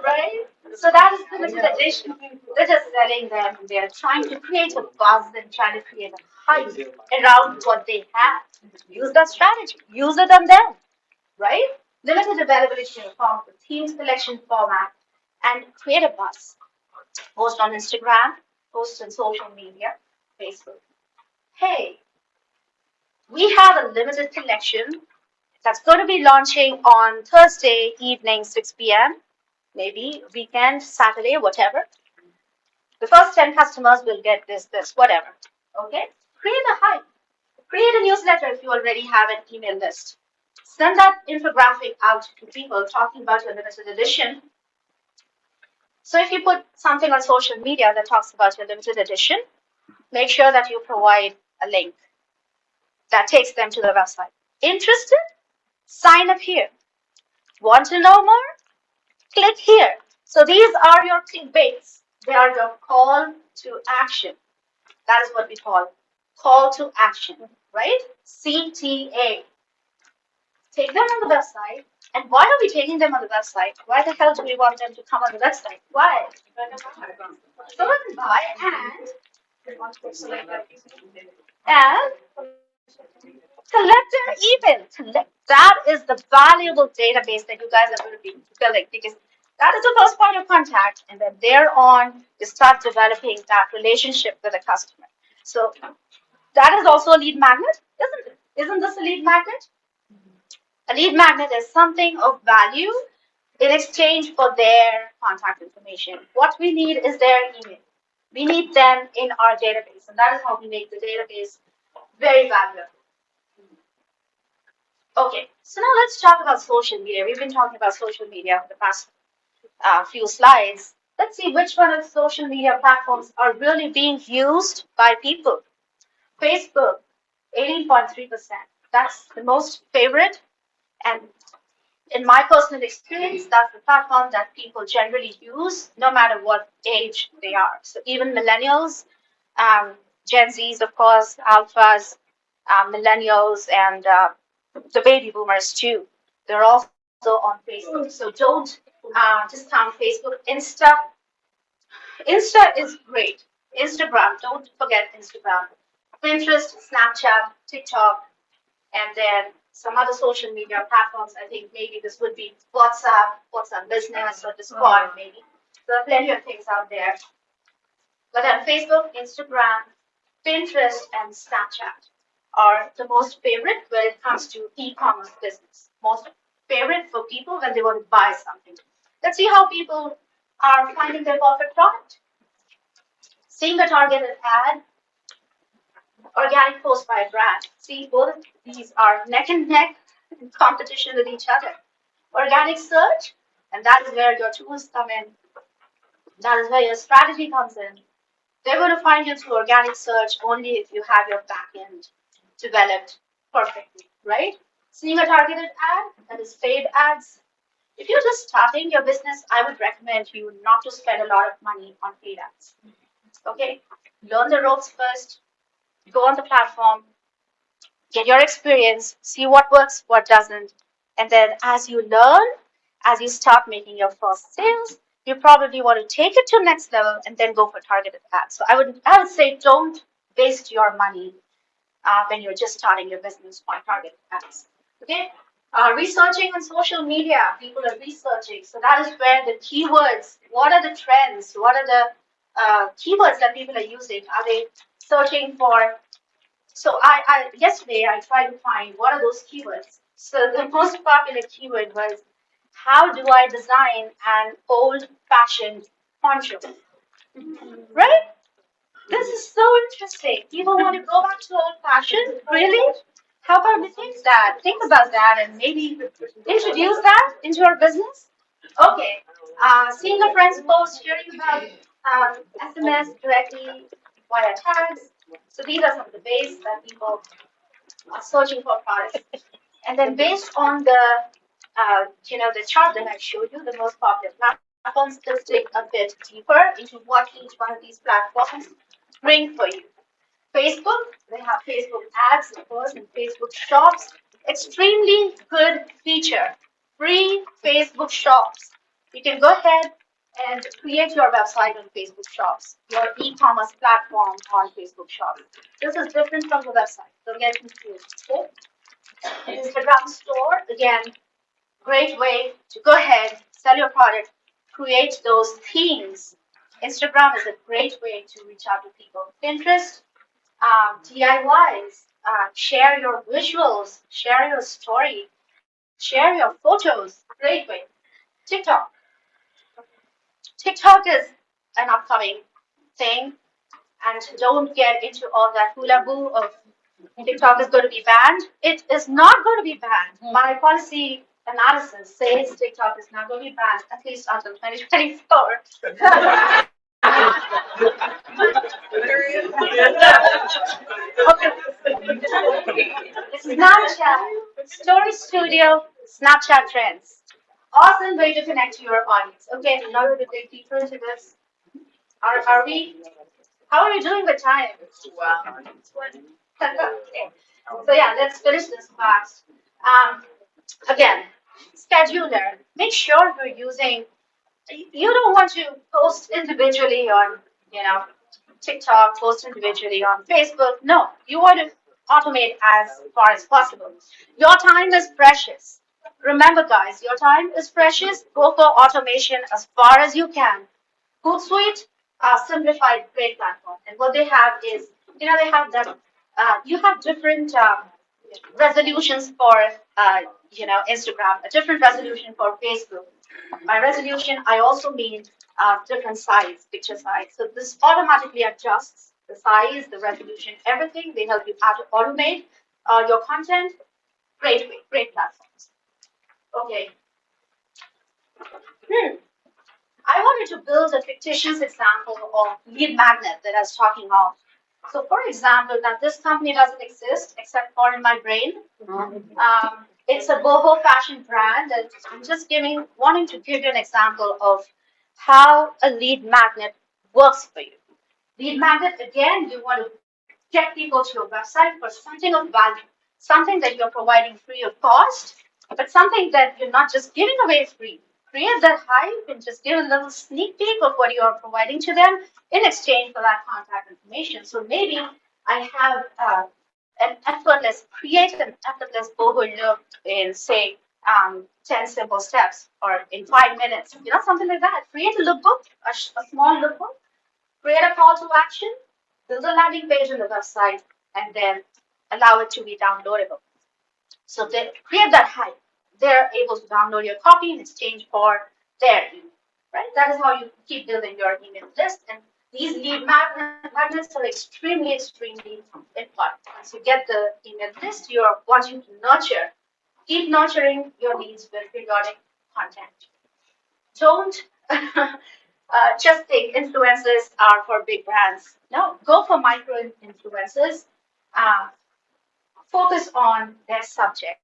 Right? So that is limited edition. They're just selling them. They're trying to create a buzz and trying to create a hype around what they have. Use that strategy. Use it on them. Right? Limited availability in the form of a themed collection format and create a buzz. Post on Instagram, post on social media, Facebook. Hey, we have a limited collection that's going to be launching on Thursday evening, 6 p.m., maybe weekend, Saturday, whatever. The first 10 customers will get this, whatever. Okay? Create a hype. Create a newsletter if you already have an email list. Send that infographic out to people talking about your limited edition. So if you put something on social media that talks about your limited edition, make sure that you provide a link that takes them to the website. Interested? Sign up here. Want to know more? Click here. So these are your clickbaits. They are your call to action. That is what we call to action, right? CTA. Take them on the website. And why are we taking them on the website? Why the hell do we want them to come on the website? Why? So let them buy and collect their email. That is the valuable database that you guys are going to be building, because that is the first point of contact, and then thereon you start developing that relationship with the customer. So that is also a lead magnet, isn't it? Isn't this a lead magnet? A lead magnet is something of value in exchange for their contact information. What we need is their email. We need them in our database, and that is how we make the database very valuable. Okay, so now let's talk about social media. We've been talking about social media for the past few slides. Let's see which one of the social media platforms are really being used by people. Facebook, 18.3%. That's the most favorite. And in my personal experience, that's the platform that people generally use, no matter what age they are. So even millennials, Gen Zs, of course, alphas, millennials, and the baby boomers too. They're also on Facebook. So don't discount Facebook. Insta is great. Instagram, don't forget Instagram. Pinterest, Snapchat, TikTok, and then some other social media platforms. I think maybe this would be WhatsApp Business, or Discord, maybe. There are plenty of things out there. But on Facebook, Instagram, Pinterest and Snapchat are the most favorite when it comes to e-commerce business. Most favorite for people when they want to buy something. Let's see how people are finding their perfect product. Seeing a targeted ad, organic post by a brand. See, both of these are neck and neck in competition with each other. Organic search, and that is where your tools come in. That is where your strategy comes in. They're going to find you through organic search only if you have your backend developed perfectly, right? Seeing a targeted ad, that is paid ads. If you're just starting your business, I would recommend you not to spend a lot of money on paid ads. Okay? Learn the ropes first, go on the platform, get your experience, see what works, what doesn't. And then as you learn, as you start making your first sales, you probably want to take it to the next level and then go for targeted ads. So I would say don't waste your money when you're just starting your business on targeted ads. Okay? Researching on social media, people are researching. So that is where the keywords, what are the trends? What are the keywords that people are using? Are they searching for? So yesterday I tried to find what are those keywords. So the most popular keyword was, how do I design an old-fashioned poncho? Right? This is so interesting. People want to go back to old-fashioned? Really? How about we think that? Think about that and maybe introduce that into your business? Okay. Seeing a friend's post, hearing about SMS directly via tags. So these are some of the ways that people are searching for products. And then based on the chart that I showed you, the most popular platforms, let's dig a bit deeper into what each one of these platforms bring for you. Facebook, they have Facebook ads, of course, and Facebook shops. Extremely good feature. Free Facebook shops. You can go ahead and create your website on Facebook shops, your e-commerce platform on Facebook shops. This is different from the website. Don't get confused. Okay? Instagram store, again, great way to go ahead, sell your product, create those themes. Instagram is a great way to reach out to people. Pinterest, DIYs, share your visuals, share your story, share your photos. Great way. TikTok. TikTok is an upcoming thing, and don't get into all that hula boo of TikTok is going to be banned. It is not going to be banned. My policy analysis says TikTok is not going to be banned at least until 2024. Snapchat, Story Studio, Snapchat Trends. Awesome way to connect to your audience. Okay, now we're going to dig deeper into this. Are we? How are you doing with time? Wow. Okay. So yeah, let's finish this fast. Again, scheduler. Make sure you're using. You don't want to post individually on, TikTok, post individually on Facebook. No, you want to automate as far as possible. Your time is precious. Remember, guys, your time is precious. Go for automation as far as you can. Hootsuite, simplified great platform. And what they have is, they have that, you have different resolutions for, Instagram, a different resolution for Facebook. By resolution, I also mean different size, picture size. So this automatically adjusts the size, the resolution, everything. They help you automate your content. Great way, great platforms. Okay. I wanted to build a fictitious example of lead magnet that I was talking of. So for example, now this company doesn't exist except for in my brain. It's a boho fashion brand, and I'm just wanting to give you an example of how a lead magnet works for you. Lead magnet, again, you want to get people to your website for something of value, something that you're providing free of cost, but something that you're not just giving away free. Create that hype and just give a little sneak peek of what you are providing to them in exchange for that contact information. So maybe I have create an effortless boho look in, say, 10 simple steps or in 5 minutes, something like that. Create a lookbook, a small lookbook, create a call to action, build a landing page on the website, and then allow it to be downloadable. So they create that hype. They're able to download your copy in exchange for their email, right? That is how you keep building your email list. And these lead magnets are extremely important. Once you get the email list, you want you to nurture, keep nurturing your leads with periodic content. Don't just think influencers are for big brands. No, go for micro influencers. Focus on their subject.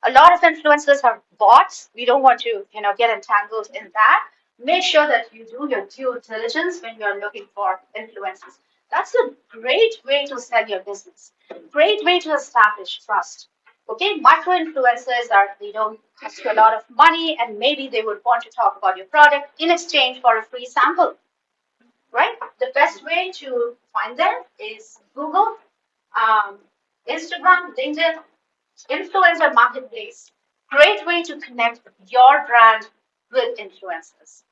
A lot of influencers are bots. We don't want to, get entangled in that. Make sure that you do your due diligence when you're looking for influencers. That's a great way to sell your business. Great way to establish trust. Okay, micro influencers they don't cost you a lot of money, and maybe they would want to talk about your product in exchange for a free sample. Right? The best way to find them is Google, Instagram, LinkedIn, influencer marketplace. Great way to connect your brand with influencers.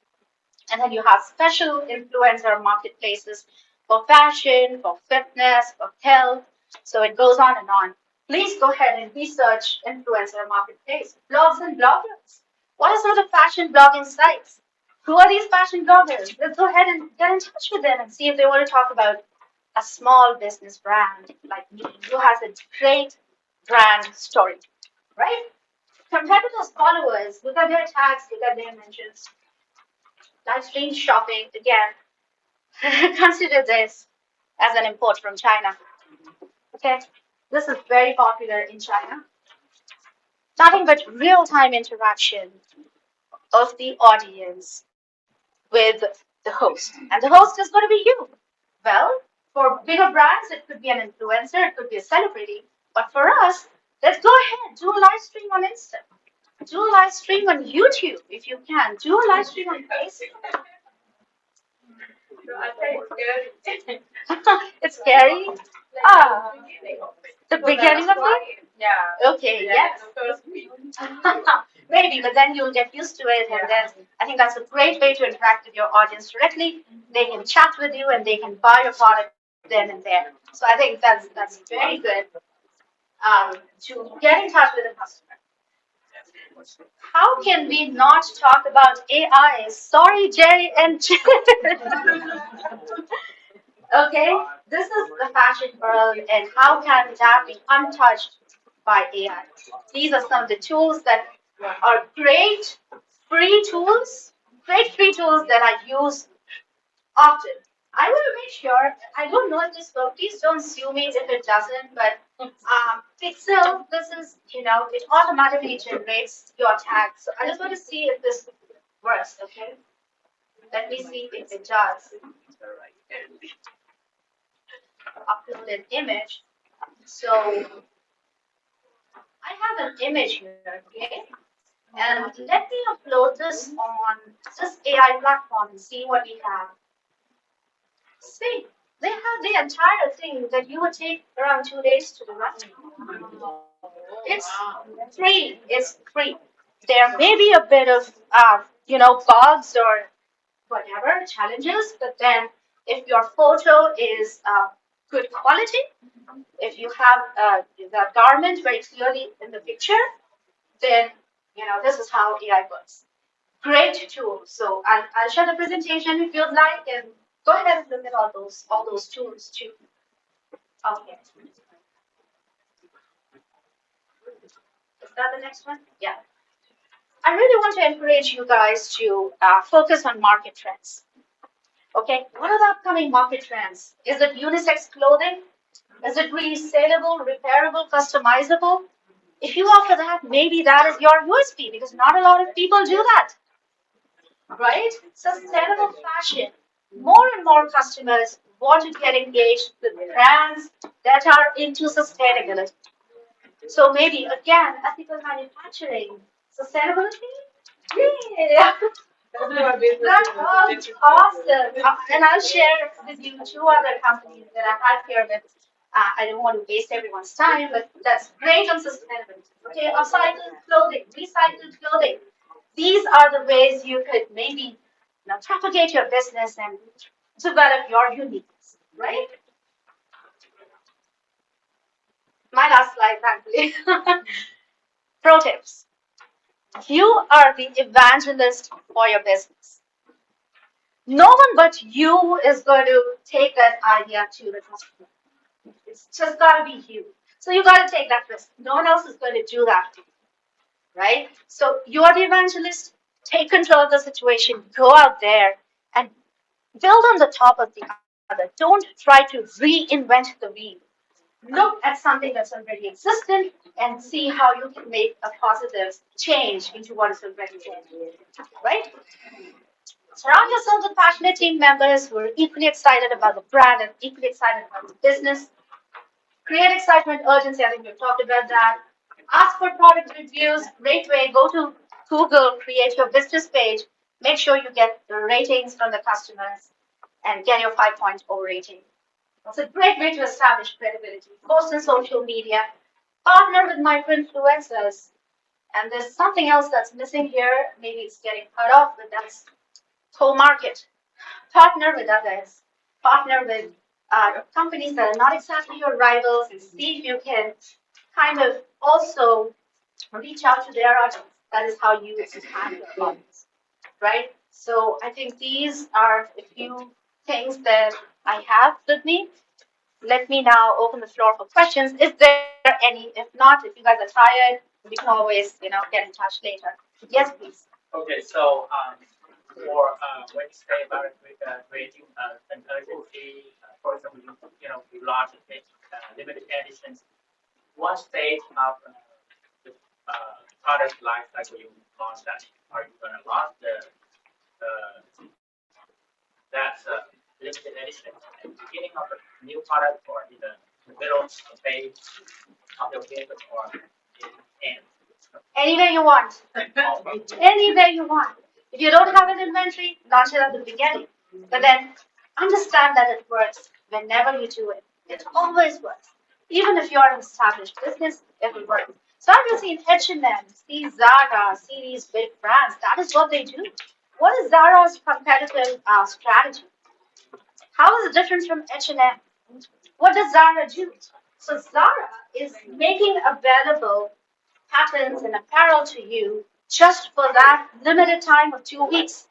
And then you have special influencer marketplaces for fashion, for fitness, for health. So it goes on and on. Please go ahead and research influencer marketplace, blogs and bloggers. What are some of the fashion blogging sites? Who are these fashion bloggers? Let's go ahead and get in touch with them and see if they want to talk about a small business brand like me who has a great brand story, right? Compared to those followers, look at their tags, look at their mentions. Live stream shopping, again, consider this as an import from China. Okay, this is very popular in China. Nothing but real-time interaction of the audience with the host. And the host is going to be you. Well, for bigger brands, it could be an influencer, it could be a celebrity. But for us, let's go ahead, do a live stream on Insta. Do a live stream on YouTube if you can. Do a live stream on Facebook. It's scary. Ah, the beginning of it? Yeah. Okay, yes. Maybe, but then you'll get used to it, and then I think that's a great way to interact with your audience directly. They can chat with you, and they can buy your product then and there. So I think that's very good to get in touch with the customer. How can we not talk about AI? Sorry, Jerry and Okay, this is the fashion world, and how can that be untouched by AI? These are some of the tools that are great free tools that I use often. I will make sure, I don't know if this works, please don't sue me if it doesn't, but Pixel, this is, it automatically generates your tag. So I just want to see if this works, okay? Let me see if it does. Upload an image. So I have an image here, okay? And let me upload this on this AI platform and see what we have. See, they have the entire thing that you would take around 2 days to do, right? It's free. It's free. There may be a bit of, bugs or whatever challenges, but then if your photo is good quality, if you have the garment very clearly in the picture, then this is how AI works. Great tool. So I'll share the presentation if you'd like, and go ahead and look at all those tools too. Okay. Is that the next one? Yeah. I really want to encourage you guys to focus on market trends. Okay, what are the upcoming market trends? Is it unisex clothing? Is it really saleable, repairable, customizable? If you offer that, maybe that is your USP, because not a lot of people do that. Right? Sustainable fashion. More and more customers want to get engaged with brands that are into sustainability. So maybe, again, ethical manufacturing, sustainability. Yeah. That's awesome. And I'll share with you 2 other companies that I have here that I don't want to waste everyone's time, but that's great on sustainability. Okay, upcycled clothing, recycled clothing. These are the ways you could maybe propagate your business and develop your uniqueness, right? My last slide, thankfully. Pro tips. You are the evangelist for your business. No one but you is going to take that idea to the customer. It's just got to be you. So you got to take that risk. No one else is going to do that, right? So you are the evangelist. Take control of the situation. Go out there and build on the top of the other. Don't try to reinvent the wheel. Look at something that's already existent and see how you can make a positive change into what is already there, right? Surround yourself with passionate team members who are equally excited about the brand and equally excited about the business. Create excitement, urgency. I think we've talked about that. Ask for product reviews. Great way. Go to Google, create your business page. Make sure you get the ratings from the customers and get your 5.0 rating. It's a great way to establish credibility. Post on social media. Partner with micro influencers. And there's something else that's missing here. Maybe it's getting cut off, but that's co-market. Partner with others. Partner with companies that are not exactly your rivals and see if you can kind of also reach out to their audience. That is how you expand your audience, right? So I think these are a few things that I have with me. Let me now open the floor for questions. Is there any? If not, if you guys are tired, we can always, get in touch later. Yes, please. Okay, so for when you say about creating an urgency, for example, you launch limited editions. What stage of the product life cycle you launch that? Are you going to launch that limited edition at the beginning of the new product, or in the middle phase of the business, or in the end? Anywhere you want. Anywhere you want. If you don't have an inventory, launch it at the beginning. But then understand that it works whenever you do it. It always works. Even if you're an established business, it will work. So I've seen H&M, see Zara, see these big brands. That is what they do. What is Zara's competitive strategy? How is it different from H&M? What does Zara do? So Zara is making available patterns and apparel to you just for that limited time of 2 weeks.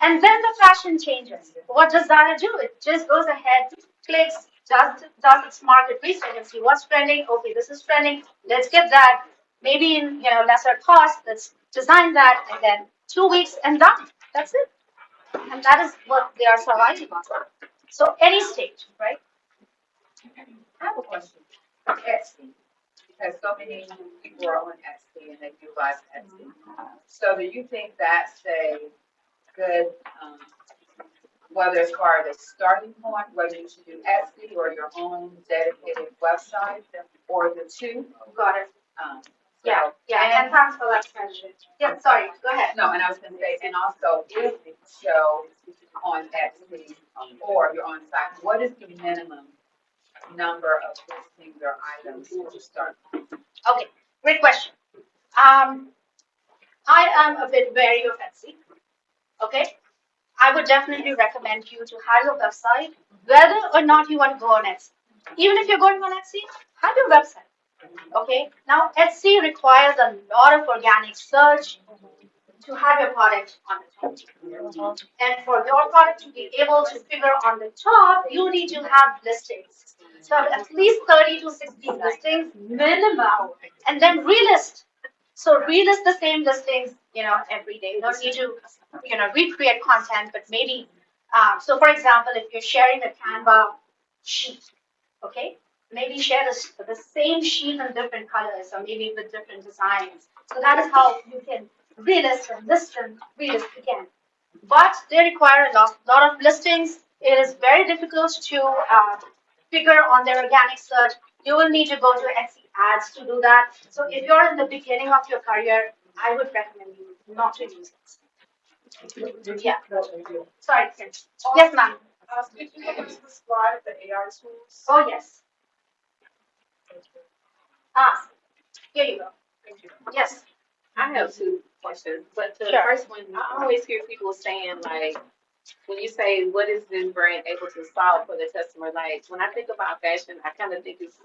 And then the fashion changes. What does Zara do? It just goes ahead, clicks, does its market research and see what's trending. Okay, this is trending. Let's get that. Maybe in lesser cost. Let's design that, and then 2 weeks and done. That's it. And that is what they are surviving on. So any stage, right? I have a question. Etsy, because so many people are on Etsy and they utilize Etsy. So do you think that's a good, whether as far as a starting point, whether you should do Etsy or your own dedicated website, or the two? Got it. Yeah, And thanks for that question. Yeah, sorry, go ahead. No, and I was going to say, and also if you show on Etsy or your own site, what is the minimum number of listings or items to start? Okay, great question. I am a bit wary of Etsy. Okay, I would definitely recommend you to have your website, whether or not you want to go on Etsy. Even if you're going on Etsy, have your website. Okay, now Etsy requires a lot of organic search to have your product on the top. And for your product to be able to figure on the top, you need to have listings. So at least 30 to 60 listings minimum, and then relist. So relist the same listings, every day. You don't need to, recreate content, but maybe. So for example, if you're sharing a Canva sheet, okay, maybe share the same sheet in different colors, or maybe with different designs. So that is how you can relist and list and relist again. But they require a lot of listings. It is very difficult to figure on their organic search. You will need to go to Etsy ads to do that. So if you're in the beginning of your career, I would recommend you not to use it. Yeah. Sorry. Yes, ma'am. Did you use the slide, the AI tools? Oh, yes. Here you go. Yes. I have two questions, but the Sure. first one, I always hear people saying, like, when you say, what is this brand able to solve for the customer? Like, when I think about fashion, I kind of think it's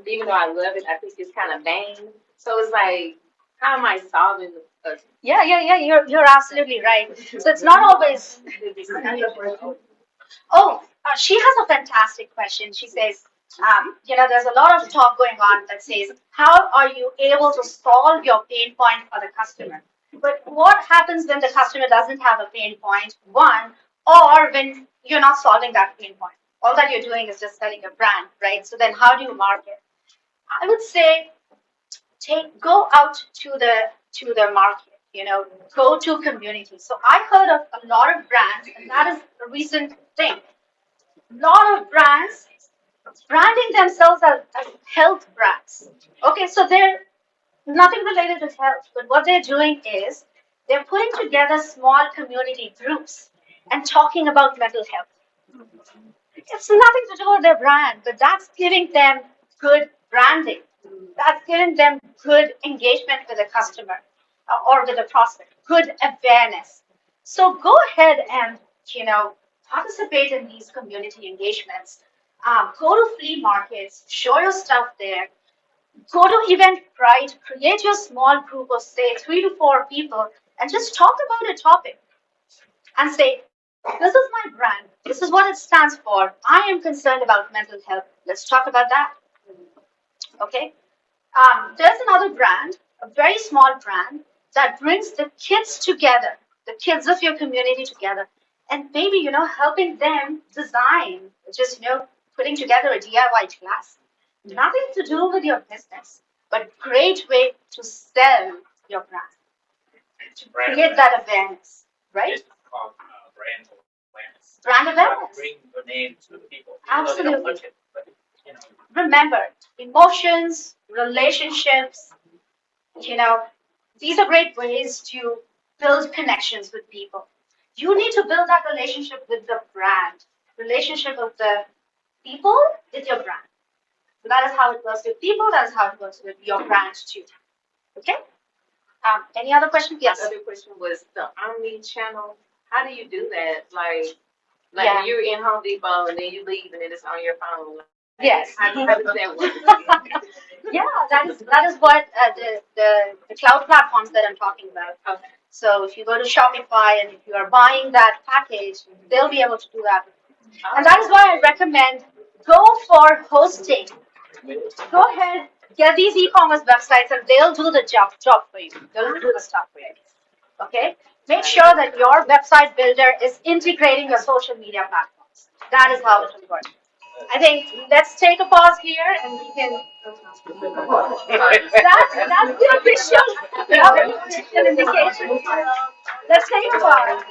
even though I love it, I think it's kind of vain. So it's like, how am I solving the? Yeah. You're absolutely right. So it's not always. Oh, she has a fantastic question. She says, there's a lot of talk going on that says, how are you able to solve your pain point for the customer? But what happens when the customer doesn't have a pain point, one, or when you're not solving that pain point? All that you're doing is just selling a brand, right? So then how do you market? I would say go out to the market, go to community. So I heard of a lot of brands, and that is a recent thing. A lot of brands branding themselves as health brands. Okay, so they're nothing related to health, but what they're doing is they're putting together small community groups and talking about mental health. It's nothing to do with their brand, but that's giving them good branding. That's giving them good engagement with the customer or with the prospect, good awareness. So go ahead and participate in these community engagements. Go to flea markets, show your stuff there. Go to Eventbrite, create your small group of say 3 to 4 people, and just talk about a topic and say, this is my brand. This is what it stands for. I am concerned about mental health. Let's talk about that. Okay. There's another brand, a very small brand that brings the kids together, the kids of your community together, and maybe helping them design, just putting together a DIY class. Nothing to do with your business, but great way to sell your brand, to create that awareness, right? It's called brand awareness. Brand awareness. Bring your name to the people. Absolutely. They don't touch it, but, Remember, emotions, relationships, these are great ways to build connections with people. You need to build that relationship with the brand, relationship of the people with your brand. So that is how it works with people. That is how it works with your brand too. Okay. Any other questions? Yes. The other question was the omni-channel. How do you do that? Like Yeah. you're in Home Depot and then you leave and then it's on your phone. Yes. How does that work? Yeah, that is what the cloud platforms that I'm talking about. Okay. So if you go to Shopify and if you are buying that package, they'll be able to do that. And that is why I recommend go for hosting. Go ahead, get these e-commerce websites, and they'll do the job for you. They'll do the stuff for you. Okay. Make sure that your website builder is integrating your social media platforms. That is how it will work. I think let's take a pause here and we can. That's the official indication. Let's take a pause.